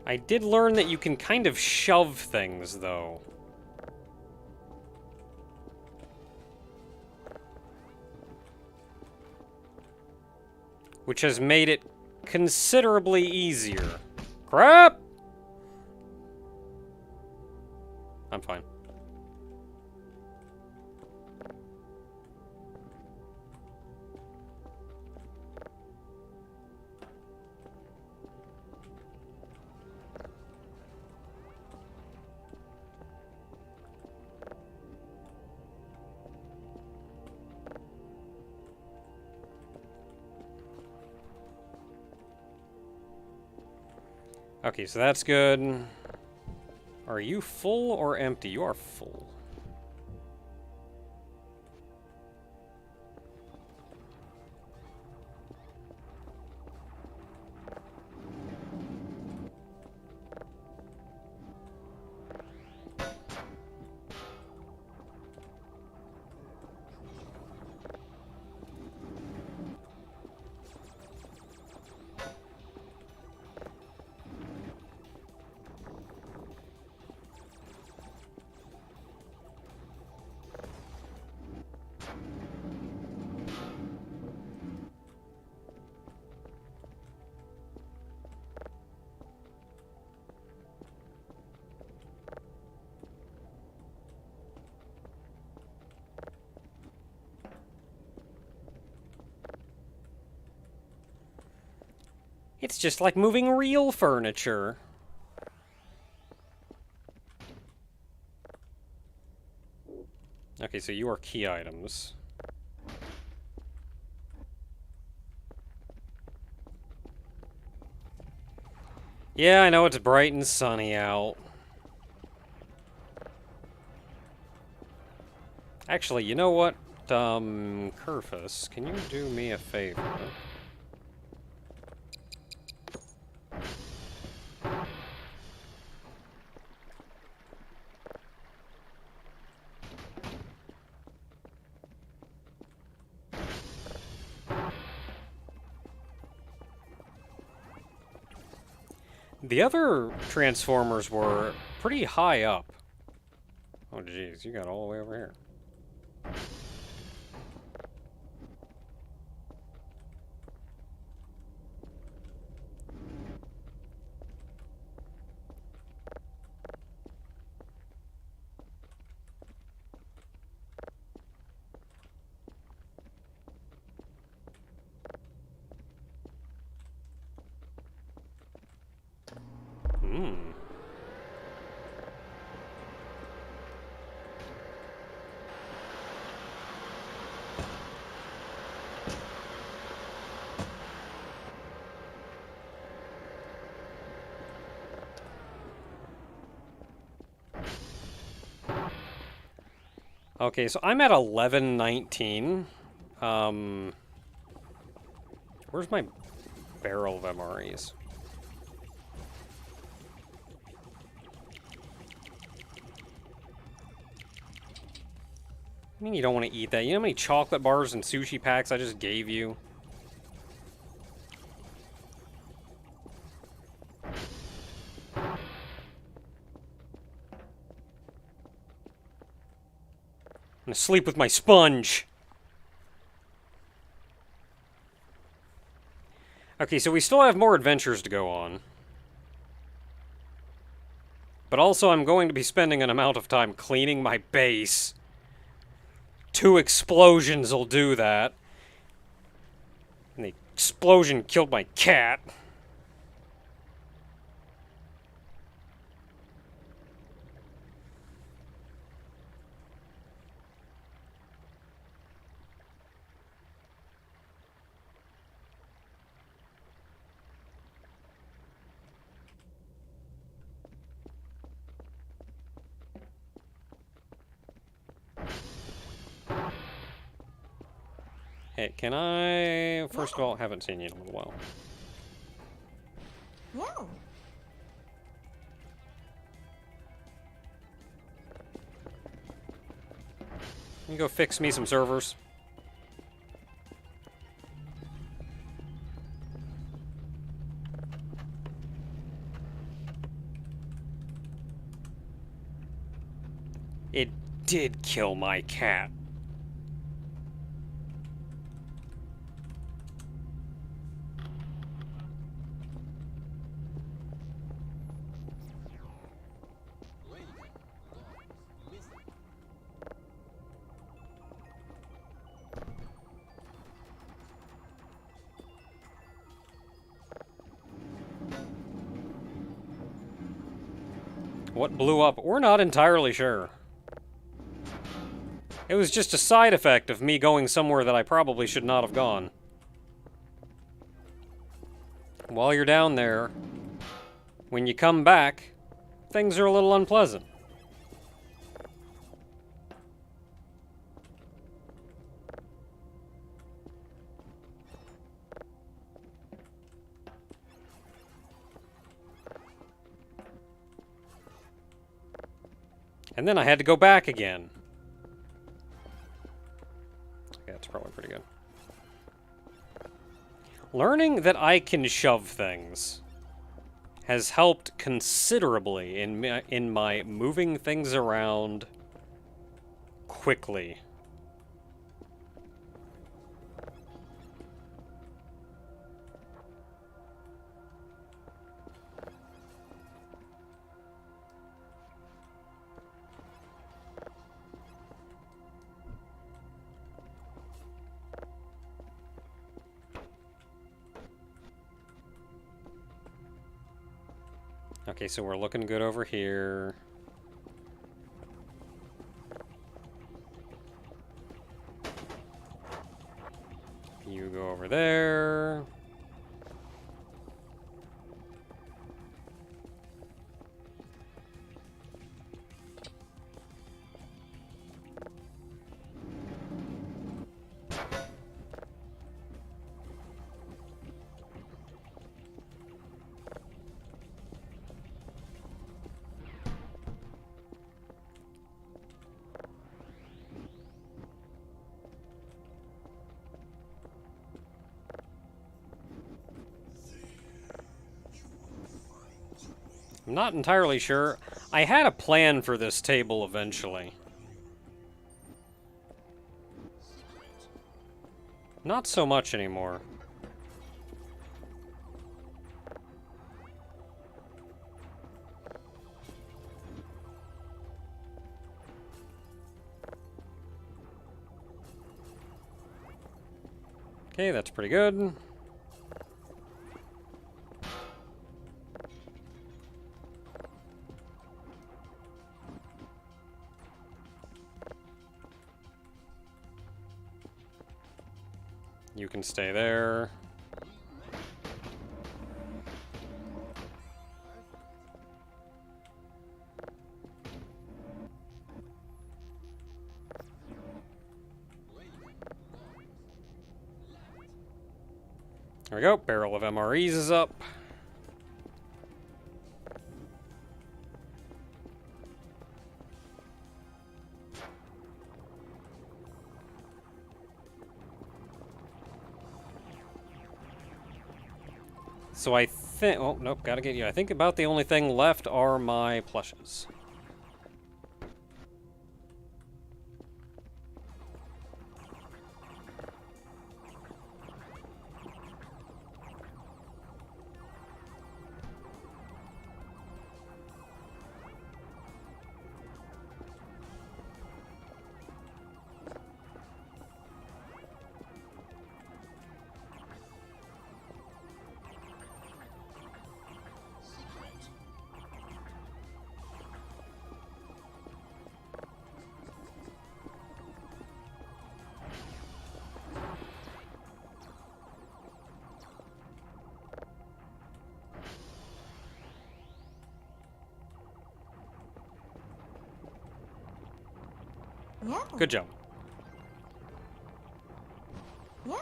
I did learn that you can kind of shove things, though. which has made it considerably easier. Crap! I'm fine. Okay, so that's good. Are you full or empty? You are full. It's just like moving real furniture. Okay, so you are key items. Yeah, I know it's bright and sunny out. Actually, you know what? Kerfus, can you do me a favor? The other Transformers were pretty high up. Oh, jeez, you got all the way over here. Hmm. Okay, so I'm at 1119. Where's my barrel of MREs? I mean, you don't want to eat that. You know how many chocolate bars and sushi packs I just gave you? I'm gonna sleep with my sponge. Okay, so we still have more adventures to go on. But also I'm going to be spending an amount of time cleaning my base. 2 explosions will do that. And the explosion killed my cat. Hey, can I... First of all, haven't seen you in a little while. Yeah. Can you go fix me some servers? It did kill my cat. What blew up? We're not entirely sure. It was just a side effect of me going somewhere that I probably should not have gone. While you're down there, when you come back, things are a little unpleasant. And then I had to go back again. Yeah, that's probably pretty good. Learning that I can shove things has helped considerably in my moving things around quickly. Okay, so we're looking good over here. You go over there. I'm not entirely sure. I had a plan for this table eventually. Not so much anymore. Okay, that's pretty good. You can stay there. There we go. Barrel of MREs is up. So I think... Oh, nope, gotta get you. I think about the only thing left are my plushes. Yeah. Good job. Yeah.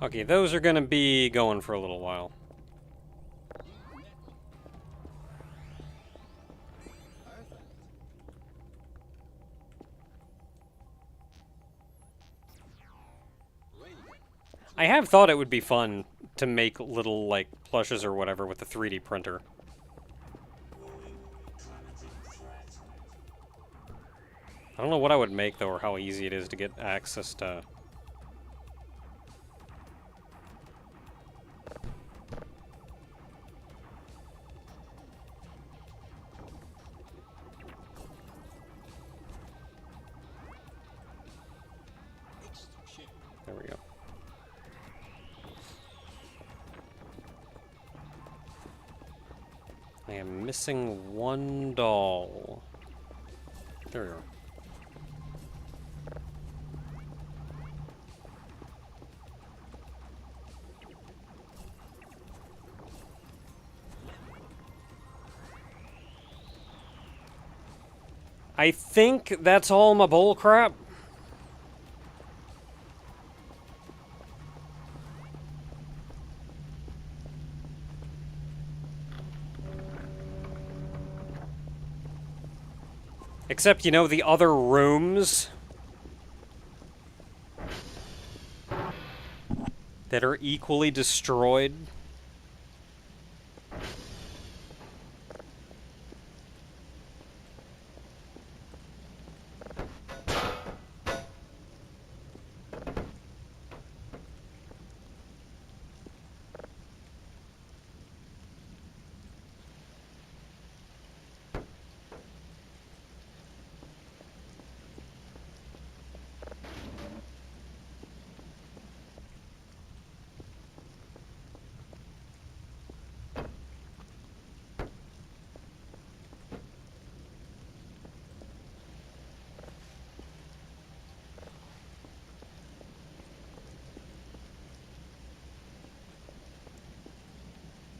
Okay, those are gonna be going for a little while. I have thought it would be fun to make little, like, plushes or whatever with the 3D printer. I don't know what I would make, though, or how easy it is to get access to... am missing one doll. There we are. I think that's all my bull crap. Except, you know, the other rooms that are equally destroyed.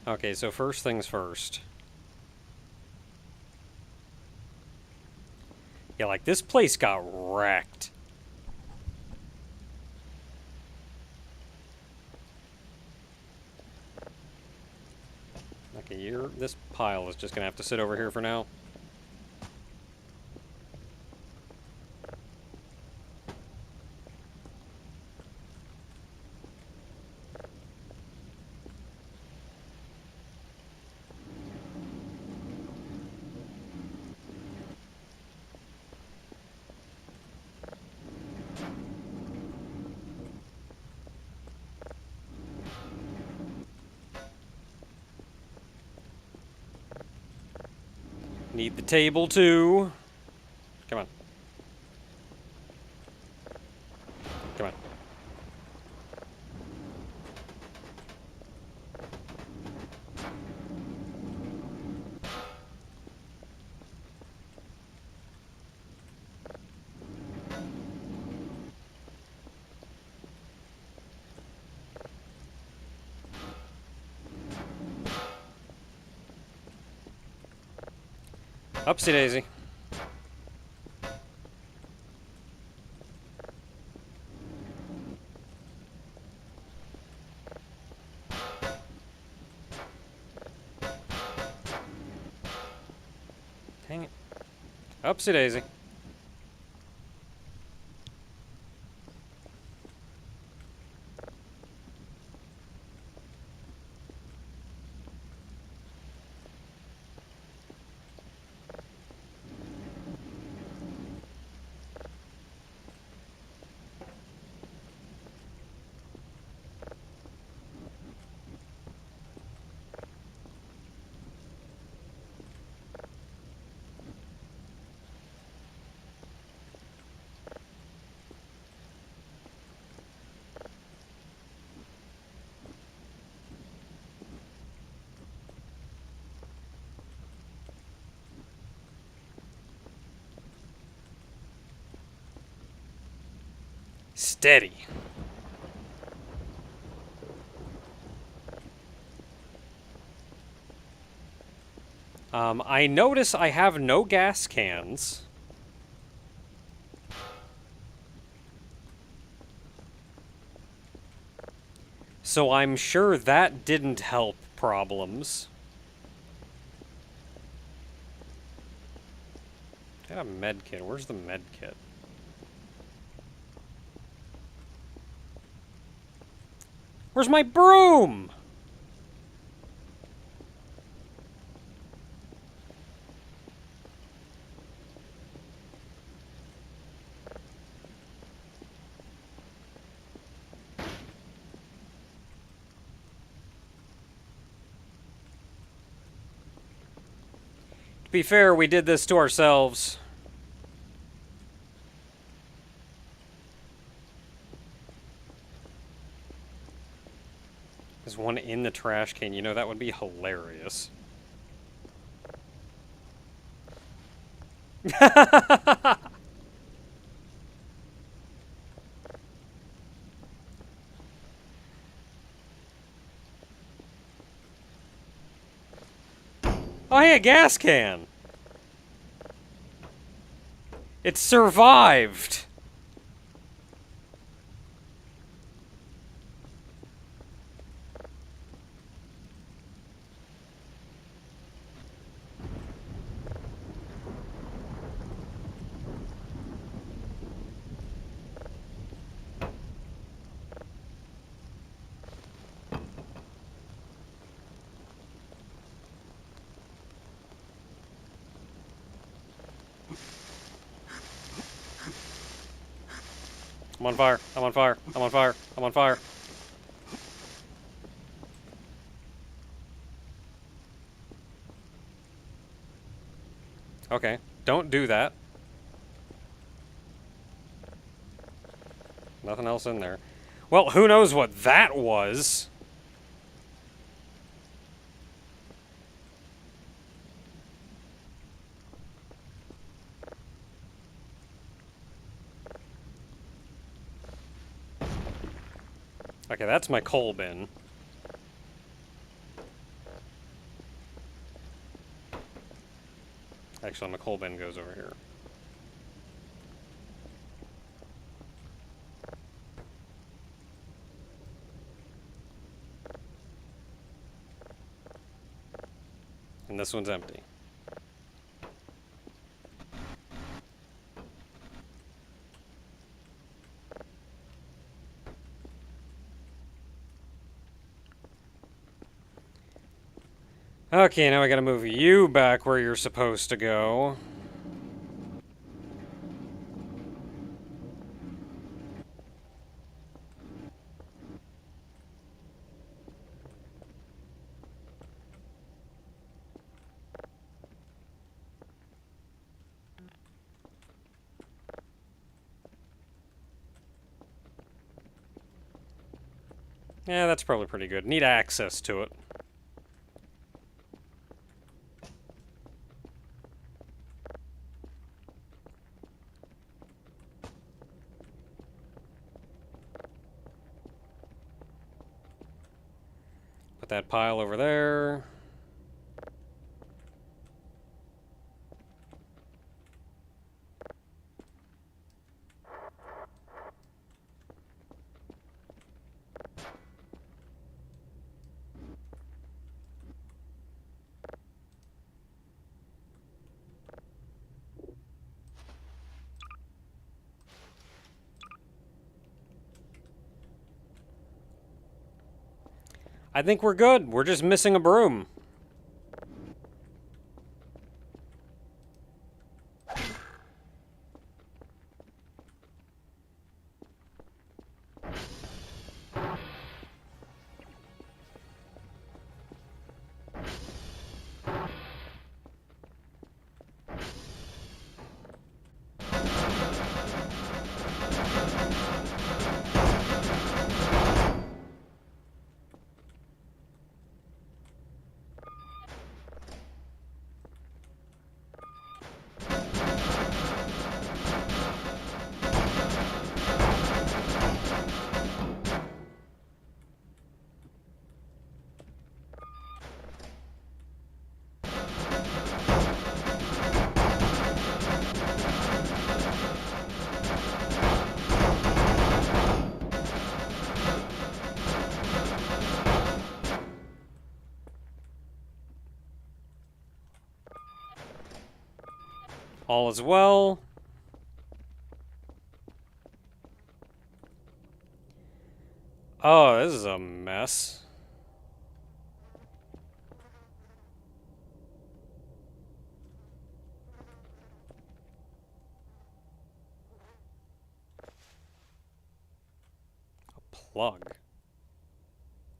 Okay, so first things first. Yeah, like, this place got wrecked. Okay, this pile is just gonna have to sit over here for now. Need the table, too. Come on. Come on. Upsie daisy. Dang it. Upsie daisy. Steady. I notice I have no gas cans. So I'm sure that didn't help problems. I got a med kit. Where's the med kit? Where's my broom? To be fair, we did this to ourselves. There's one in the trash can. You know, that would be hilarious. Oh, hey, a gas can! It survived! I'm on fire. I'm on fire. I'm on fire. I'm on fire. Okay. Don't do that. Nothing else in there. Well, who knows what that was? Okay, that's my coal bin. Actually, my coal bin goes over here. And this one's empty. Okay, now I gotta move you back where you're supposed to go. Yeah, that's probably pretty good. Need access to it. Put that pile over there. I think we're good. We're just missing a broom. All is well. Oh, this is a mess. A plug.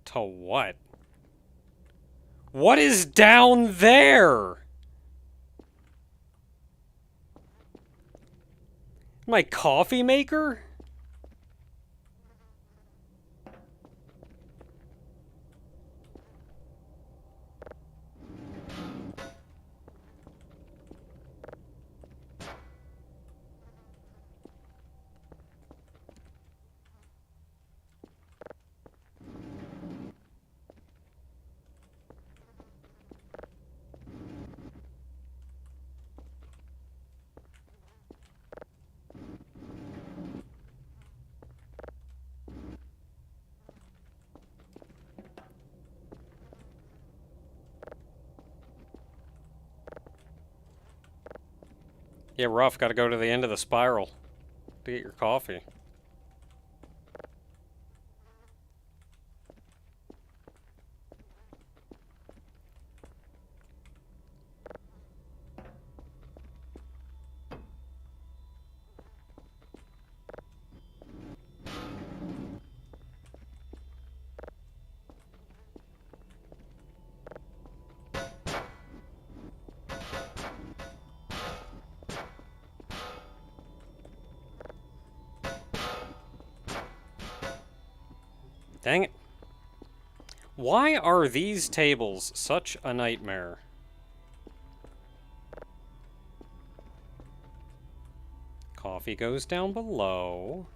To what? What is down there? My coffee maker? Yeah, rough. Gotta go to the end of the spiral to get your coffee. Dang it. Why are these tables such a nightmare? Coffee goes down below.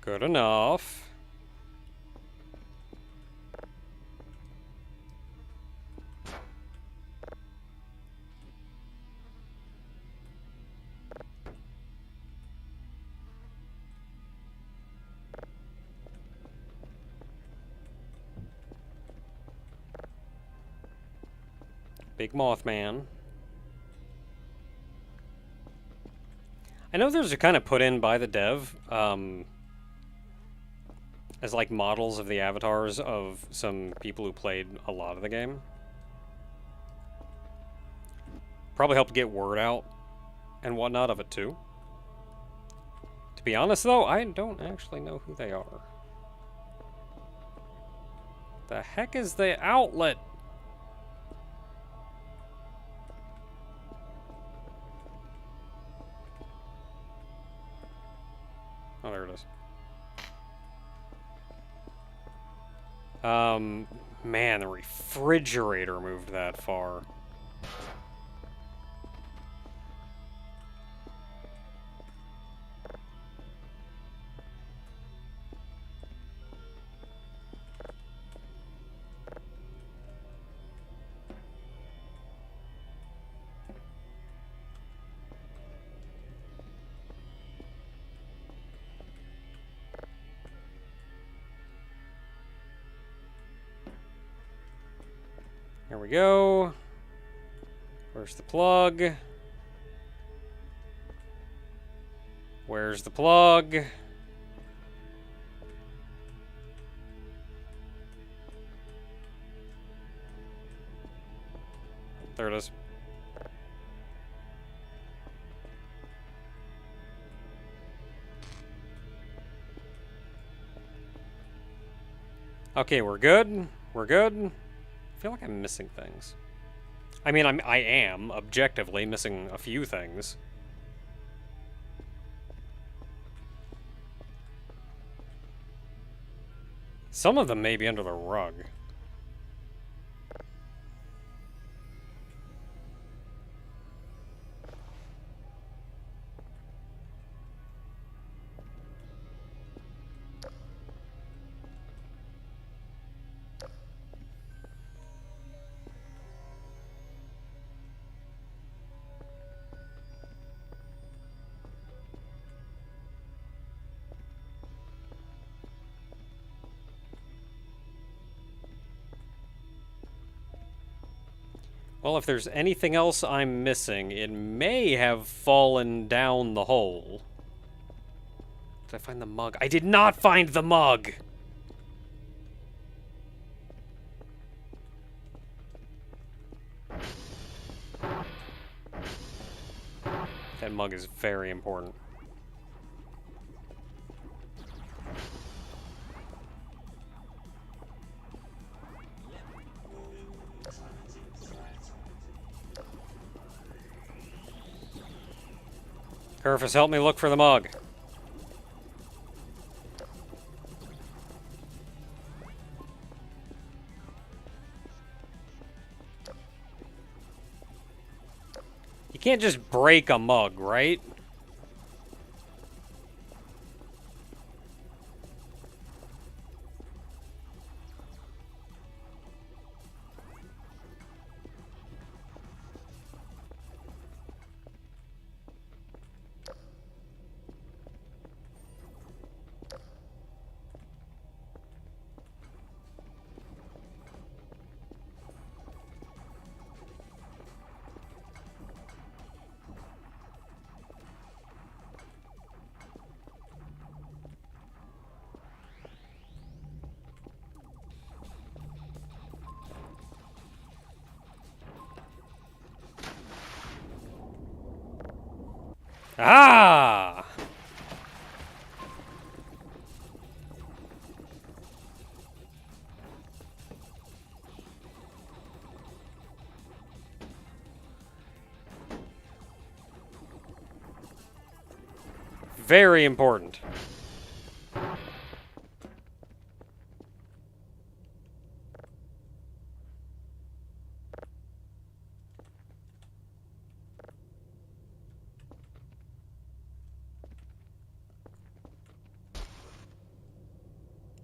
Good enough. Big Mothman. I know those are kind of put in by the dev, as like models of the avatars of some people who played a lot of the game. Probably helped get word out and whatnot of it too. To be honest though, I don't actually know who they are. The heck is the outlet? Oh, there it is. Man, the refrigerator moved that far. Here we go. Where's the plug? Where's the plug? There it is. Okay, we're good. We're good. I feel like I'm missing things. I mean, I am objectively missing a few things. Some of them may be under the rug. Well, if there's anything else I'm missing, it may have fallen down the hole. Did I find the mug? I did not find the mug! That mug is very important. Kerfus, help me look for the mug. You can't just break a mug, right? Ah! Very important.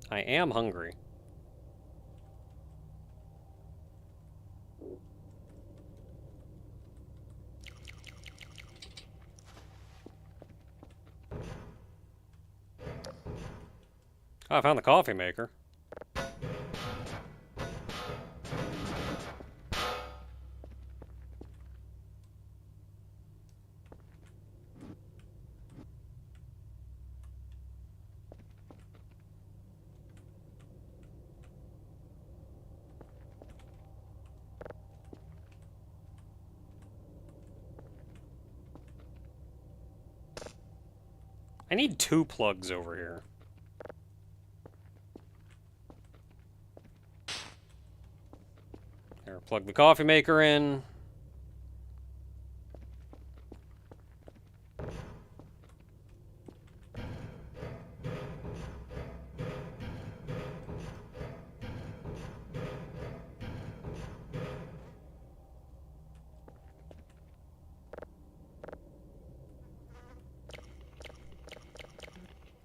I am hungry. Oh, I found the coffee maker. I need 2 plugs over here. There, plug the coffee maker in.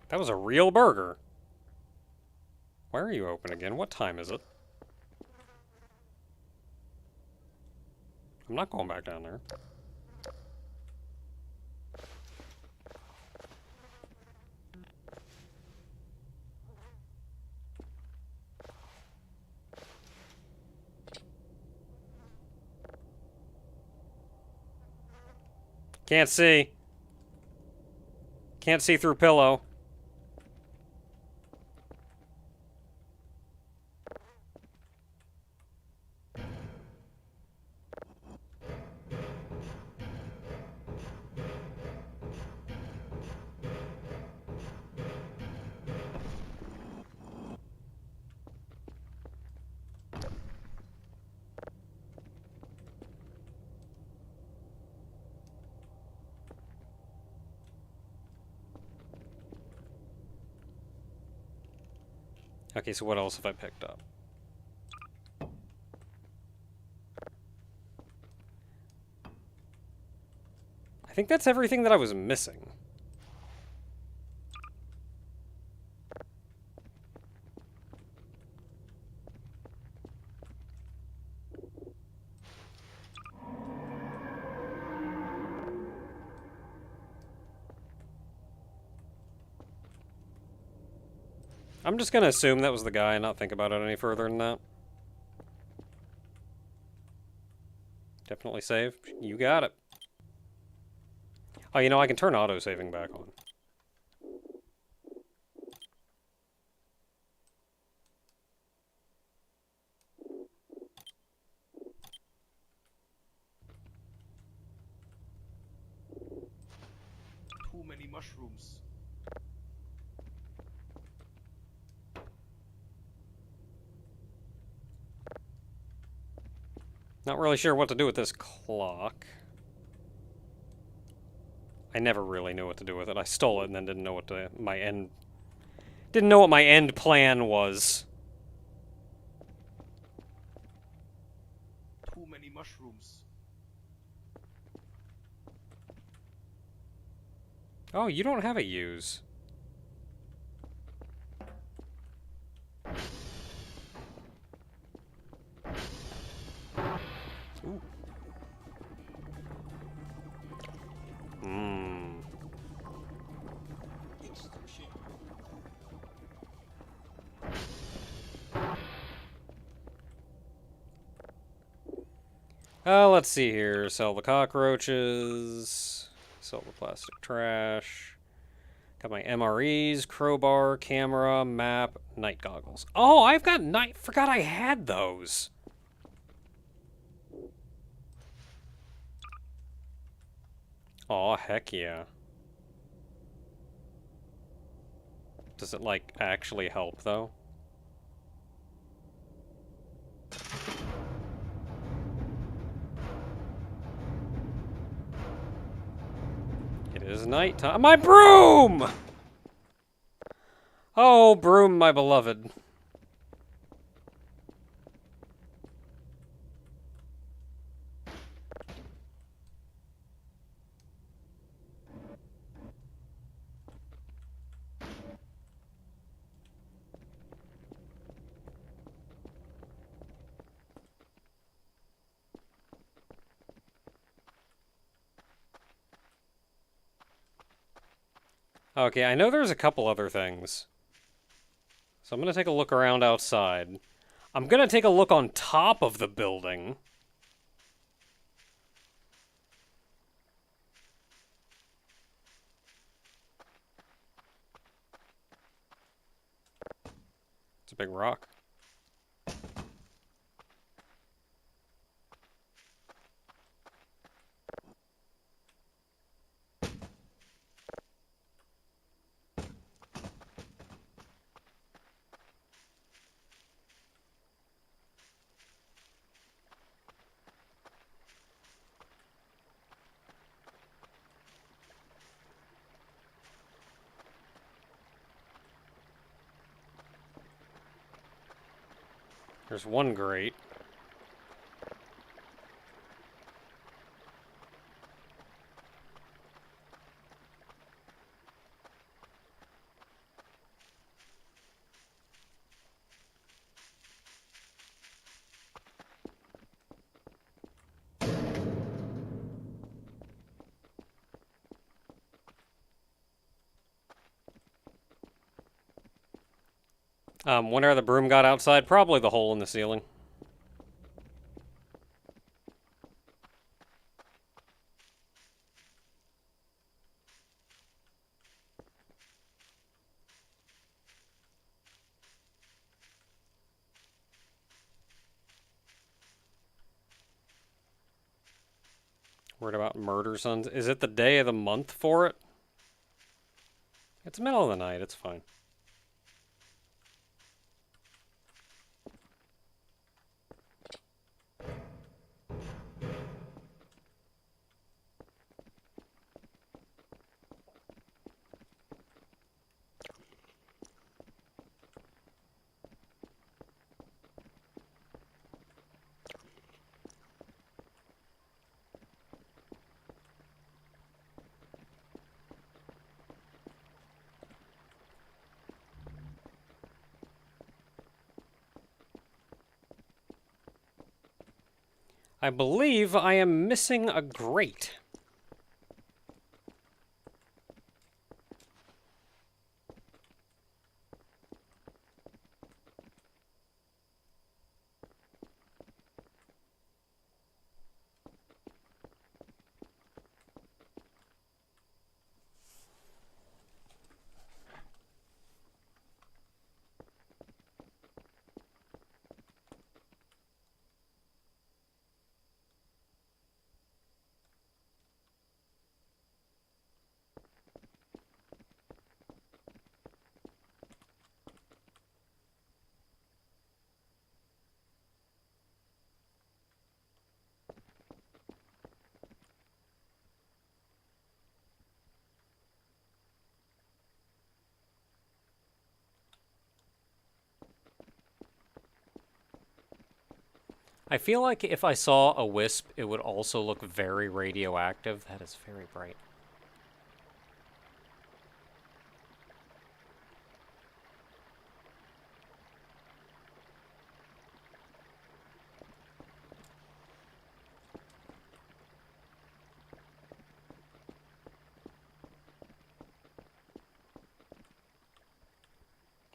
That was a real burger. Why are you open again? What time is it? I'm not going back down there. Can't see. Can't see through pillow. Okay, so what else have I picked up? I think that's everything that I was missing. I'm just gonna assume that was the guy and not think about it any further than that. Definitely save. You got it. Oh, you know, I can turn auto-saving back on. Too many mushrooms. Not really sure what to do with this clock. I never really knew what to do with it. I stole it and then didn't know what my end plan was. Too many mushrooms. Oh, you don't have a use. Ooh. Mmm. Let's see here. Sell the cockroaches. Sell the plastic trash. Got my MREs, crowbar, camera, map, night goggles. Oh, I've got night. Forgot I had those. Aw, heck yeah. Does it, like, actually help, though? It is nighttime. My broom! Oh, broom, my beloved. Okay, I know there's a couple other things. So I'm gonna take a look around outside. I'm gonna take a look on top of the building. It's a big rock. There's one grate. Whenever the broom got outside, probably the hole in the ceiling. Worried about murder sons. Is it the day of the month for it? It's the middle of the night, it's fine. I believe I am missing a grate. I feel like if I saw a wisp, it would also look very radioactive. That is very bright.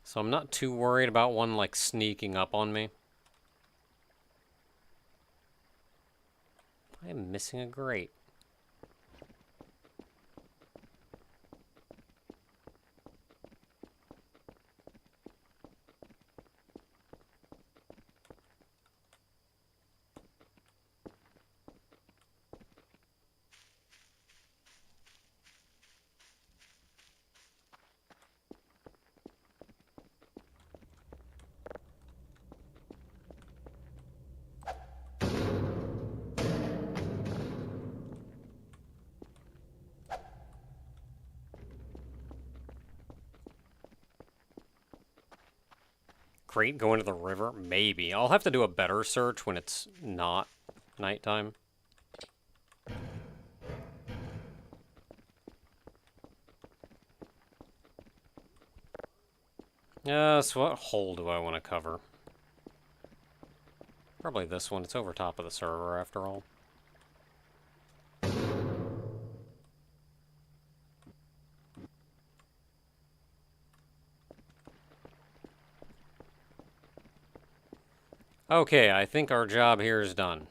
So I'm not too worried about one, like, sneaking up on me. I am missing a grate. crate go into the river? Maybe. I'll have to do a better search when it's not nighttime. So what hole do I want to cover? Probably this one. It's over top of the server, after all. Okay, I think our job here is done.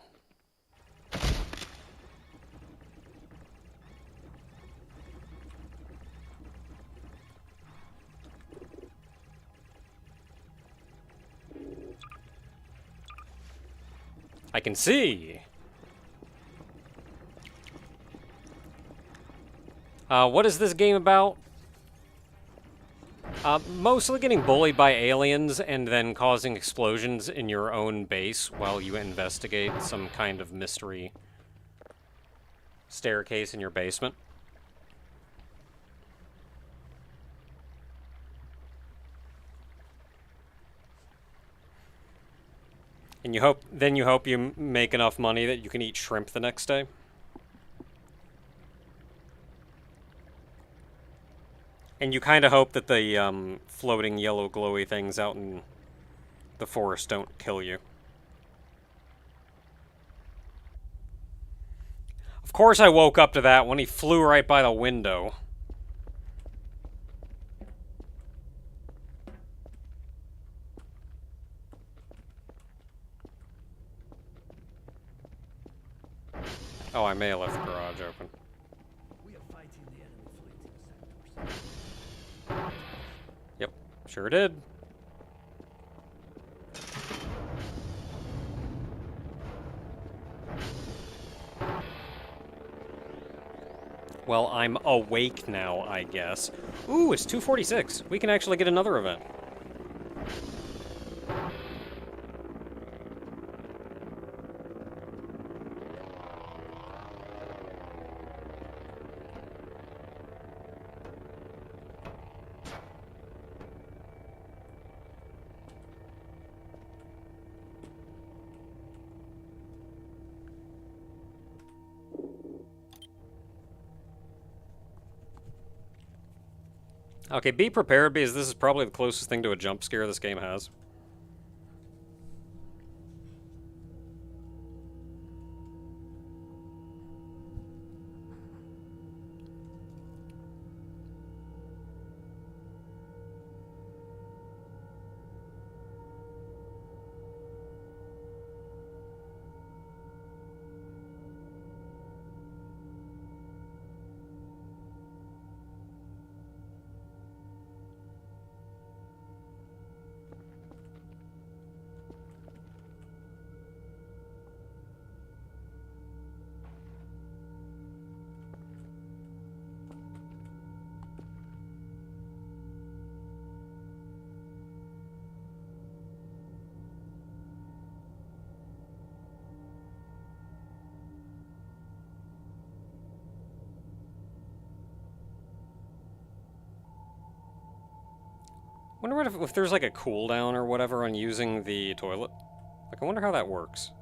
I can see! What is this game about? Mostly getting bullied by aliens and then causing explosions in your own base while you investigate some kind of mystery staircase in your basement. And you hope you make enough money that you can eat shrimp the next day. And you kind of hope that the floating yellow glowy things out in the forest don't kill you. Of course I woke up to that when he flew right by the window. Oh, I may have left the garage open. We are fighting the enemy fleet in sectors. Yep, sure did. Well, I'm awake now, I guess. Ooh, it's 2:46. We can actually get another event. Okay, be prepared because this is probably the closest thing to a jump scare this game has. Wonder what if there's like a cooldown or whatever on using the toilet. Like, I wonder how that works.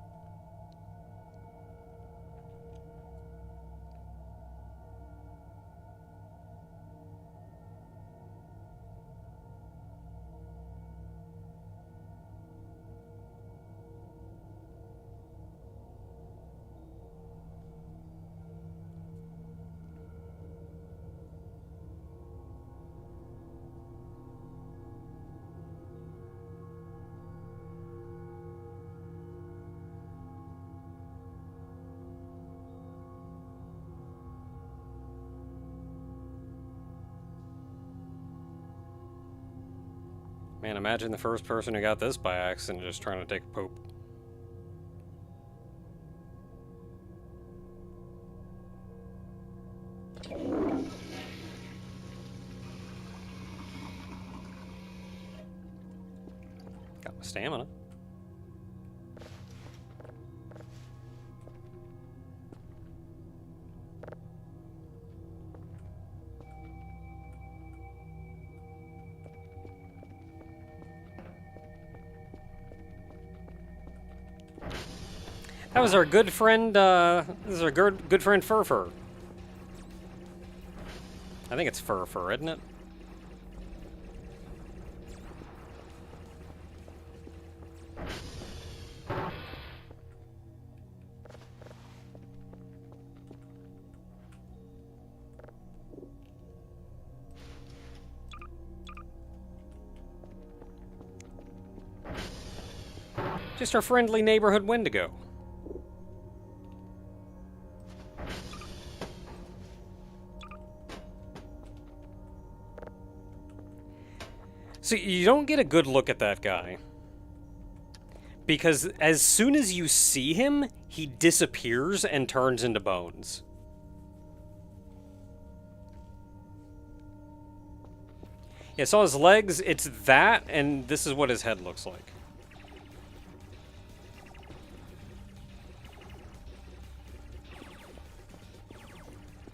Man, imagine the first person who got this by accident just trying to take a poop. Got my stamina. That was our good friend, this is our good friend Furfur. I think it's Furfur, isn't it? Just our friendly neighborhood Wendigo. So you don't get a good look at that guy. Because as soon as you see him, he disappears and turns into bones. Yeah, saw his legs, it's that, and this is what his head looks like.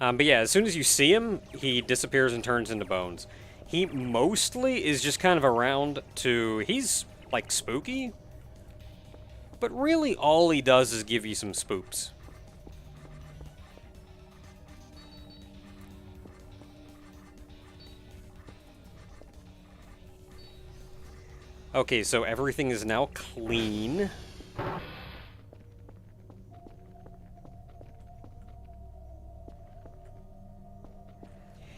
But yeah, as soon as you see him, he disappears and turns into bones. He mostly is just kind of around to... He's, like, spooky. But really, all he does is give you some spoops. Okay, so everything is now clean.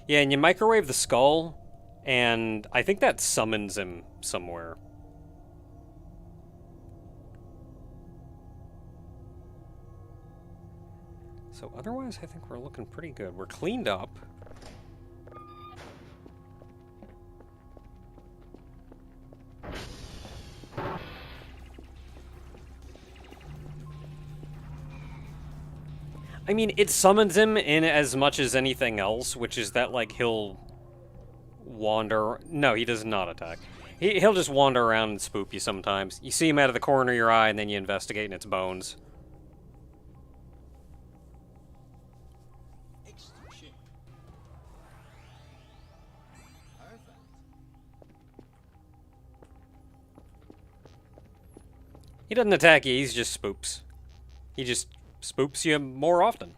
Yeah, and you microwave the skull, and I think that summons him somewhere. So otherwise, I think we're looking pretty good. We're cleaned up. I mean, it summons him in as much as anything else, which is that, like, he'll wander... No, he does not attack. He'll just wander around and spook you sometimes. You see him out of the corner of your eye, and then you investigate, and it's bones. He doesn't attack you, he's just spoops. He just spoops you more often.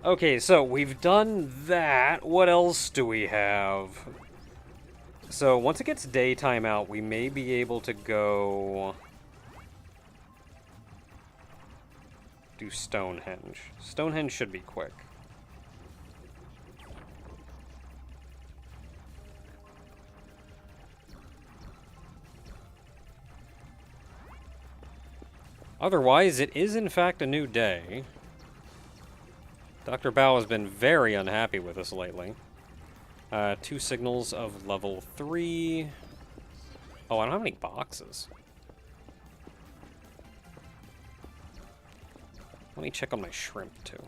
Okay, so we've done that. What else do we have? So once it gets daytime out, we may be able to go do Stonehenge. Stonehenge should be quick. Otherwise, it is in fact a new day. Dr. Bao has been very unhappy with us lately. 2 signals of level 3. Oh, I don't have any boxes. Let me check on my shrimp, too.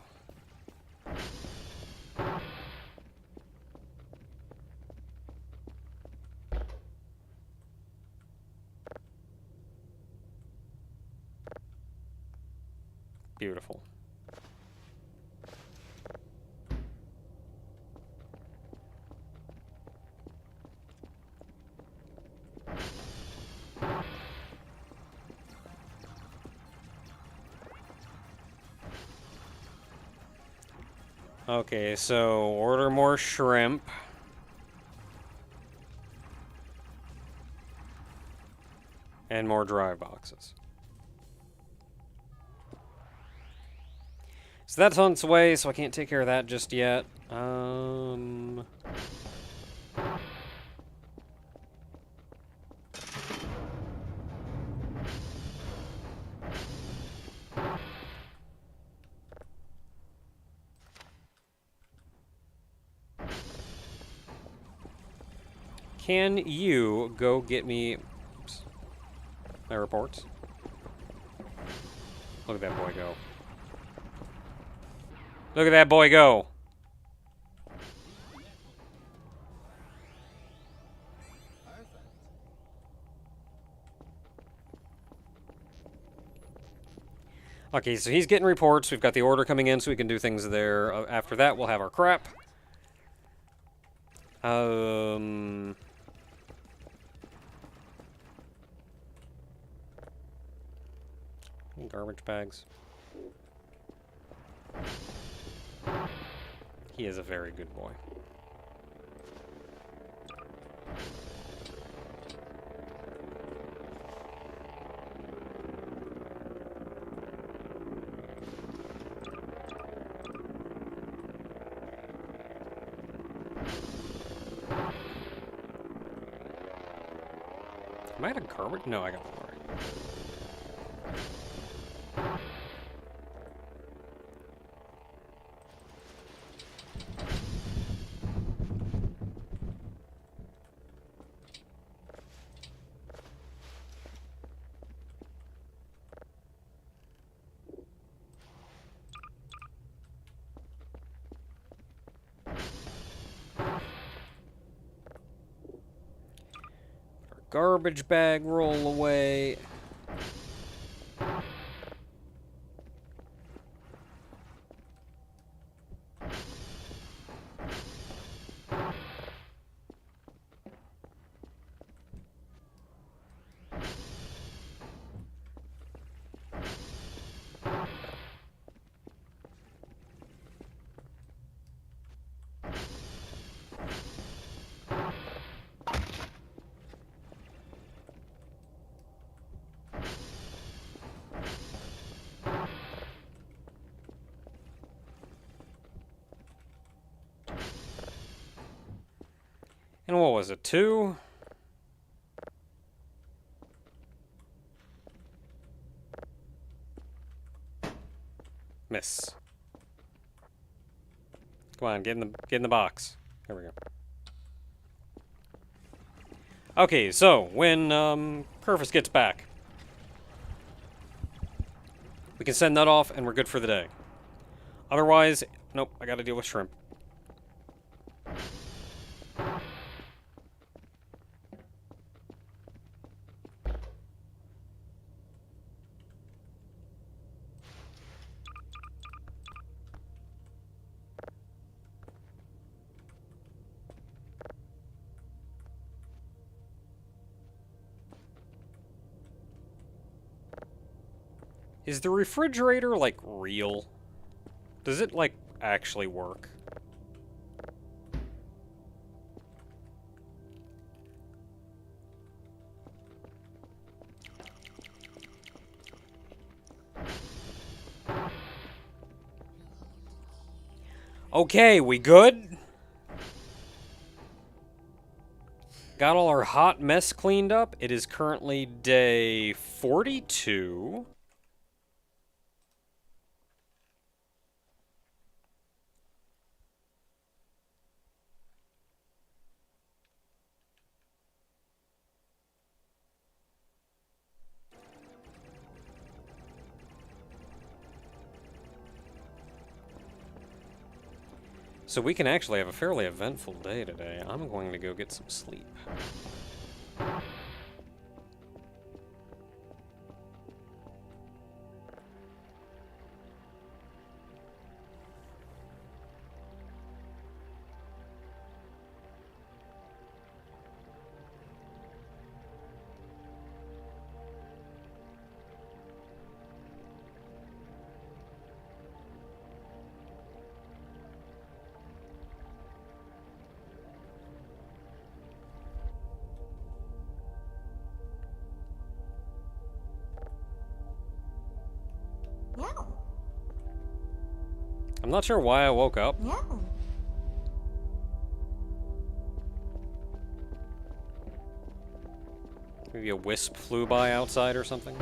Beautiful. Okay, so order more shrimp. And more dry boxes. So that's on its way, so I can't take care of that just yet. Can you go get me my reports? Look at that boy go. Look at that boy go. Okay, so he's getting reports. We've got the order coming in so we can do things there. After that, we'll have our crap. Um... Garbage bags. He is a very good boy. Am I at a garbage? No, I got the right. Garbage bag roll away. And what was it, 2? Miss. Come on, get in the box. There we go. Okay, so when Purvis gets back, we can send that off and we're good for the day. Otherwise, nope, I gotta deal with shrimp. Is the refrigerator, like, real? Does it, like, actually work? Okay, we good? Got all our hot mess cleaned up. It is currently day 42. So we can actually have a fairly eventful day today. I'm going to go get some sleep. Meow. I'm not sure why I woke up. Meow. Maybe a wisp flew by outside or something.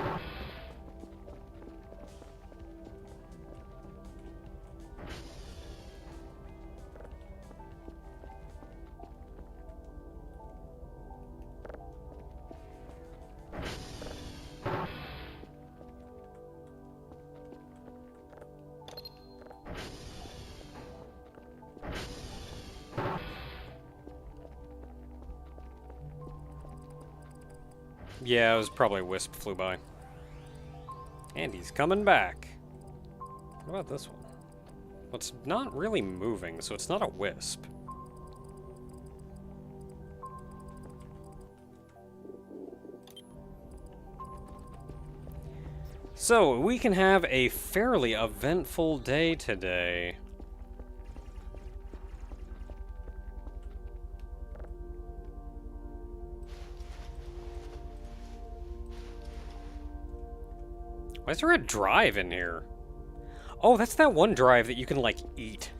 Yeah, it was probably a wisp flew by. And he's coming back. What about this one? Well, it's not really moving, so it's not a wisp. So, we can have a fairly eventful day today. Why is there a drive in here? Oh, that's that one drive that you can, like, eat.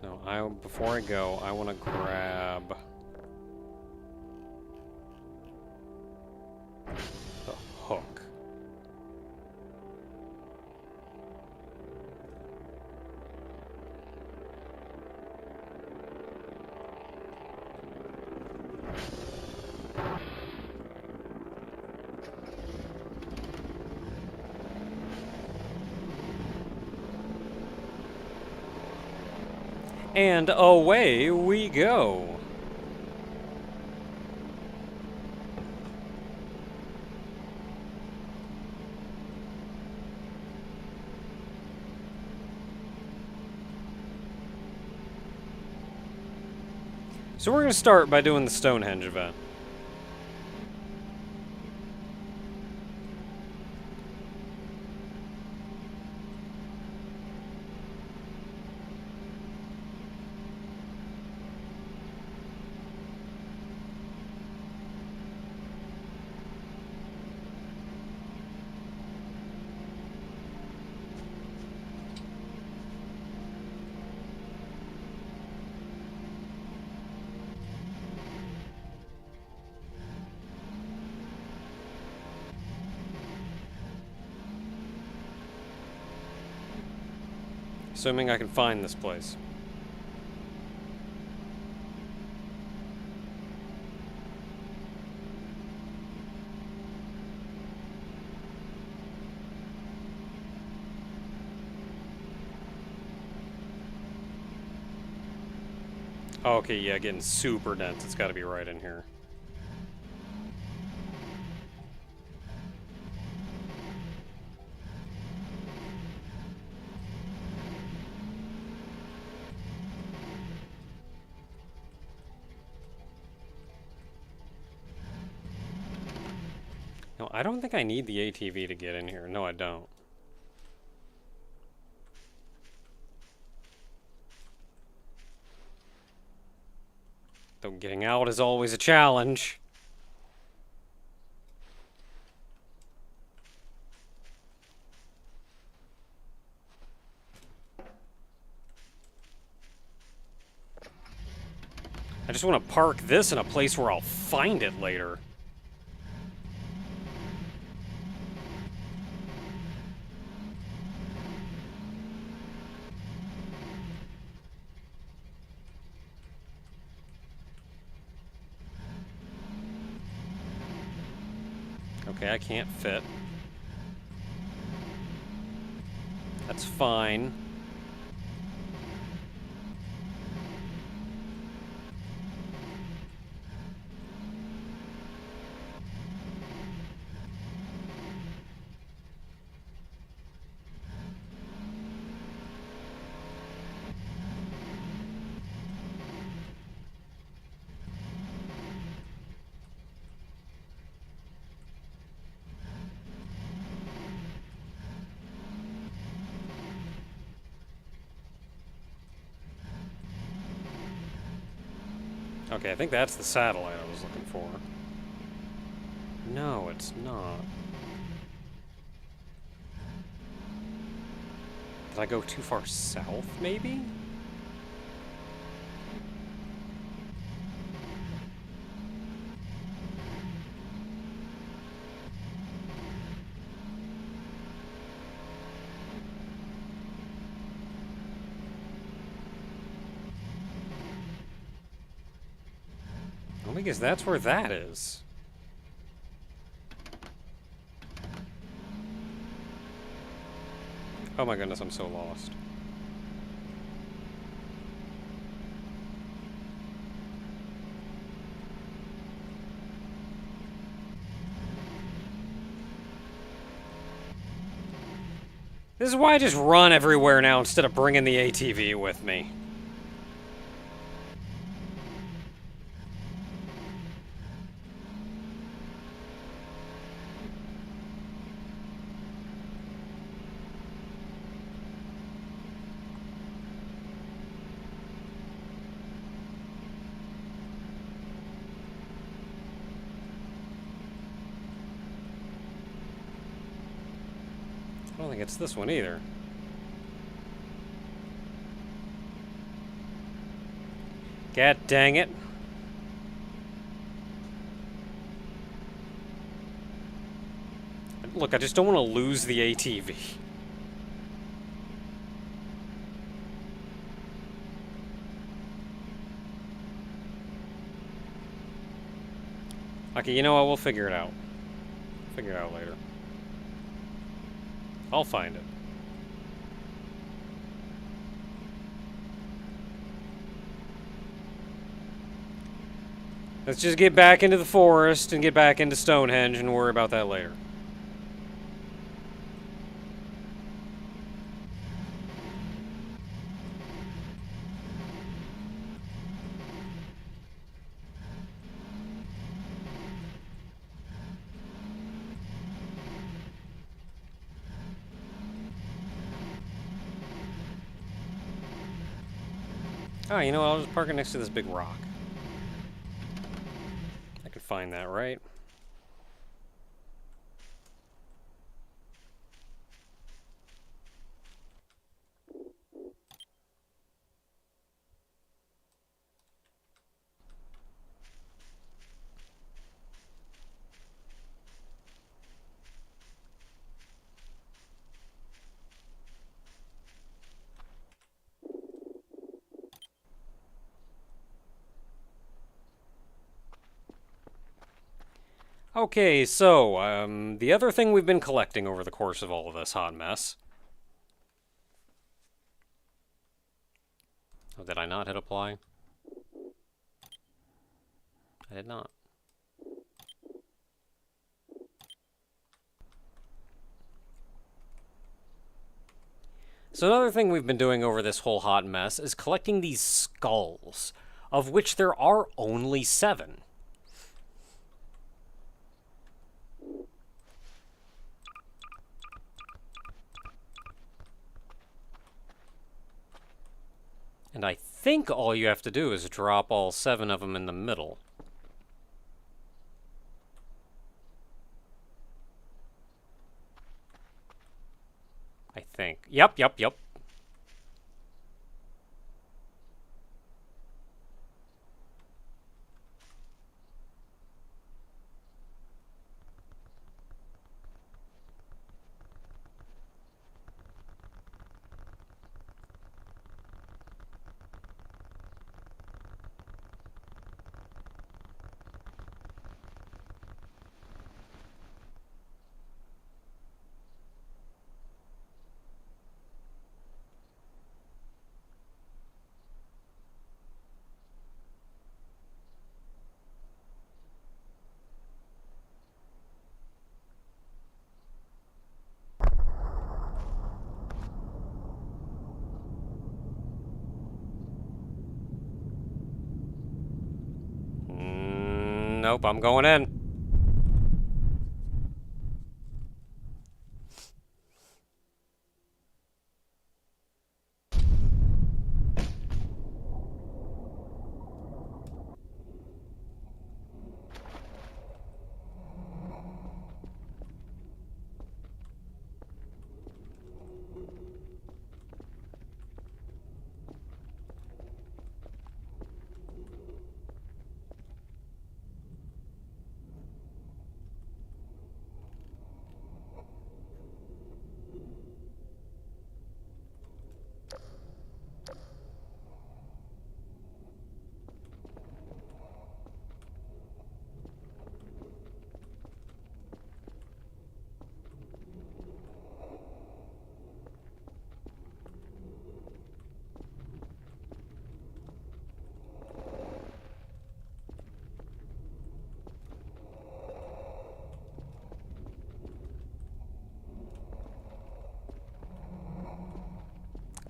No, before I go, I want to grab the hook. And away we go. So we're going to start by doing the Stonehenge event. Assuming I can find this place. Oh, okay, yeah, getting super dense. It's got to be right in here. No, I don't think I need the ATV to get in here. No, I don't. Though getting out is always a challenge. I just want to park this in a place where I'll find it later. Okay, I can't fit. That's fine. Okay, I think that's the satellite I was looking for. No, it's not. Did I go too far south, maybe? Well, I guess that's where that is. Oh my goodness, I'm so lost. This is why I just run everywhere now instead of bringing the ATV with me. I don't think it's this one either. God dang it. Look, I just don't want to lose the ATV. Okay, you know what? We'll figure it out. Figure it out later. I'll find it. Let's just get back into the forest and get back into Stonehenge and worry about that later. Oh, you know what? I'll just park it next to this big rock. I can find that, right? Okay, so, the other thing we've been collecting over the course of all of this hot mess. Oh, did I not hit apply? I did not. So another thing we've been doing over this whole hot mess is collecting these skulls, of which there are only 7. And I think all you have to do is drop all 7 of them in the middle. I think. Yep. Nope, I'm going in.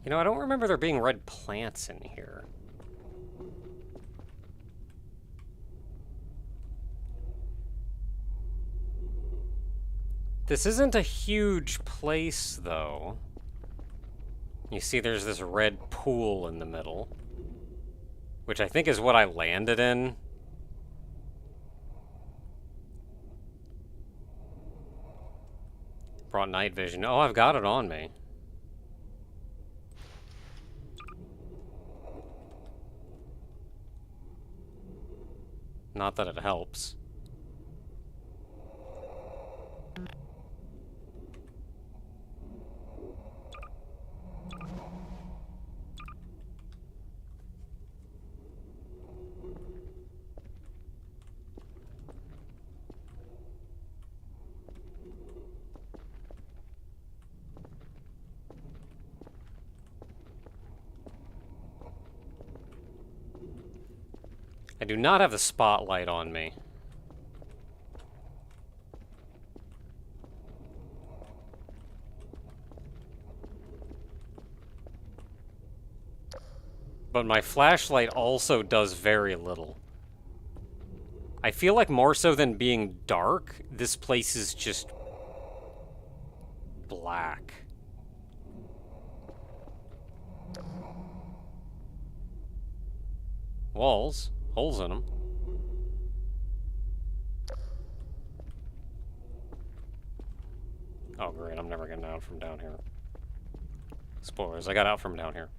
You know, I don't remember there being red plants in here. This isn't a huge place, though. You see there's this red pool in the middle, which I think is what I landed in. Brought night vision. Oh, I've got it on me. Not that it helps. I do not have the spotlight on me. But my flashlight also does very little. I feel like more so than being dark, this place is just black. Walls, holes in them. Oh great, I'm never getting out from down here. Spoilers, I got out from down here.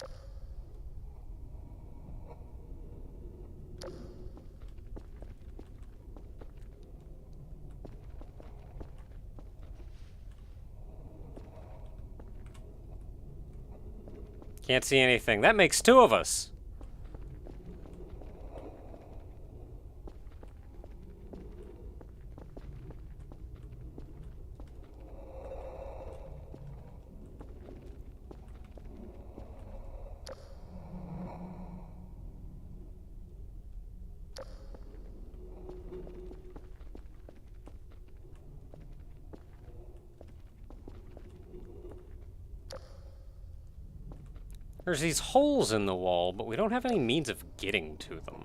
Can't see anything. That makes two of us. There's these holes in the wall, but we don't have any means of getting to them.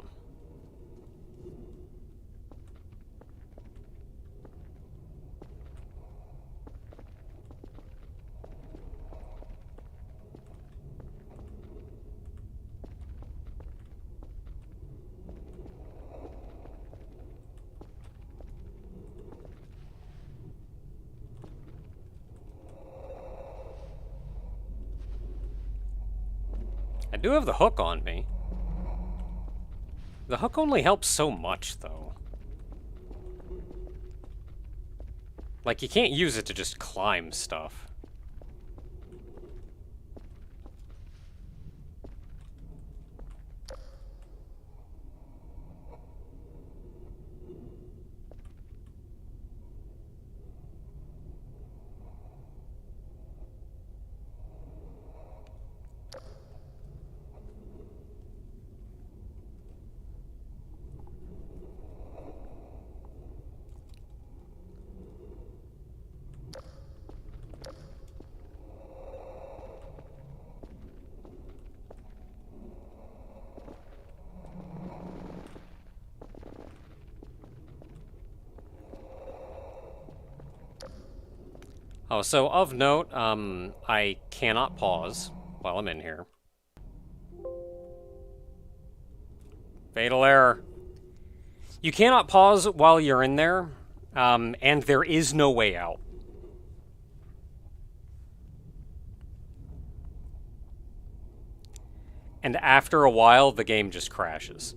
I do have the hook on me. The hook only helps so much, though. Like, you can't use it to just climb stuff. Oh, so of note, I cannot pause while I'm in here. Fatal error. You cannot pause while you're in there, and there is no way out. And after a while, the game just crashes.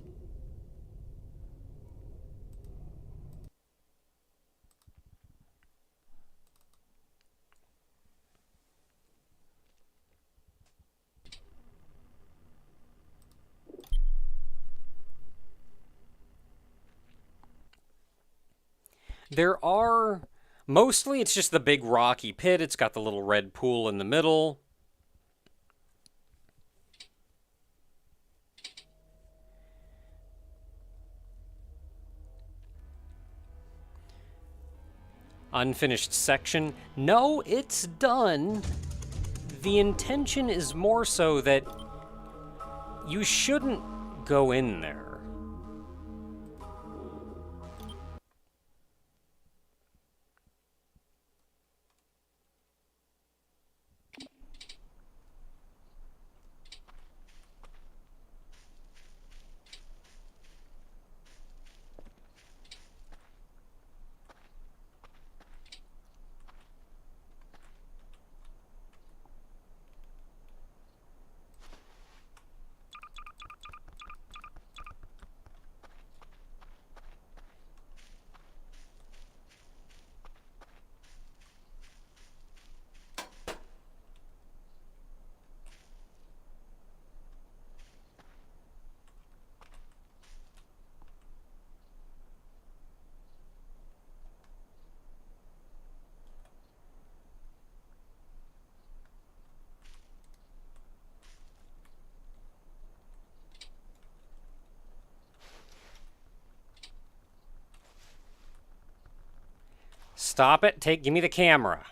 There are... Mostly it's just the big rocky pit. It's got the little red pool in the middle. Unfinished section. No, it's done. the intention is more so that you shouldn't go in there. Stop it. Give me the camera.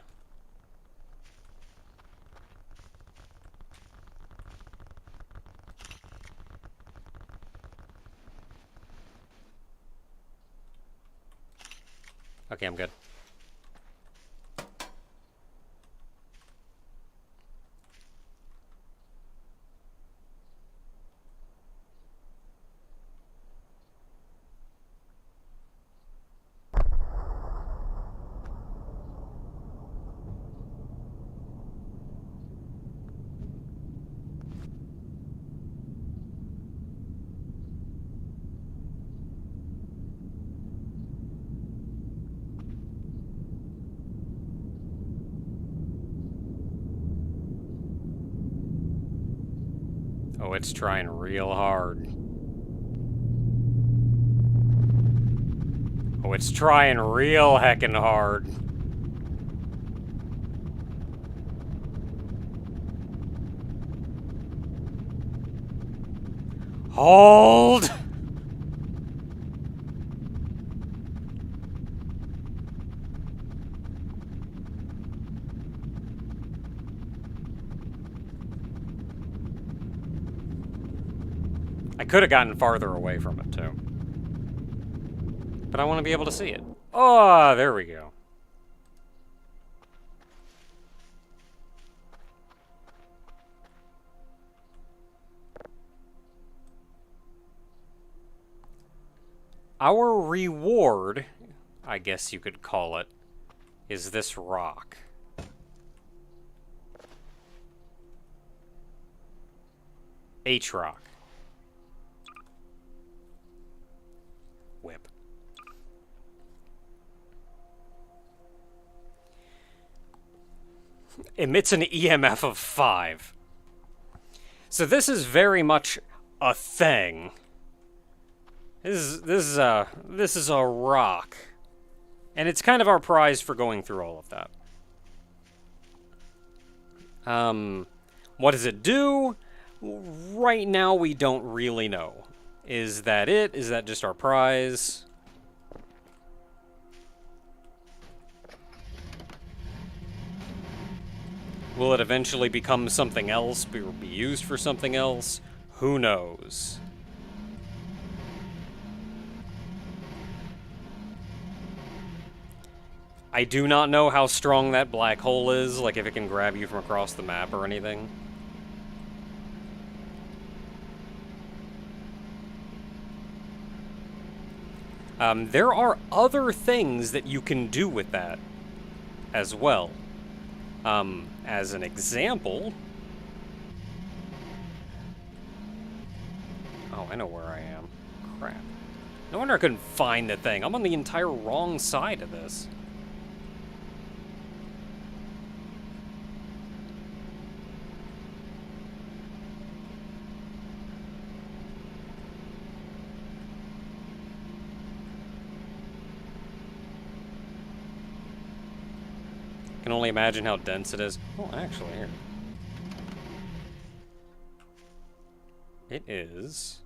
Okay, I'm good. Oh, it's trying real hard. Oh, it's trying real heckin' hard. Hold! I could have gotten farther away from it, too. But I want to be able to see it. Oh, there we go. Our reward, I guess you could call it, is this rock. H-rock. Whip. Emits an EMF of 5. So this is very much a thing. This is a rock. And it's kind of our prize for going through all of that. What does it do? Right now we don't really know. Is that it? Is that just our prize? Will it eventually become something else, be used for something else? Who knows? I do not know how strong that black hole is, like if it can grab you from across the map or anything. There are other things that you can do with that as well. As an example... Oh, I know where I am. Crap. No wonder I couldn't find the thing. I'm on the entire wrong side of this. I can only imagine how dense it is. Oh, actually, here. It is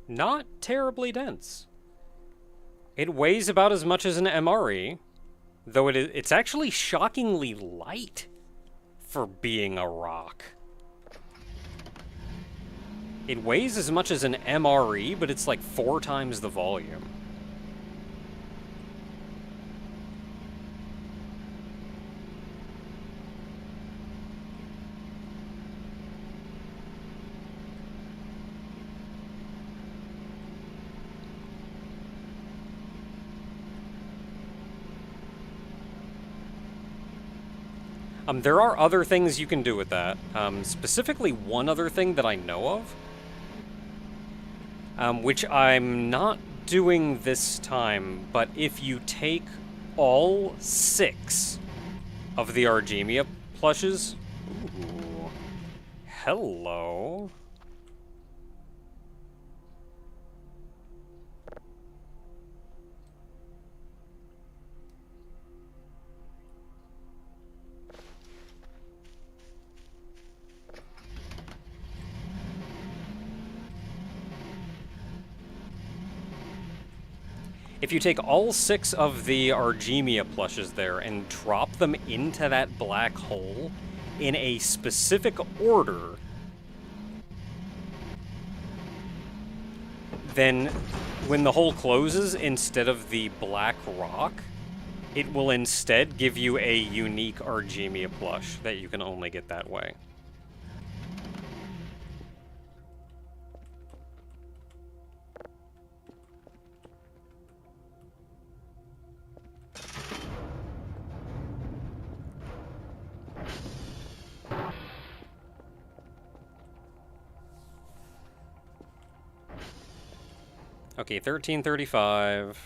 not terribly dense. It weighs about as much as an MRE, though it's actually shockingly light for being a rock. It weighs as much as an MRE, but it's like 4 times the volume. There are other things you can do with that. Specifically, one other thing that I know of, which I'm not doing this time, but if you take all 6 of the Argemia plushes... Ooh. Hello. If you take all 6 of the Argemia plushes there and drop them into that black hole in a specific order, then when the hole closes, instead of the black rock, it will instead give you a unique Argemia plush that you can only get that way. Okay, 1335.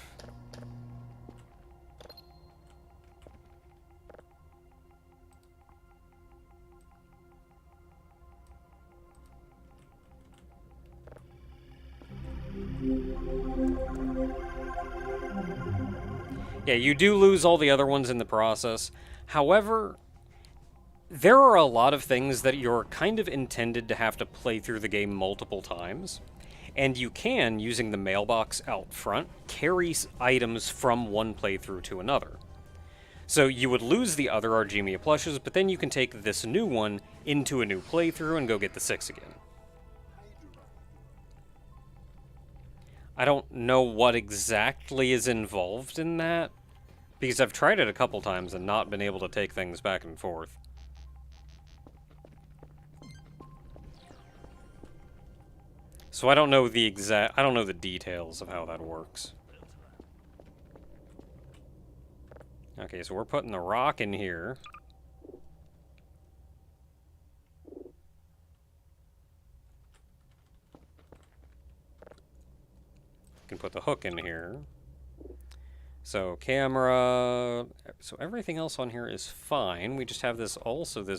Yeah, you do lose all the other ones in the process. However, there are a lot of things that you're kind of intended to have to play through the game multiple times. And you can, using the mailbox out front, carry items from one playthrough to another. So you would lose the other Argemia plushes, but then you can take this new one into a new playthrough and go get the 6 again. I don't know what exactly is involved in that, because I've tried it a couple times and not been able to take things back and forth. So I don't know the details of how that works. Okay, so we're putting the rock in here. Can put the hook in here. So camera, so everything else on here is fine. We just have this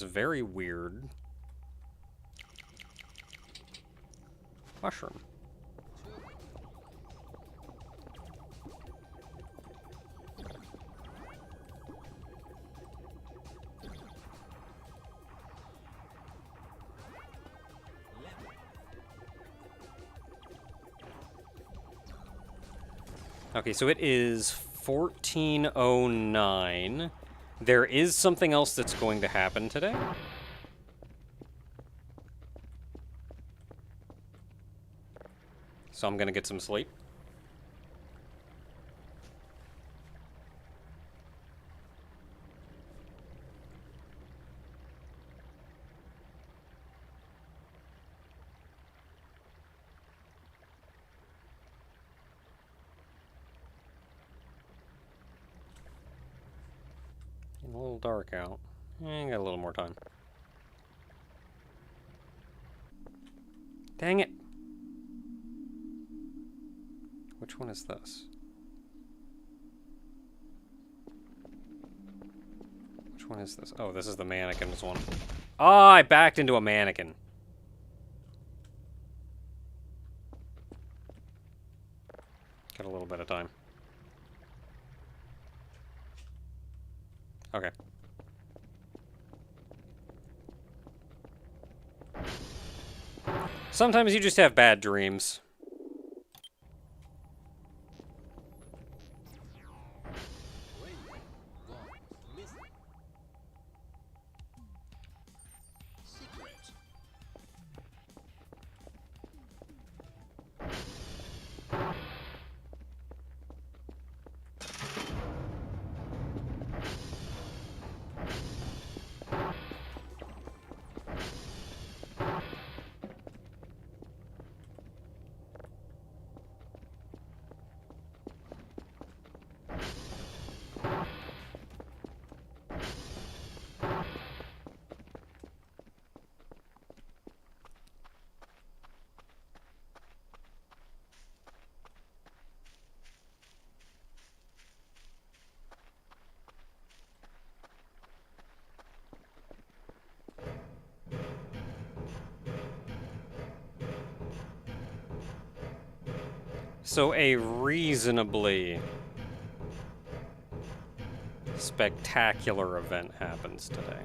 very weird mushroom. Okay, so it is 1409. There is something else that's going to happen today. So I'm gonna get some sleep. A little dark out. Got a little more time. Dang it! Which one is this? Which one is this? Oh, this is the mannequin's one. Ah, I backed into a mannequin. Got a little bit of time. Okay. Sometimes you just have bad dreams. So a reasonably spectacular event happens today.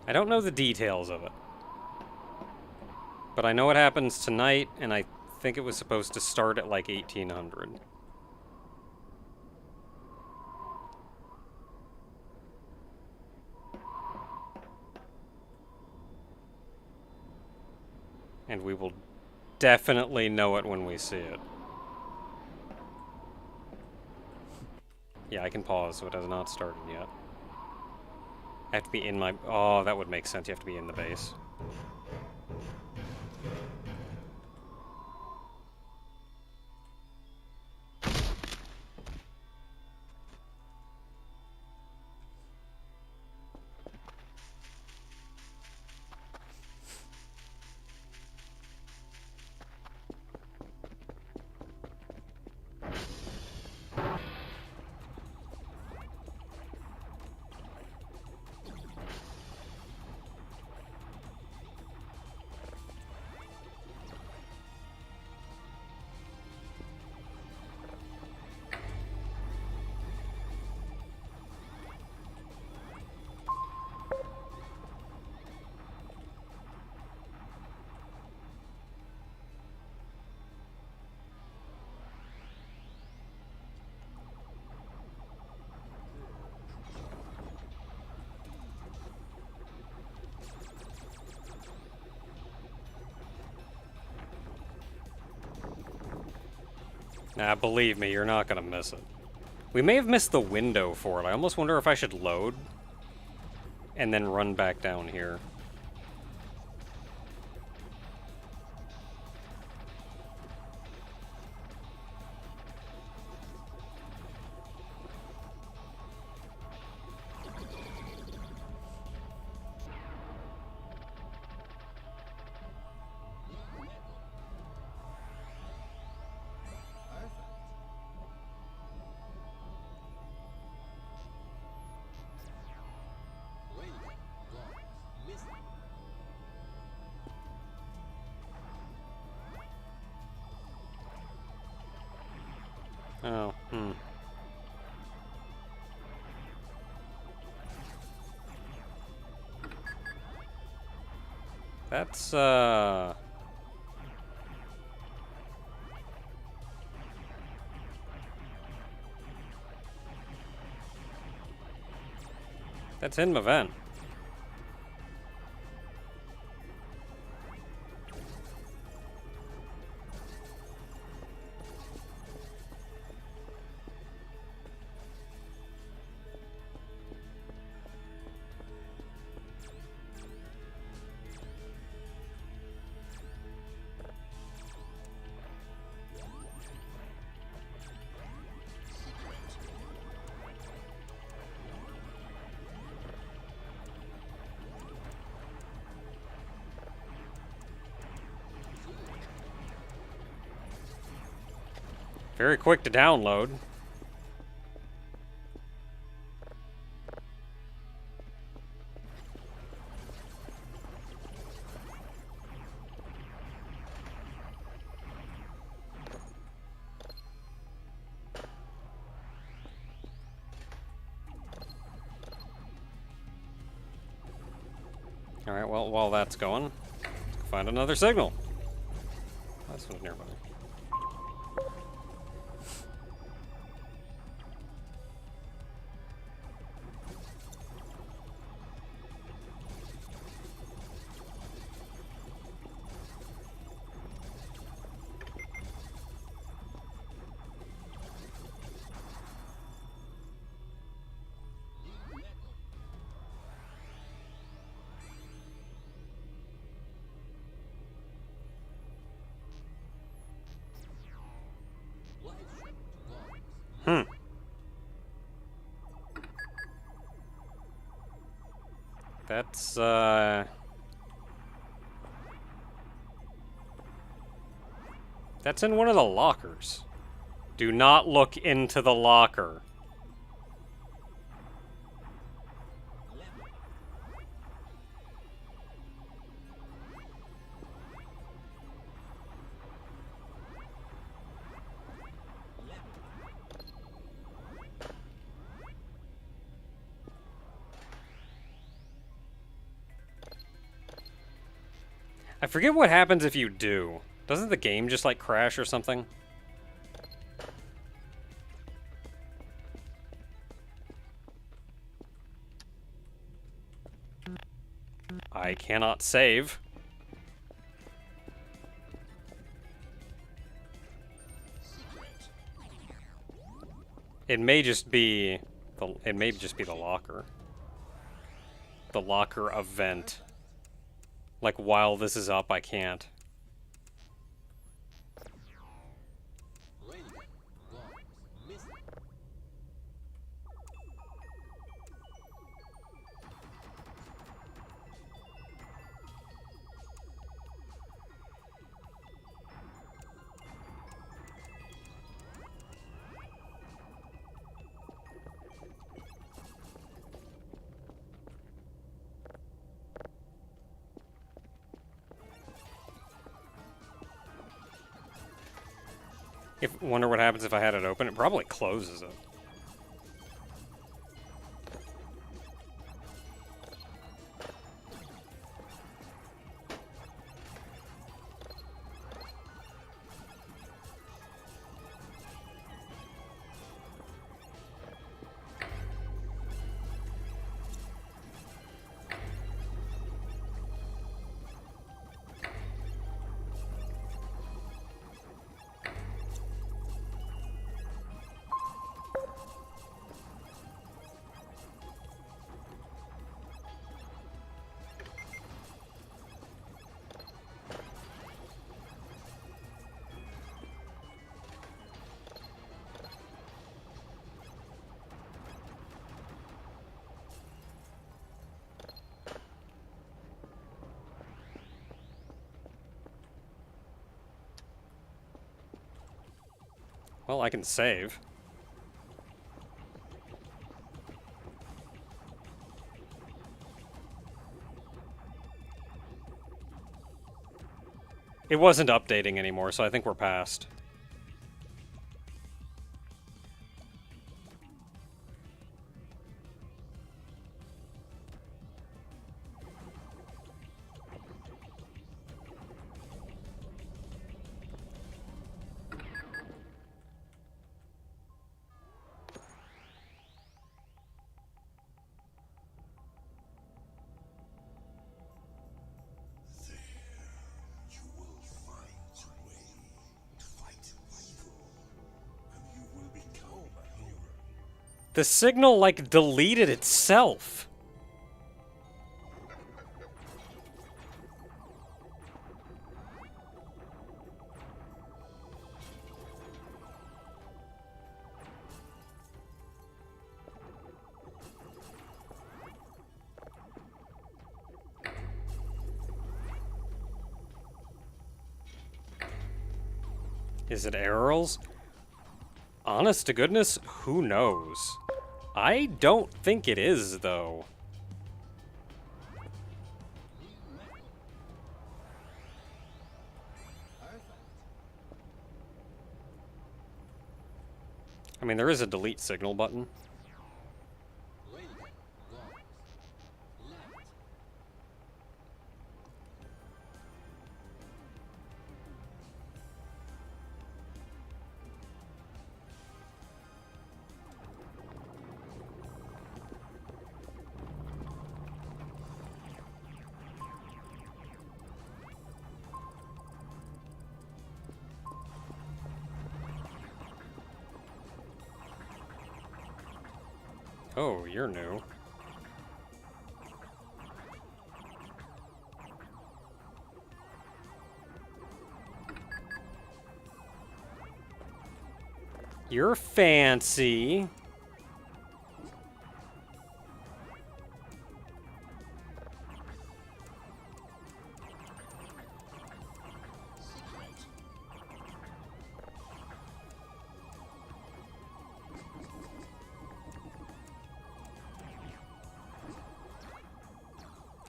I don't know the details of it. But I know it happens tonight, and I think it was supposed to start at like 1800. And we will definitely know it when we see it. Yeah, I can pause, so it has not started yet. I have to be in my... Oh, that would make sense. You have to be in the base. Nah, believe me, you're not gonna miss it. We may have missed the window for it. I almost wonder if I should load and then run back down here. Oh, That's, That's in my event. Very quick to download. Alright, well, while that's going, let's find another signal. This one's nearby. That's, That's in one of the lockers. Do not look into the locker. I forget what happens if you do. Doesn't the game just, like, crash or something? I cannot save. It may just be the locker. The locker event. Like, while this is up, I can't. Wonder what happens if I had it open. It probably closes it. Well, I can save. It wasn't updating anymore, so I think we're past. You will find a way to fight evil, and you will become a hero. The signal, like, deleted itself. Is it Errol's? Honest to goodness, who knows? I don't think it is, though. I mean, there is a delete signal button. Oh, you're new. You're fancy.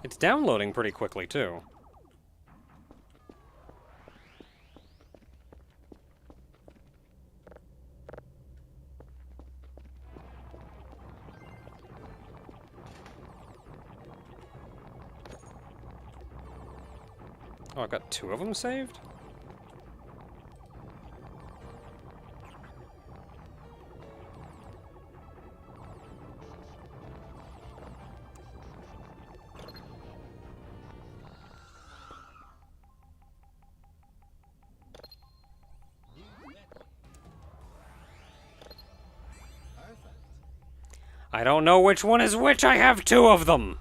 It's downloading pretty quickly, too. Oh, I've got 2 of them saved? I don't know which one is which. I have 2 of them.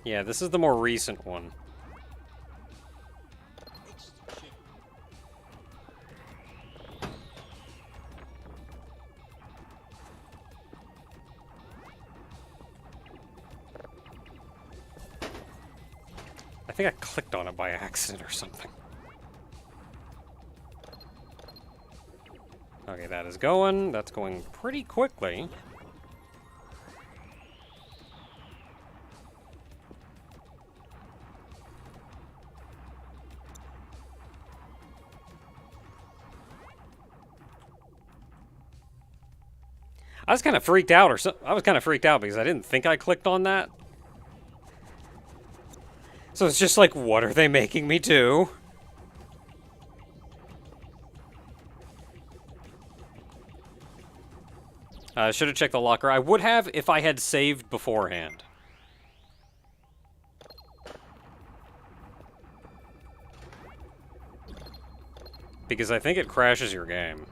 Yeah, this is the more recent one. I think I clicked on it by accident or something. Okay, that is going. That's going pretty quickly. I was kind of freaked out, I was kind of freaked out because I didn't think I clicked on that. So it's just like, what are they making me do? I should have checked the locker. I would have if I had saved beforehand. Because I think it crashes your game.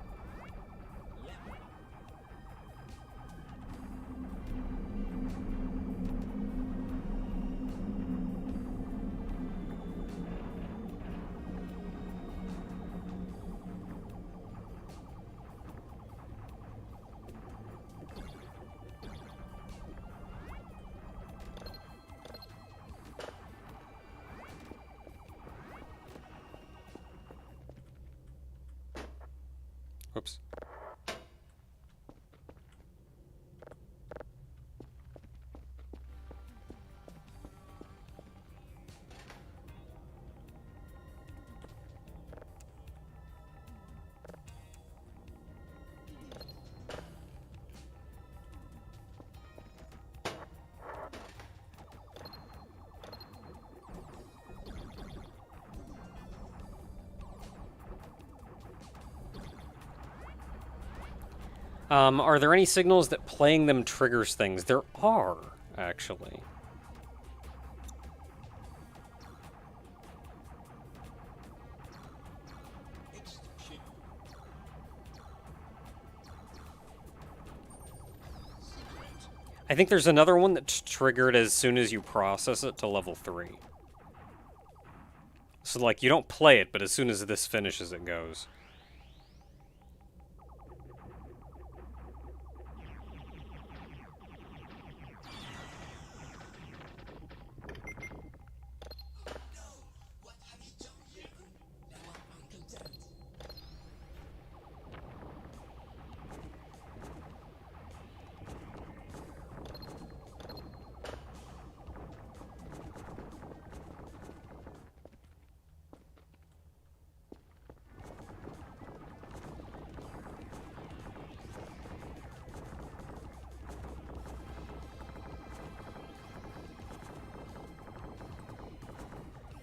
Whoops. Are there any signals that playing them triggers things? There are, actually. I think there's another one that's triggered as soon as you process it to level 3. So, like, you don't play it, but as soon as this finishes, it goes.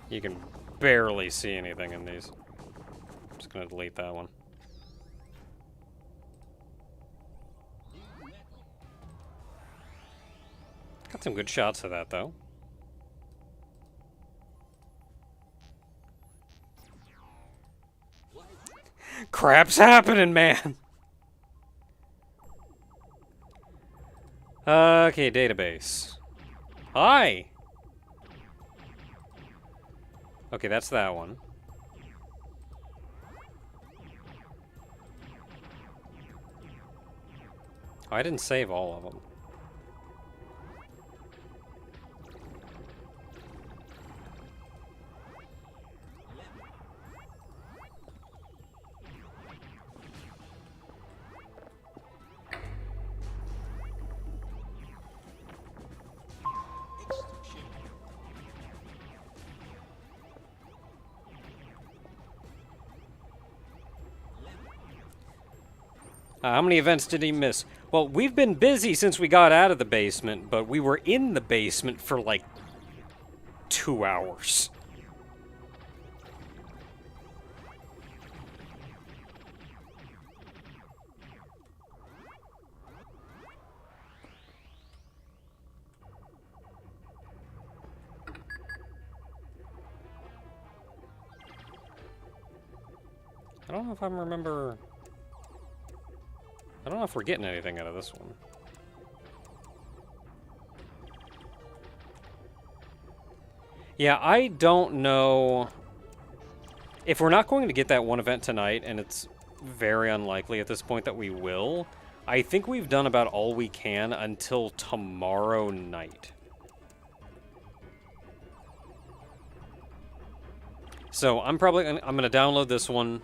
You can barely see anything in these. I'm just gonna delete that one. Got some good shots of that, though. Crap's happening, man! Okay, database. Hi! Okay, that's that one. I didn't save all of them. How many events did he miss? Well, we've been busy since we got out of the basement, but we were in the basement for like 2 hours. I don't know if I remember... I don't know if we're getting anything out of this one. Yeah, I don't know... If we're not going to get that one event tonight, and it's very unlikely at this point that we will, I think we've done about all we can until tomorrow night. So I'm going to download this one.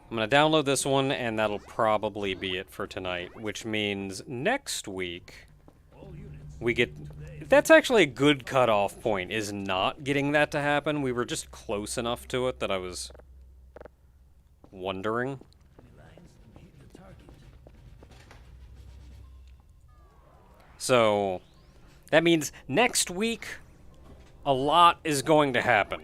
I'm going to download this one, and that'll probably be it for tonight, which means next week we get... That's actually a good cutoff point, is not getting that to happen. We were just close enough to it that I was wondering. So, that means next week, a lot is going to happen.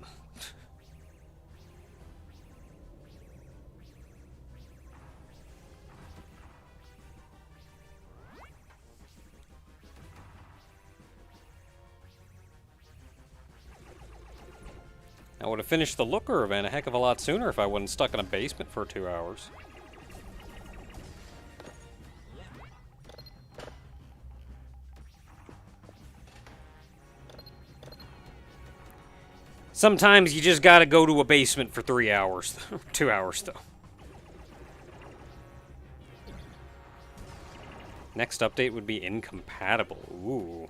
I would have finished the Looker event a heck of a lot sooner if I wasn't stuck in a basement for 2 hours. Sometimes you just gotta go to a basement for 3 hours. 2 hours, though. Next update would be incompatible. Ooh.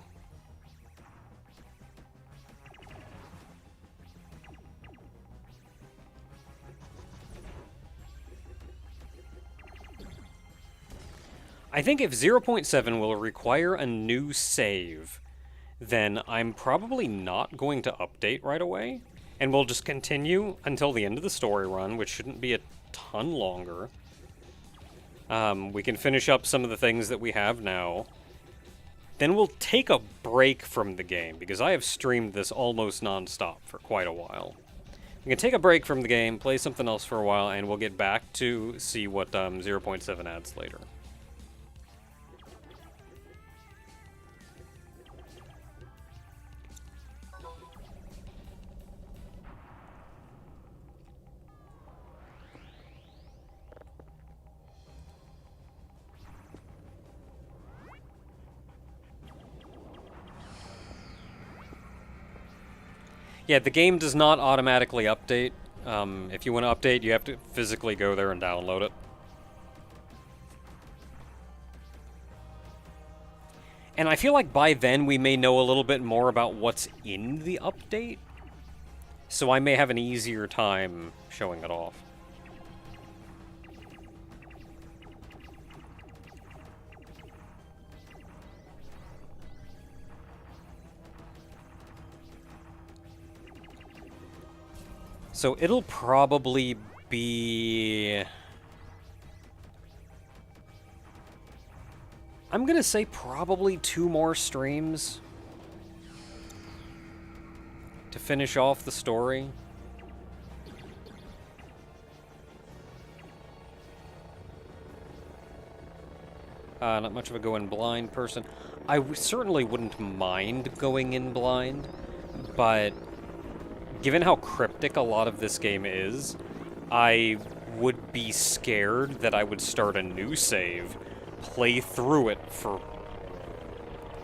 I think if 0.7 will require a new save, then I'm probably not going to update right away, and we'll just continue until the end of the story run, which shouldn't be a ton longer. We can finish up some of the things that we have now. Then we'll take a break from the game, because I have streamed this almost non-stop for quite a while. We can take a break from the game, play something else for a while, and we'll get back to see what 0.7 adds later. Yeah, the game does not automatically update. If you want to update, you have to physically go there and download it. And I feel like by then we may know a little bit more about what's in the update, so I may have an easier time showing it off. So it'll probably be... I'm gonna say probably 2 more streams to finish off the story. Not much of a go in blind person. I certainly wouldn't mind going in blind, but given how cryptic a lot of this game is, I would be scared that I would start a new save play through it for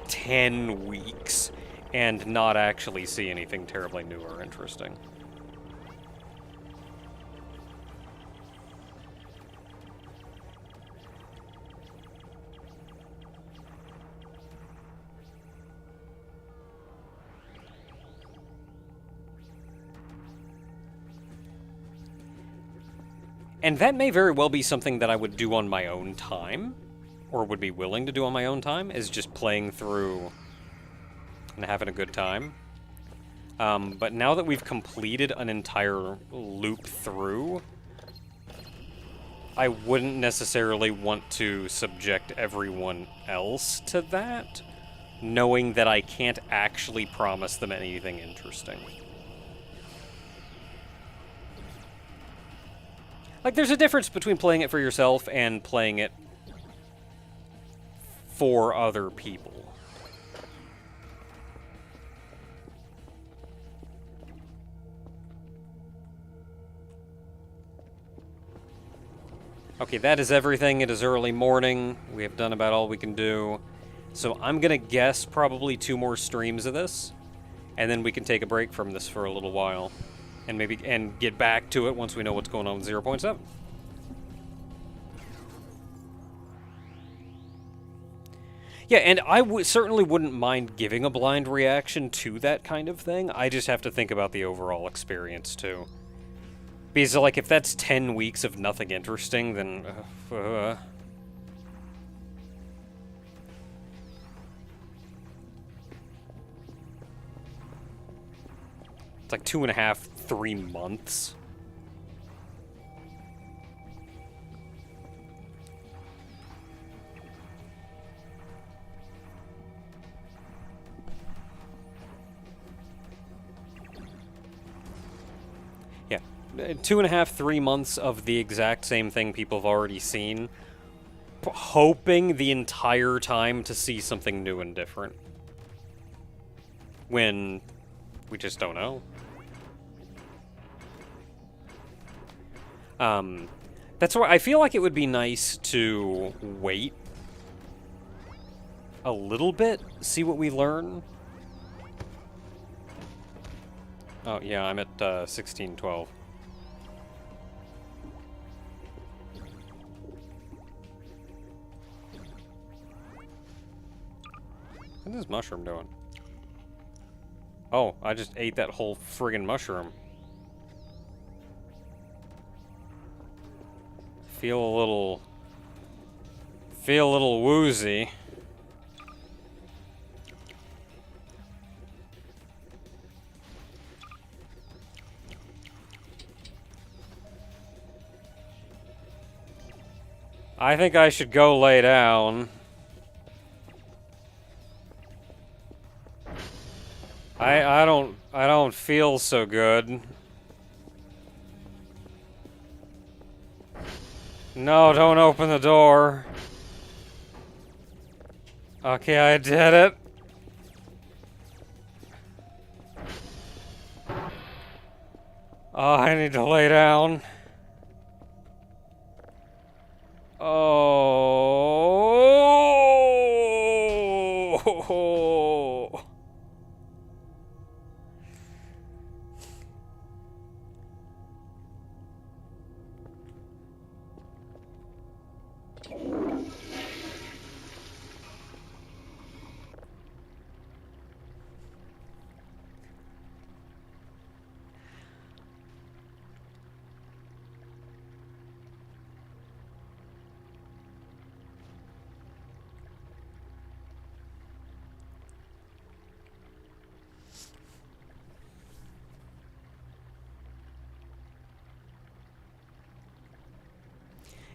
10 weeks and not actually see anything terribly new or interesting. And that may very well be something that I would do on my own time, or would be willing to do on my own time, is just playing through and having a good time. But now that we've completed an entire loop through, I wouldn't necessarily want to subject everyone else to that, knowing that I can't actually promise them anything interesting. Like, there's a difference between playing it for yourself and playing it for other people. Okay, that is everything. It is early morning. We have done about all we can do. So I'm gonna guess probably 2 more streams of this, and then we can take a break from this for a little while. And maybe get back to it once we know what's going on with 0.7. Yeah, and I certainly wouldn't mind giving a blind reaction to that kind of thing. I just have to think about the overall experience, too. Because, like, if that's 10 weeks of nothing interesting, then... It's like 2.5, 3 months. Yeah, 2.5, 3 months of the exact same thing people have already seen, hoping the entire time to see something new and different. When we just don't know. That's why I feel like it would be nice to wait a little bit, see what we learn. Oh, yeah, I'm at 1612. What's this mushroom doing? Oh, I just ate that whole friggin' mushroom. Feel a little woozy. I think I should go lay down. I don't feel so good. No, don't open the door. Okay, I did it. Oh, I need to lay down. Oh.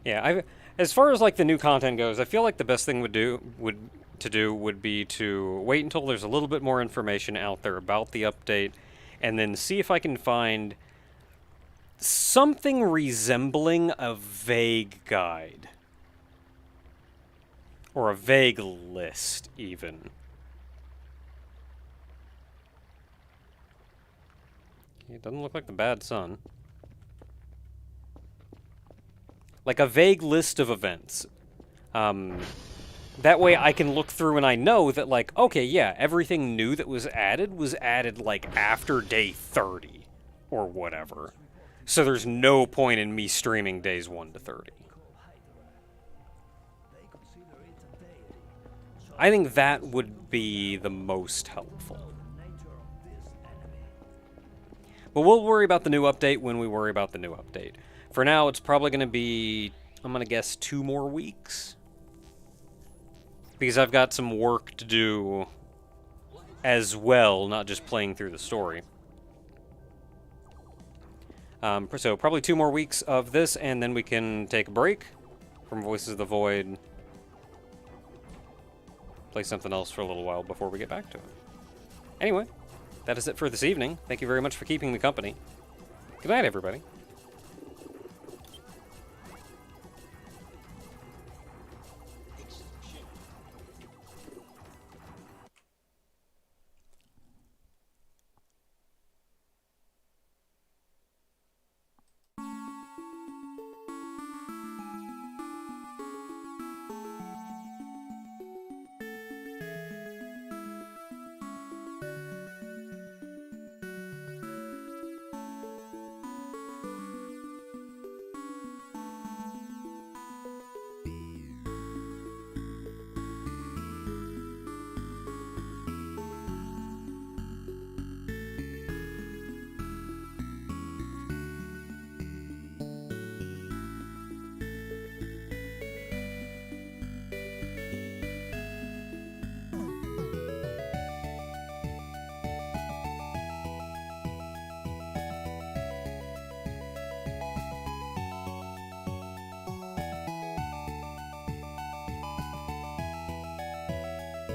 Yeah, as far as like the new content goes, I feel like the best thing would be to wait until there's a little bit more information out there about the update, and then see if I can find something resembling a vague guide. Or a vague list, even. It doesn't look like the bad sun. Like a vague list of events. That way I can look through and I know that, like, okay, yeah, everything new that was added, like, after day 30 or whatever. So there's no point in me streaming days 1 to 30. I think that would be the most helpful. But we'll worry about the new update when we worry about the new update. For now, it's probably going to be, I'm going to guess, 2 more weeks. Because I've got some work to do as well, not just playing through the story. So probably 2 more weeks of this, and then we can take a break from Voices of the Void. Play something else for a little while before we get back to it. Anyway, that is it for this evening. Thank you very much for keeping me company. Good night, everybody.